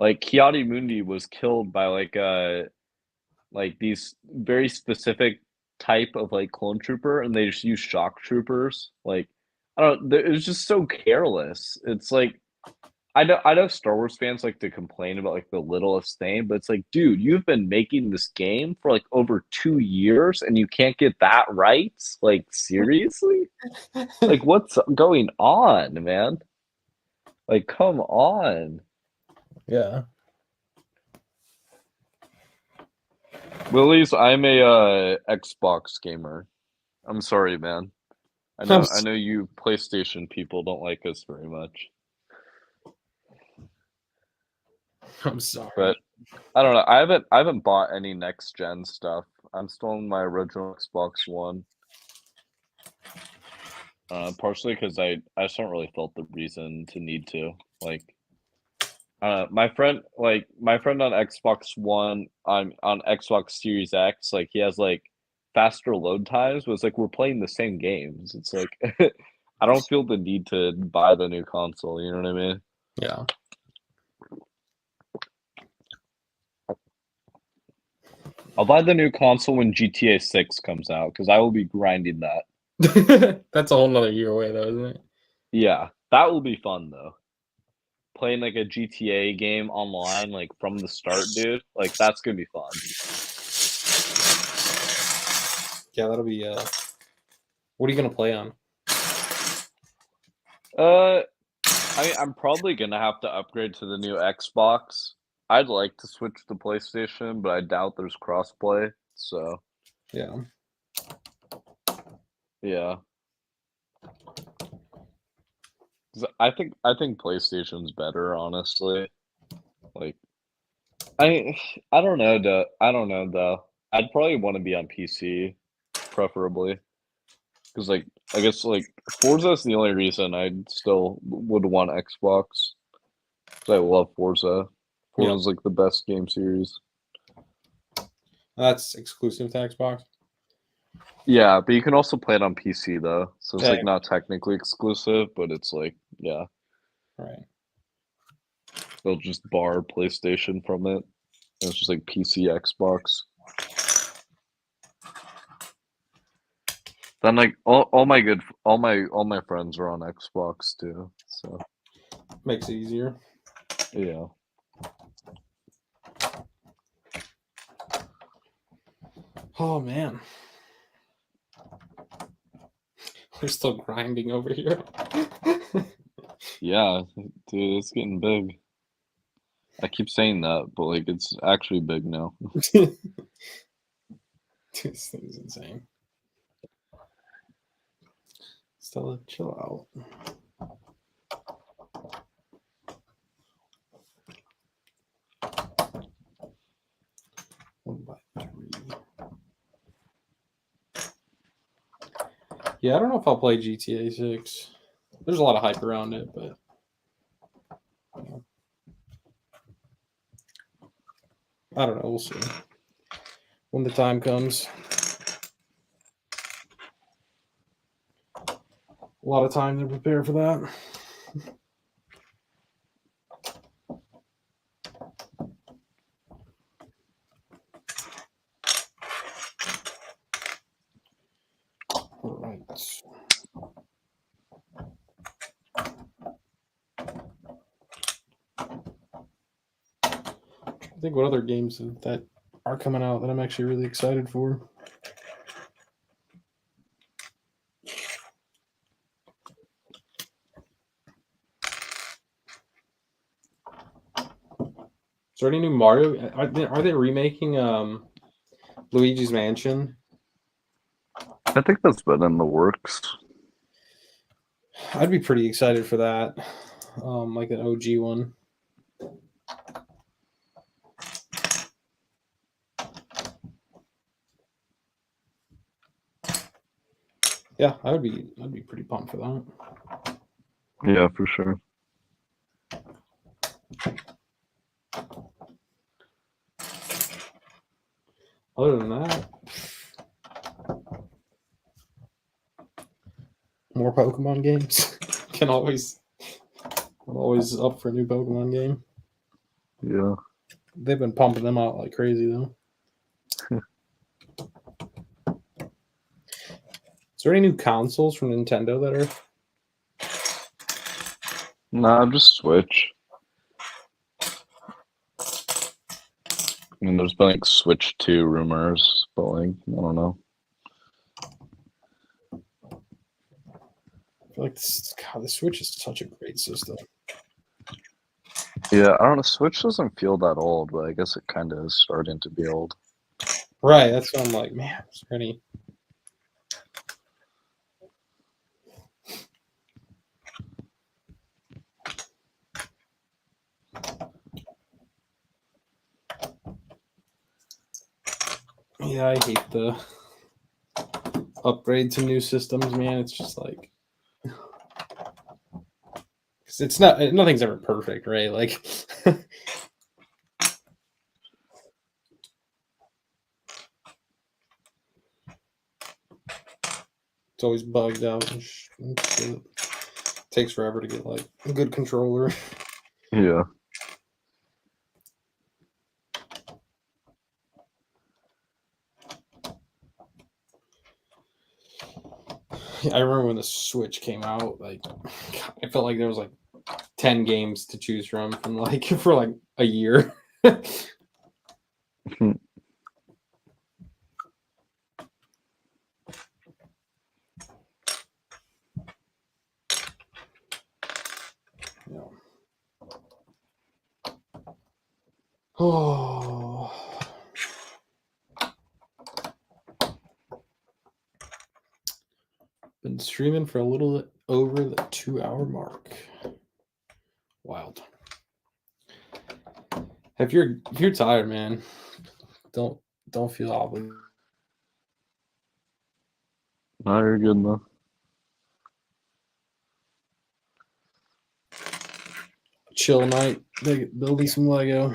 Kiadi Mundi was killed by like these very specific type of like clone trooper, and they just use shock troopers. Like I don't, it was just so careless. It's like I know Star Wars fans like to complain about like the littlest thing, but it's like, dude, you've been making this game for like over 2 years and you can't get that right? Like, seriously? Like, what's going on, man? Like, come on. Yeah. Willies, I'm a Xbox gamer. I'm sorry, man. I know you PlayStation people don't like us very much. I'm sorry. But I don't know. I haven't bought any next gen stuff. I'm still on my original Xbox One. Partially because I just don't really felt the reason to need to. Like my friend on Xbox One on Xbox Series X, like he has like faster load times, but it's like we're playing the same games. It's like I don't feel the need to buy the new console, you know what I mean? Yeah. I'll buy the new console when GTA 6 comes out because I will be grinding that. That's a whole nother year away, though, isn't it? Yeah, that will be fun though. Playing like a GTA game online, like from the start, dude. Like that's gonna be fun. Yeah, that'll be. What are you gonna play on? I'm probably gonna have to upgrade to the new Xbox. I'd like to switch to PlayStation, but I doubt there's crossplay. So Yeah. yeah, 'cause I think PlayStation's better, honestly. Like I don't know, though. I don't know though. I'd probably want to be on PC, preferably, because like I guess like Forza is the only reason I still would want Xbox. 'Cause I love Forza. Yeah. Forza's like the best game series. That's exclusive to Xbox. Yeah, but you can also play it on PC though, so it's Hey. like not technically exclusive, but it's like yeah, Right. they'll just bar PlayStation from it. And it's just like PC, Xbox. Then like all my friends are on Xbox too. So Makes it easier. yeah. Oh man. We're still grinding over here. Yeah, dude, it's getting big. I keep saying that, but like it's actually big now. This thing's insane. Stella, chill out. One by three. Yeah, I don't know if I'll play GTA 6. There's a lot of hype around it, but I don't know. We'll see when the time comes. A lot of time to prepare for that. All right. I think what other games that are coming out that I'm actually really excited for. Is there any new Mario? Are they remaking Luigi's Mansion? I think that's been in the works. I'd be pretty excited for that. Like an OG one. Yeah, I'd be pretty pumped for that. Yeah, for sure. Other than that, more Pokemon games. I'm always up for a new Pokemon game. Yeah. They've been pumping them out like crazy though. Is there any new consoles from Nintendo that are? Nah, just Switch. I mean, there's been like Switch 2 rumors, but like, I don't know. I feel like the Switch is such a great system. Yeah, I don't know. Switch doesn't feel that old, but I guess it kind of is starting to be old. Right, that's what I'm like, man, it's ready. Yeah, I hate the upgrade to new systems, man. It's just like, because nothing's ever perfect, right? Like, it's always bugged out and shit. Takes forever to get like a good controller. Yeah. I remember when the Switch came out, like, I felt like there was like 10 games to choose from like for like a year. Yeah. Oh. Been streaming for a little over the 2-hour mark. Wild. If you're tired, man, don't feel obligated. No, you're good though. Chill night, building some Lego.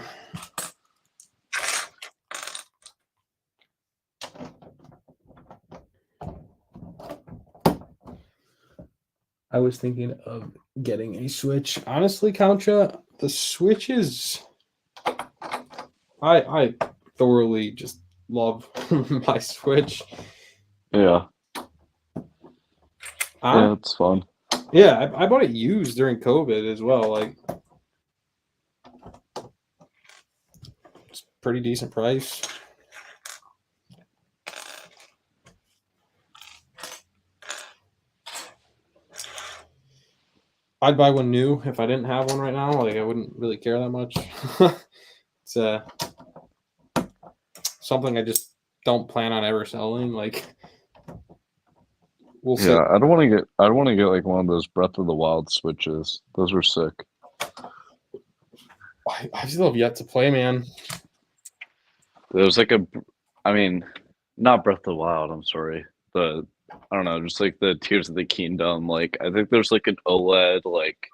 I was thinking of getting a Switch. Honestly, Contra, the Switch is. I thoroughly just love my Switch. Yeah. Yeah, it's fun. Yeah, I bought it used during COVID as well. Like, it's pretty decent price. I'd buy one new if I didn't have one right now. Like, I wouldn't really care that much. It's something I just don't plan on ever selling. Like, we'll see. Yeah, I don't want to get like one of those Breath of the Wild Switches. Those are sick. I still have yet to play, man. There's like I mean, not Breath of the Wild, I'm sorry. I don't know, just like the Tears of the Kingdom. Like, I think there's like an OLED, like,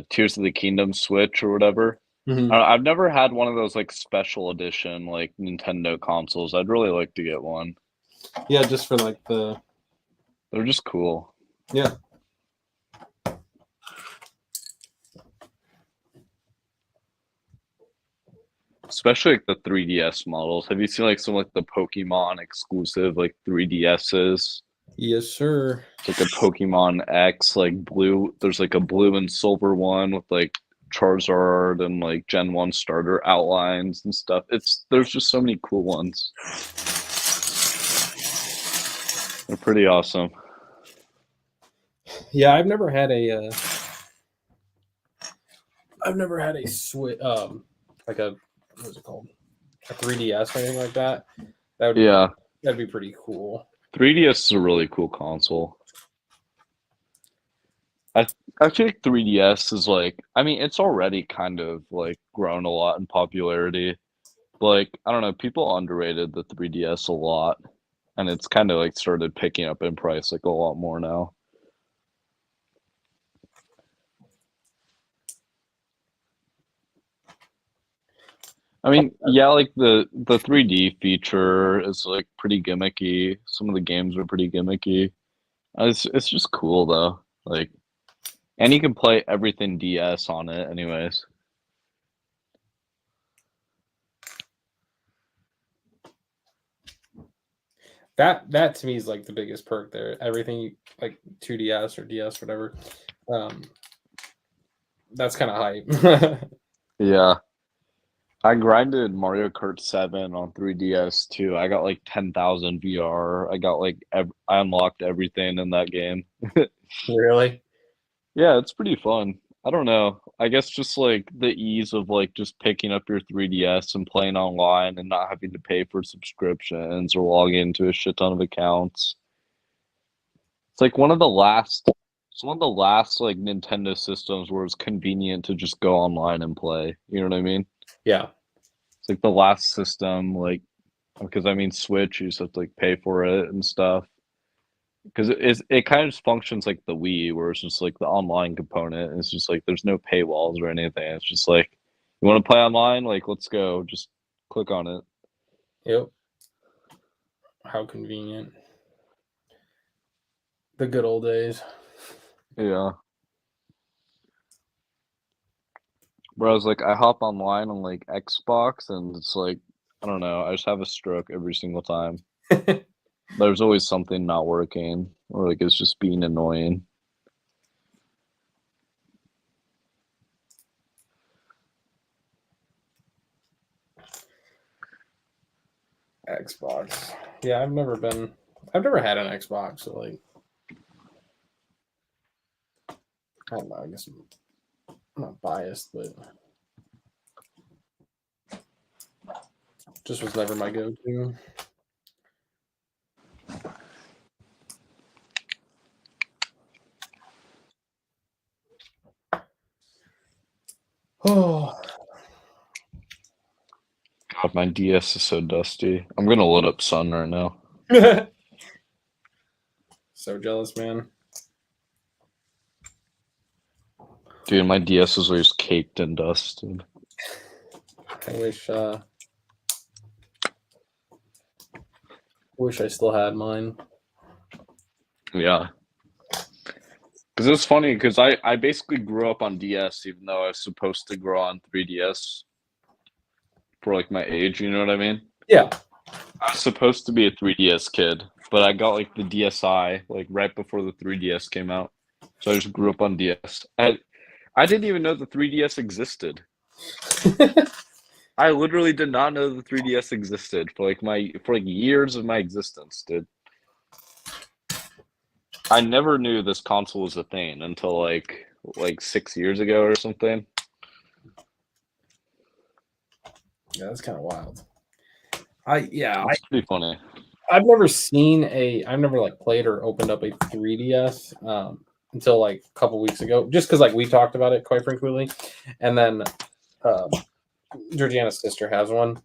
Tears of the Kingdom Switch or whatever. Mm-hmm. I've never had one of those like special edition like Nintendo consoles. I'd really like to get one. Yeah, just for like They're just cool. Yeah. Especially like the 3DS models. Have you seen like some like the Pokemon exclusive like 3DSs? Yes, sir. It's like a Pokemon X, like blue. There's like a blue and silver one with like Charizard and like Gen 1 starter outlines and stuff. There's just so many cool ones. They're pretty awesome. Yeah, I've never had a Switch, like a, what is it called? A 3DS or anything like that. That'd be pretty cool. 3DS is a really cool console. I think 3DS is like, I mean, it's already kind of like grown a lot in popularity. Like, I don't know, people underrated the 3DS a lot, and it's kind of like started picking up in price like a lot more now. I mean, yeah, like the 3D feature is like pretty gimmicky. Some of the games are pretty gimmicky. It's just cool though. Like, and you can play everything DS on it anyways. That to me is like the biggest perk there. Everything like 2DS or DS, whatever. That's kind of hype. Yeah. I grinded Mario Kart 7 on 3DS too. I got like 10,000 VR. I got like I unlocked everything in that game. Really? Yeah, it's pretty fun. I don't know. I guess just like the ease of like just picking up your 3DS and playing online and not having to pay for subscriptions or log into a shit ton of accounts. It's like it's one of the last like Nintendo systems where it's convenient to just go online and play. You know what I mean? Yeah. It's like the last system, like because I mean Switch, you just have to like pay for it and stuff. Because it kind of just functions like the Wii, where it's just like the online component. And it's just like there's no paywalls or anything. It's just like you want to play online, like let's go, just click on it. Yep. How convenient. The good old days. Yeah. Whereas like I hop online on like Xbox and it's like I don't know, I just have a stroke every single time. There's always something not working, or like it's just being annoying. Xbox. Yeah, I've never had an Xbox, so like I don't know, I guess I'm not biased, but just was never my go-to. Oh, God, my DS is so dusty. I'm gonna load up Sun right now. so jealous, man. Dude, my DS is always caked in dust. I wish I still had mine. Yeah. Because it's funny, because I basically grew up on DS, even though I was supposed to grow on 3DS for like my age, you know what I mean? Yeah. I was supposed to be a 3DS kid, but I got like the DSi like right before the 3DS came out. So I just grew up on DS. I didn't even know the 3DS existed. I literally did not know the 3DS existed for like years of my existence, dude. I never knew this console was a thing until like 6 years ago or something. Yeah, that's kind of wild. It's pretty funny. I've never like played or opened up a 3DS until like a couple weeks ago, just because like we talked about it quite frequently, and then um, Georgiana's sister has one.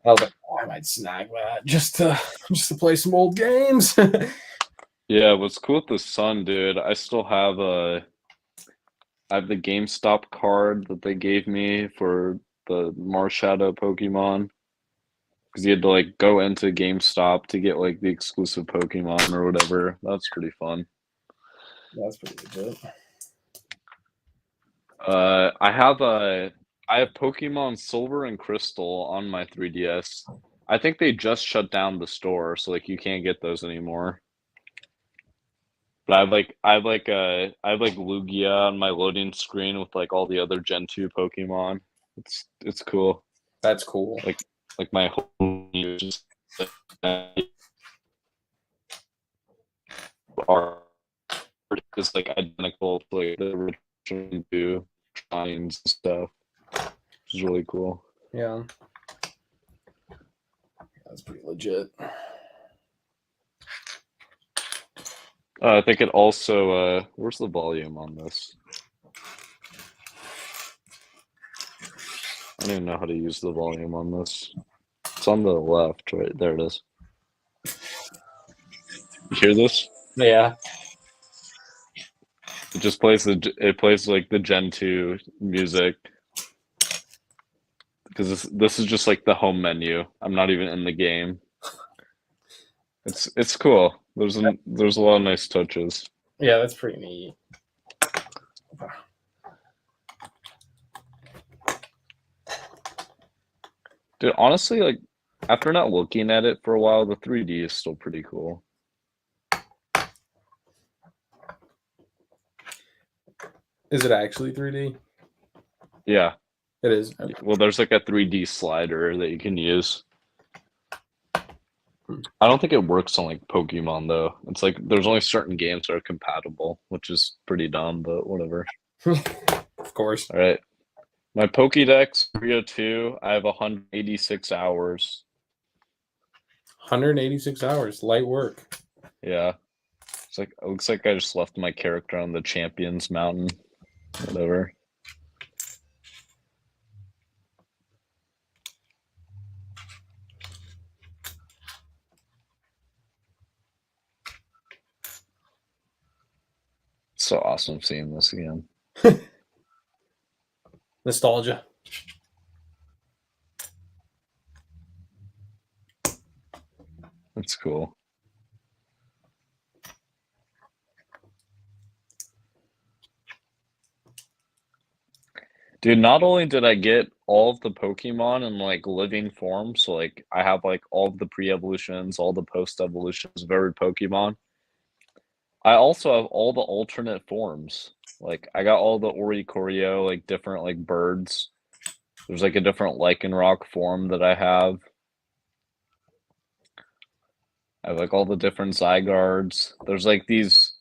I was like, oh, I might snag that just to play some old games. Yeah, what's cool with the Sun, dude, I have the GameStop card that they gave me for the Marshadow Pokemon. Because you had to like go into GameStop to get like the exclusive Pokemon or whatever. That's pretty fun. That's pretty legit. Uh, I have a I have Pokemon Silver and Crystal on my 3DS. I think they just shut down the store, so like you can't get those anymore. But I have like Lugia on my loading screen with like all the other Gen 2 Pokemon. It's cool. That's cool. Like my whole just are just like identical to like the original two lines and stuff. Which is really cool. Yeah, that's pretty legit. I think it also where's the volume on this? I don't even know how to use the volume on this. It's on the left, right there it is. You hear this? Yeah, It plays like the Gen 2 music because this is just like the home menu. I'm not even in the game. It's cool. There's a lot of nice touches. yeah, that's pretty neat. Dude, honestly, like after not looking at it for a while, the 3D is still pretty cool. Is it actually 3D? Yeah. It is. Okay. Well, there's like a 3D slider that you can use. Hmm. I don't think it works on like Pokemon though. It's like there's only certain games that are compatible, which is pretty dumb, but whatever. Of course. All right. My Pokedex 302, I have 186 hours. 186 hours. Light work. Yeah. It looks like I just left my character on the Champions Mountain. Whatever. It's so awesome seeing this again. Nostalgia. That's cool. Dude, not only did I get all of the Pokemon in like living form, so like I have like all of the pre-evolutions, all the post-evolutions of every Pokemon. I also have all the alternate forms. Like I got all the Oricorio, like different like birds. There's like a different Lycanroc form that I have. I have like all the different Zygardes. There's like these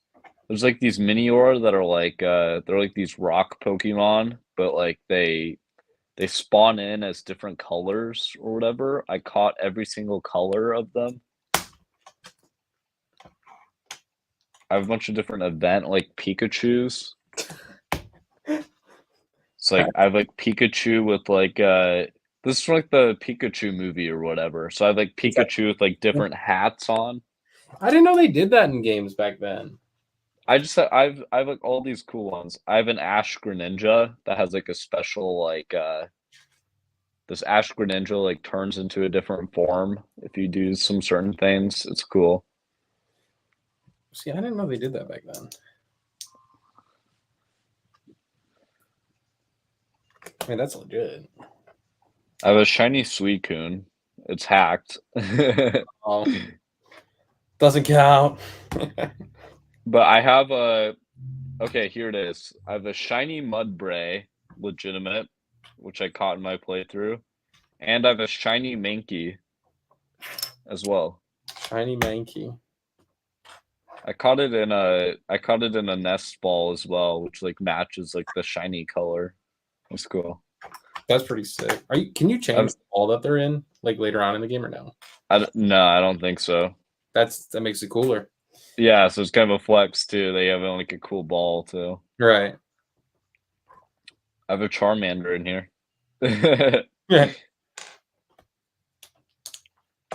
Minior that are like they're like these rock Pokemon, but like they spawn in as different colors or whatever. I caught every single color of them. I have a bunch of different event like Pikachus. It's like I have like Pikachu with like this is like the Pikachu movie or whatever. So I have like Pikachu with like different hats on. I didn't know they did that in games back then. I've like all these cool ones. I have an Ash Greninja that has like a special like this Ash Greninja like turns into a different form if you do some certain things. It's cool. See, I didn't know they did that back then. I mean, that's legit. I have a shiny Suicune. It's hacked. Oh, doesn't count. But I have a okay, here it is. I have a shiny Mudbray, legitimate, which I caught in my playthrough. And I have a shiny Mankey as well. Shiny Mankey. I caught it in a nest ball as well, which like matches like the shiny color. That's cool. That's pretty sick. Can you change the ball that they're in like later on in the game or no? No, I don't think so. That makes it cooler. Yeah, so it's kind of a flex too. They have like a cool ball too. Right. I have a Charmander in here. Yeah.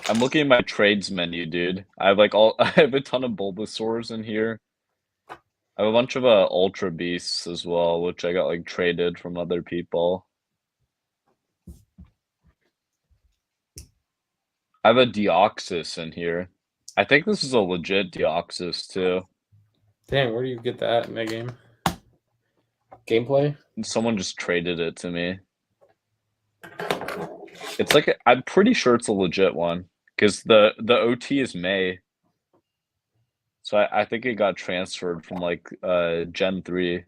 I'm looking at my trades menu, dude. I have a ton of Bulbasaurs in here. I have a bunch of Ultra Beasts as well, which I got like traded from other people. I have a Deoxys in here. I think this is a legit Deoxys too. Damn, where do you get that in that game? Gameplay? Someone just traded it to me. It's like I'm pretty sure it's a legit one because the OT is May. So I think it got transferred from like Gen 3.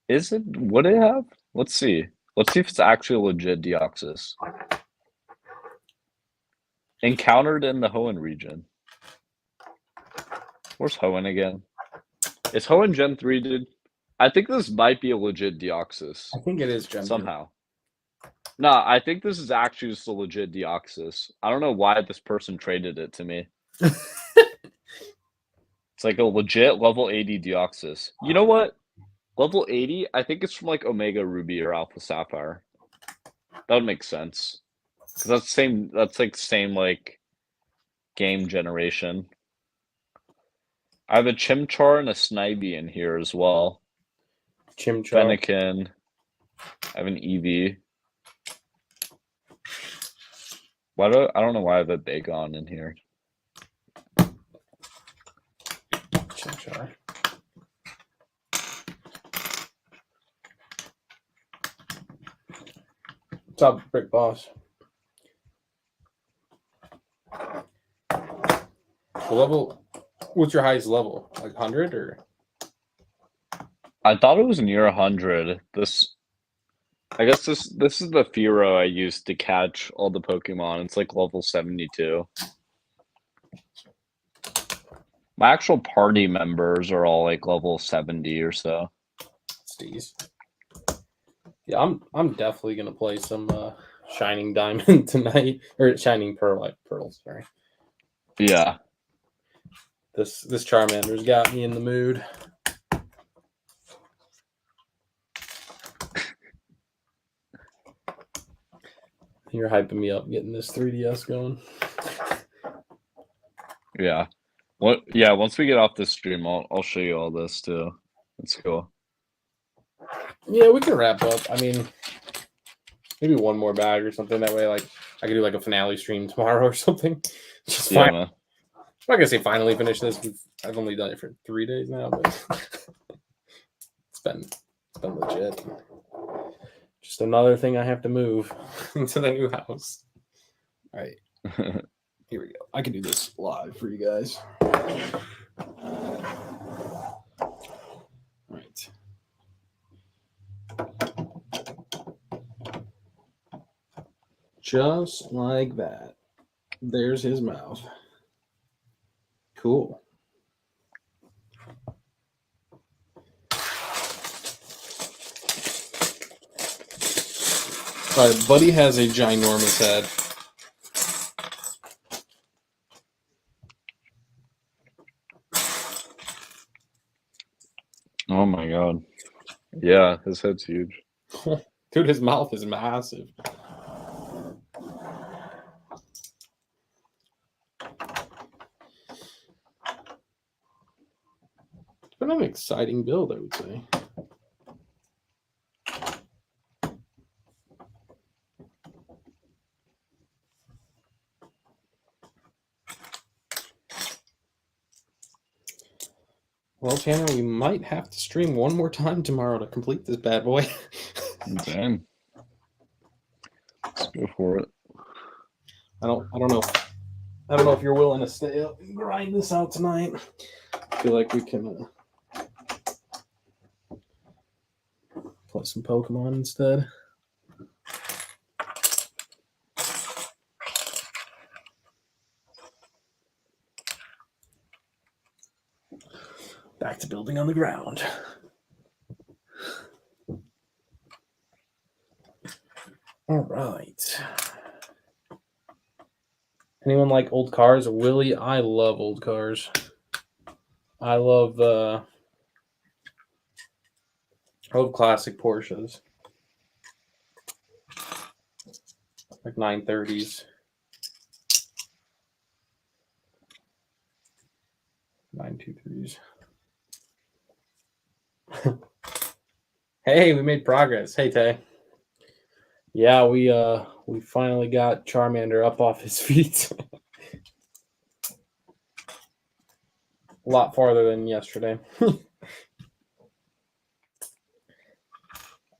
Is it? Would it have? Let's see. Let's see if it's actually a legit Deoxys. Encountered in the Hoenn region. Where's Hoenn again? Is Hoenn Gen 3, dude? I think this might be a legit Deoxys. I think it is Gen 3. Somehow. No, I think this is actually just a legit Deoxys. I don't know why this person traded it to me. It's like a legit level 80 Deoxys. You know what? Level 80, I think it's from like Omega Ruby or Alpha Sapphire. That would make sense. Because that's like same like game generation. I have a Chimchar and a Snivy in here as well. Chimchar. Fennekin. I have an Eevee. I don't know why I have a Bagon in here. Chimchar. Top brick boss. What's your highest level? Like 100 or? I thought it was near 100. I guess this is the Firo I used to catch all the Pokemon. It's like level 72. My actual party members are all like level 70 or so. Steez. Yeah, I'm definitely gonna play some Shining Diamond tonight, or Shining Pearl. Sorry. Yeah. This Charmander's got me in the mood. You're hyping me up getting this 3DS going. Yeah. What? Yeah. Once we get off this stream, I'll show you all this too. It's cool. Yeah, we can wrap up. I mean, maybe one more bag or something. That way, like I could do like a finale stream tomorrow or something. Just Yeah, fine. man. I'm not gonna say finally finish this. I've only done it for 3 days now, but it's been legit. Just another thing I have to move into the new house. All right, here we go. I can do this live for you guys. All right. Just like that. There's his mouth. Cool. All right, Buddy has a ginormous head. Oh my god. Yeah, his head's huge. Dude, his mouth is massive. It's been an exciting build, I would say. Well, Tanner, we might have to stream one more time tomorrow to complete this bad boy. Damn. Let's go for it. I don't know. I don't know if you're willing to stay up and grind this out tonight. I feel like we can play some Pokemon instead. Back to building on the ground. All right. Anyone like old cars? Willie, I love old cars. I love classic Porsches. Like 930s. 923s. Hey, we made progress. Hey, Tay. Yeah, we finally got Charmander up off his feet. A lot farther than yesterday.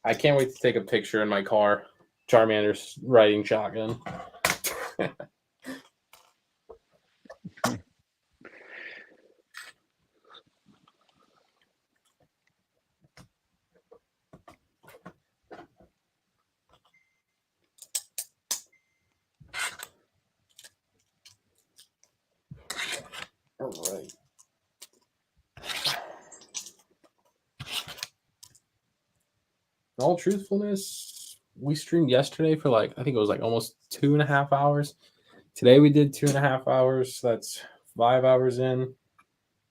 I can't wait to take a picture in my car. Charmander's riding shotgun. All right. In all truthfulness, we streamed yesterday for I think it was almost 2.5 hours. Today we did 2.5 hours. So that's 5 hours in.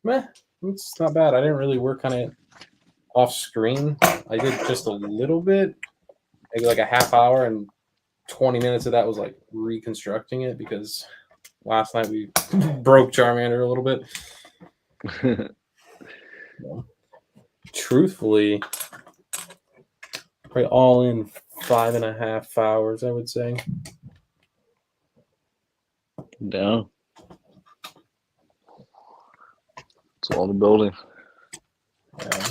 Meh, it's not bad. I didn't really work on it off screen. I did just a little bit, maybe like a half hour, and 20 minutes of that was reconstructing it because last night we broke Charmander a little bit. Truthfully, probably all in 5.5 hours, I would say. Yeah. It's all the building. Yeah.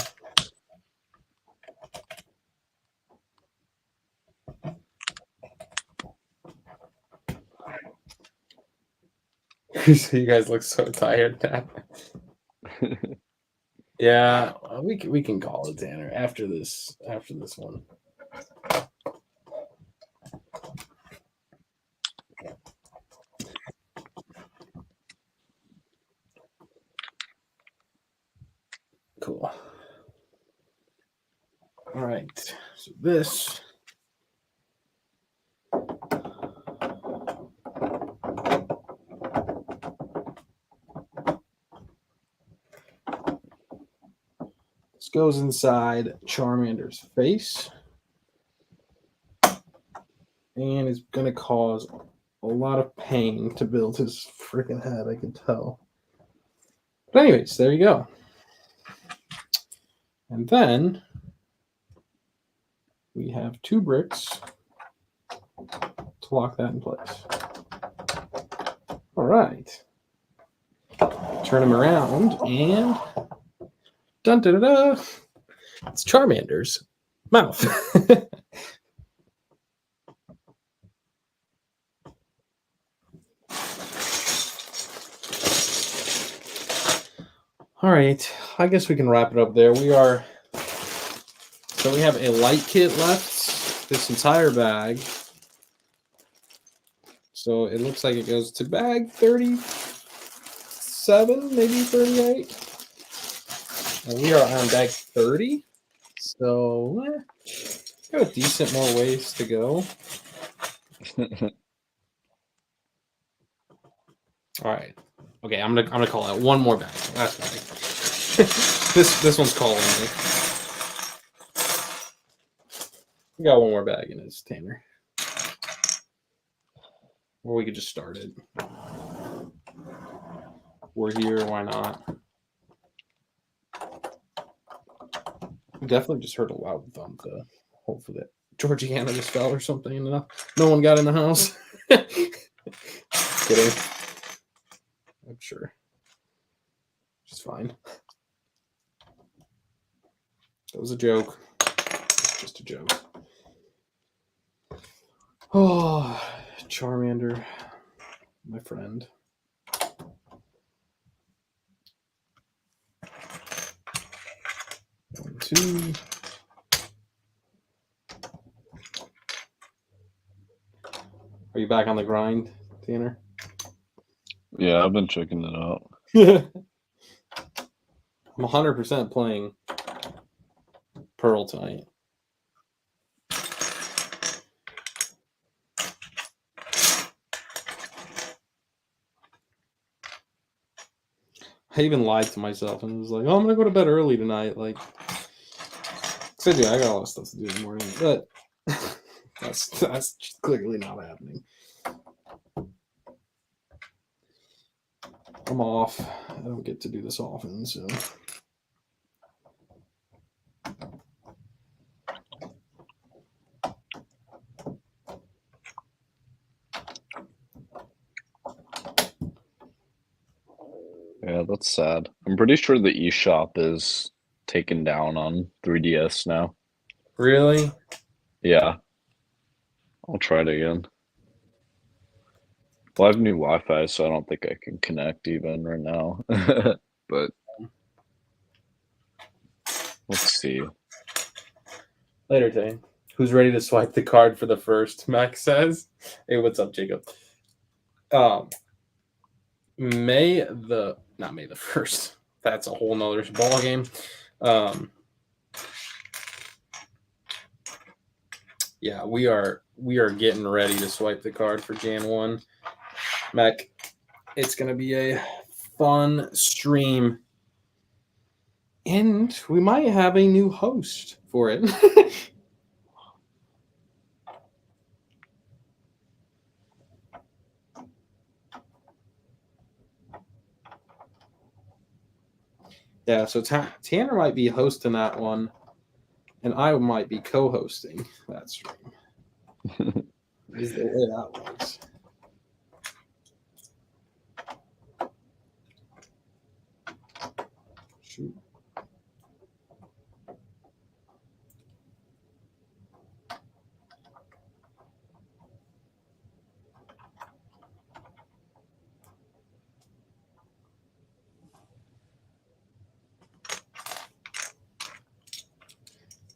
You guys look so tired now. Yeah, we can call it, Tanner, after this one. deal. All right, so this. This goes inside Charmander's face. And it's going to cause a lot of pain to build his freaking head, I can tell. But anyways, there you go. And then we have 2 bricks to lock that in place. All right. Turn him around and dun da da da. It's Charmander's mouth. All right, I guess we can wrap it up there. We have a light kit left, this entire bag. So it looks like it goes to bag 37, maybe 38. And we are on bag 30. So got a decent more ways to go. All right. Okay, I'm gonna call out one more bag. That's bag. this one's calling me. We got one more bag in his Tanner. Or we could just start it. We're here, why not? We definitely just heard a loud thump though. Hopefully that Georgiana just fell or something. No one got in the house. Kidding. I'm sure. She's fine. That was a joke. Just a joke. Oh, Charmander, my friend. One, 2. Are you back on the grind, Tanner? Yeah, I've been checking it out. I'm 100% playing Pearl tonight. I even lied to myself and was like, "Oh, I'm gonna go to bed early tonight." Like, cause I got a lot of stuff to do in the morning, but that's clearly not happening. I'm off. I don't get to do this often, so. Yeah, that's sad. I'm pretty sure the eShop is taken down on 3DS now. Really? Yeah. I'll try it again. Well, I have new Wi-Fi, so I don't think I can connect even right now. But let's see. Later, Tay. Who's ready to swipe the card for the first? Max says. Hey, what's up, Jacob? Not May the 1st. That's a whole nother ball game. Yeah, we are getting ready to swipe the card for Jan 1. Mac, it's gonna be a fun stream. And we might have a new host for it. Yeah, so Tanner might be hosting that one, and I might be co-hosting that stream. Is the way that works. Shoot.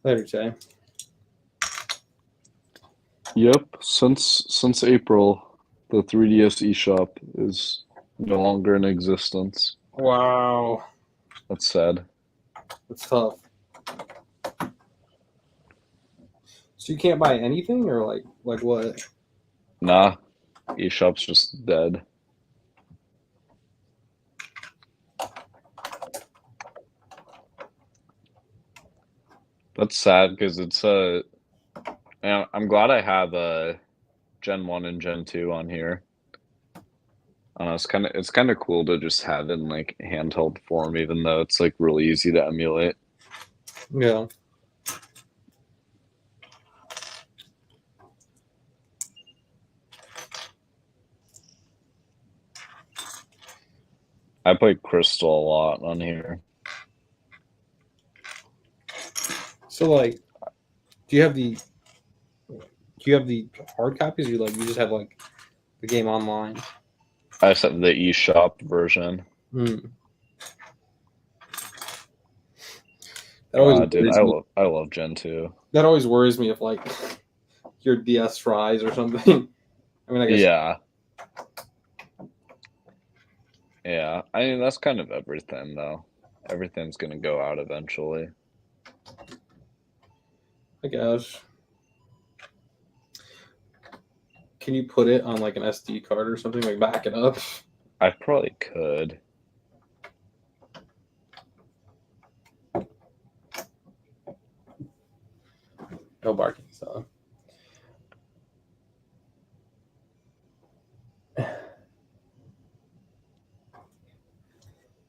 Later, Jay. Yep, since April, the 3DS eShop is no longer in existence. Wow. That's sad. It's tough. So you can't buy anything, or like what? Nah, eShop's just dead. That's sad because it's I'm glad I have Gen 1 and Gen 2 on here. It's kind of cool to just have it in like handheld form, even though it's like really easy to emulate. Yeah. I play Crystal a lot on here. So like, do you have the hard copies, or you just have like the game online? I just have the eShop version. Hmm. That always Dude, worries me. I love Gen 2. That always worries me if like your DS fries or something. I mean, I guess. Yeah. Yeah. I mean, that's kind of everything, though. Everything's going to go out eventually. I guess. Can you put it on like an SD card or something, like back it up? I probably could. No barking, so.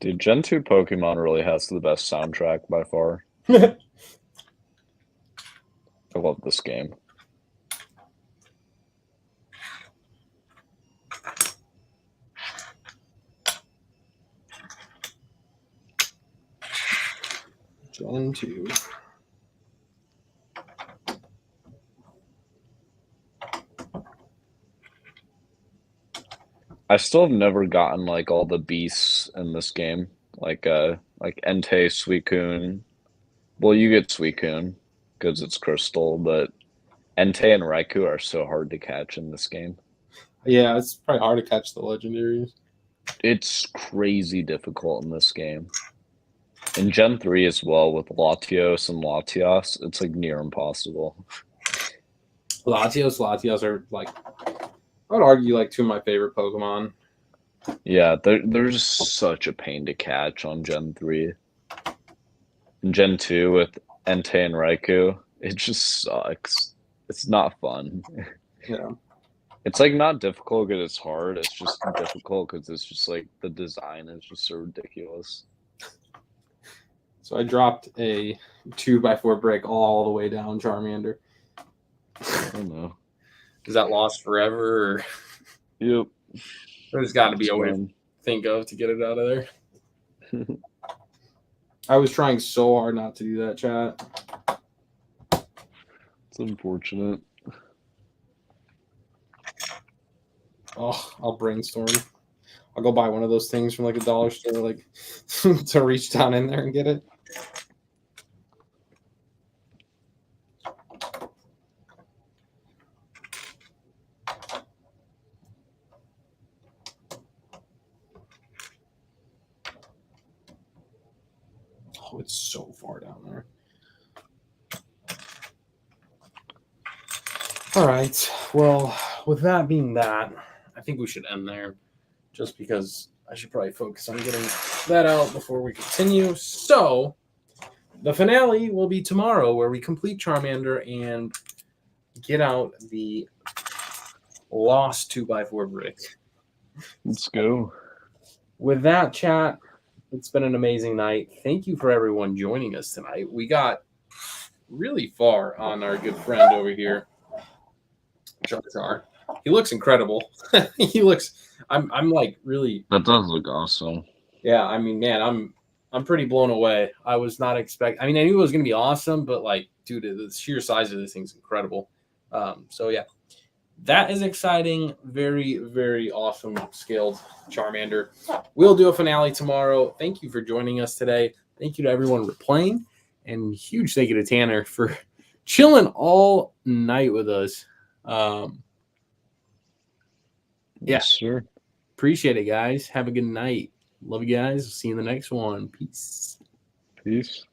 Dude, Gen 2 Pokemon really has the best soundtrack by far. I I love this game. Gen 2. I still have never gotten like all the beasts in this game. Like Entei, Suicune. Well, you get Suicune because it's crystal, but Entei and Raikou are so hard to catch in this game. Yeah, it's probably hard to catch the legendaries. It's crazy difficult in this game. In Gen 3 as well, with Latios and Latias, it's like near impossible. Latios are like, I would argue, like two of my favorite Pokemon. Yeah, they're just such a pain to catch on Gen 3. In Gen 2 with Entei and Raikou, it just sucks. It's not fun. Yeah. It's like not difficult because it's hard. It's just difficult because it's just like the design is just so ridiculous. So I dropped a 2x4 brick all the way down Charmander. I don't know. Is that lost forever? Or Yep. there's got to be It's a way to fun. think of to get it out of there. I was trying so hard not to do that, chat. It's unfortunate. Oh, I'll brainstorm. I'll go buy one of those things from like a dollar store, like to reach down in there and get it. Oh, it's so far down there. All right. Well, with that being that, I think we should end there just because I should probably focus on getting that out before we continue. So, the finale will be tomorrow where we complete Charmander and get out the lost 2x4 brick. Let's go. With that, chat, it's been an amazing night. Thank you for everyone joining us tonight. We got really far on our good friend over here, Jar Jar. He looks incredible. He looks. I'm like really. That does look awesome. Yeah, I mean, man, I'm pretty blown away. I was not expecting. I mean, I knew it was gonna be awesome, but like, dude, the sheer size of this thing's incredible. So yeah, that is exciting. Very, very awesome scaled Charmander. We'll do a finale tomorrow. Thank you for joining us today. Thank you to everyone for playing, and huge thank you to Tanner for chilling all night with us. Yeah, Yes, sir. appreciate it, guys. Have a good night. Love you guys. See you in the next one. Peace. Peace.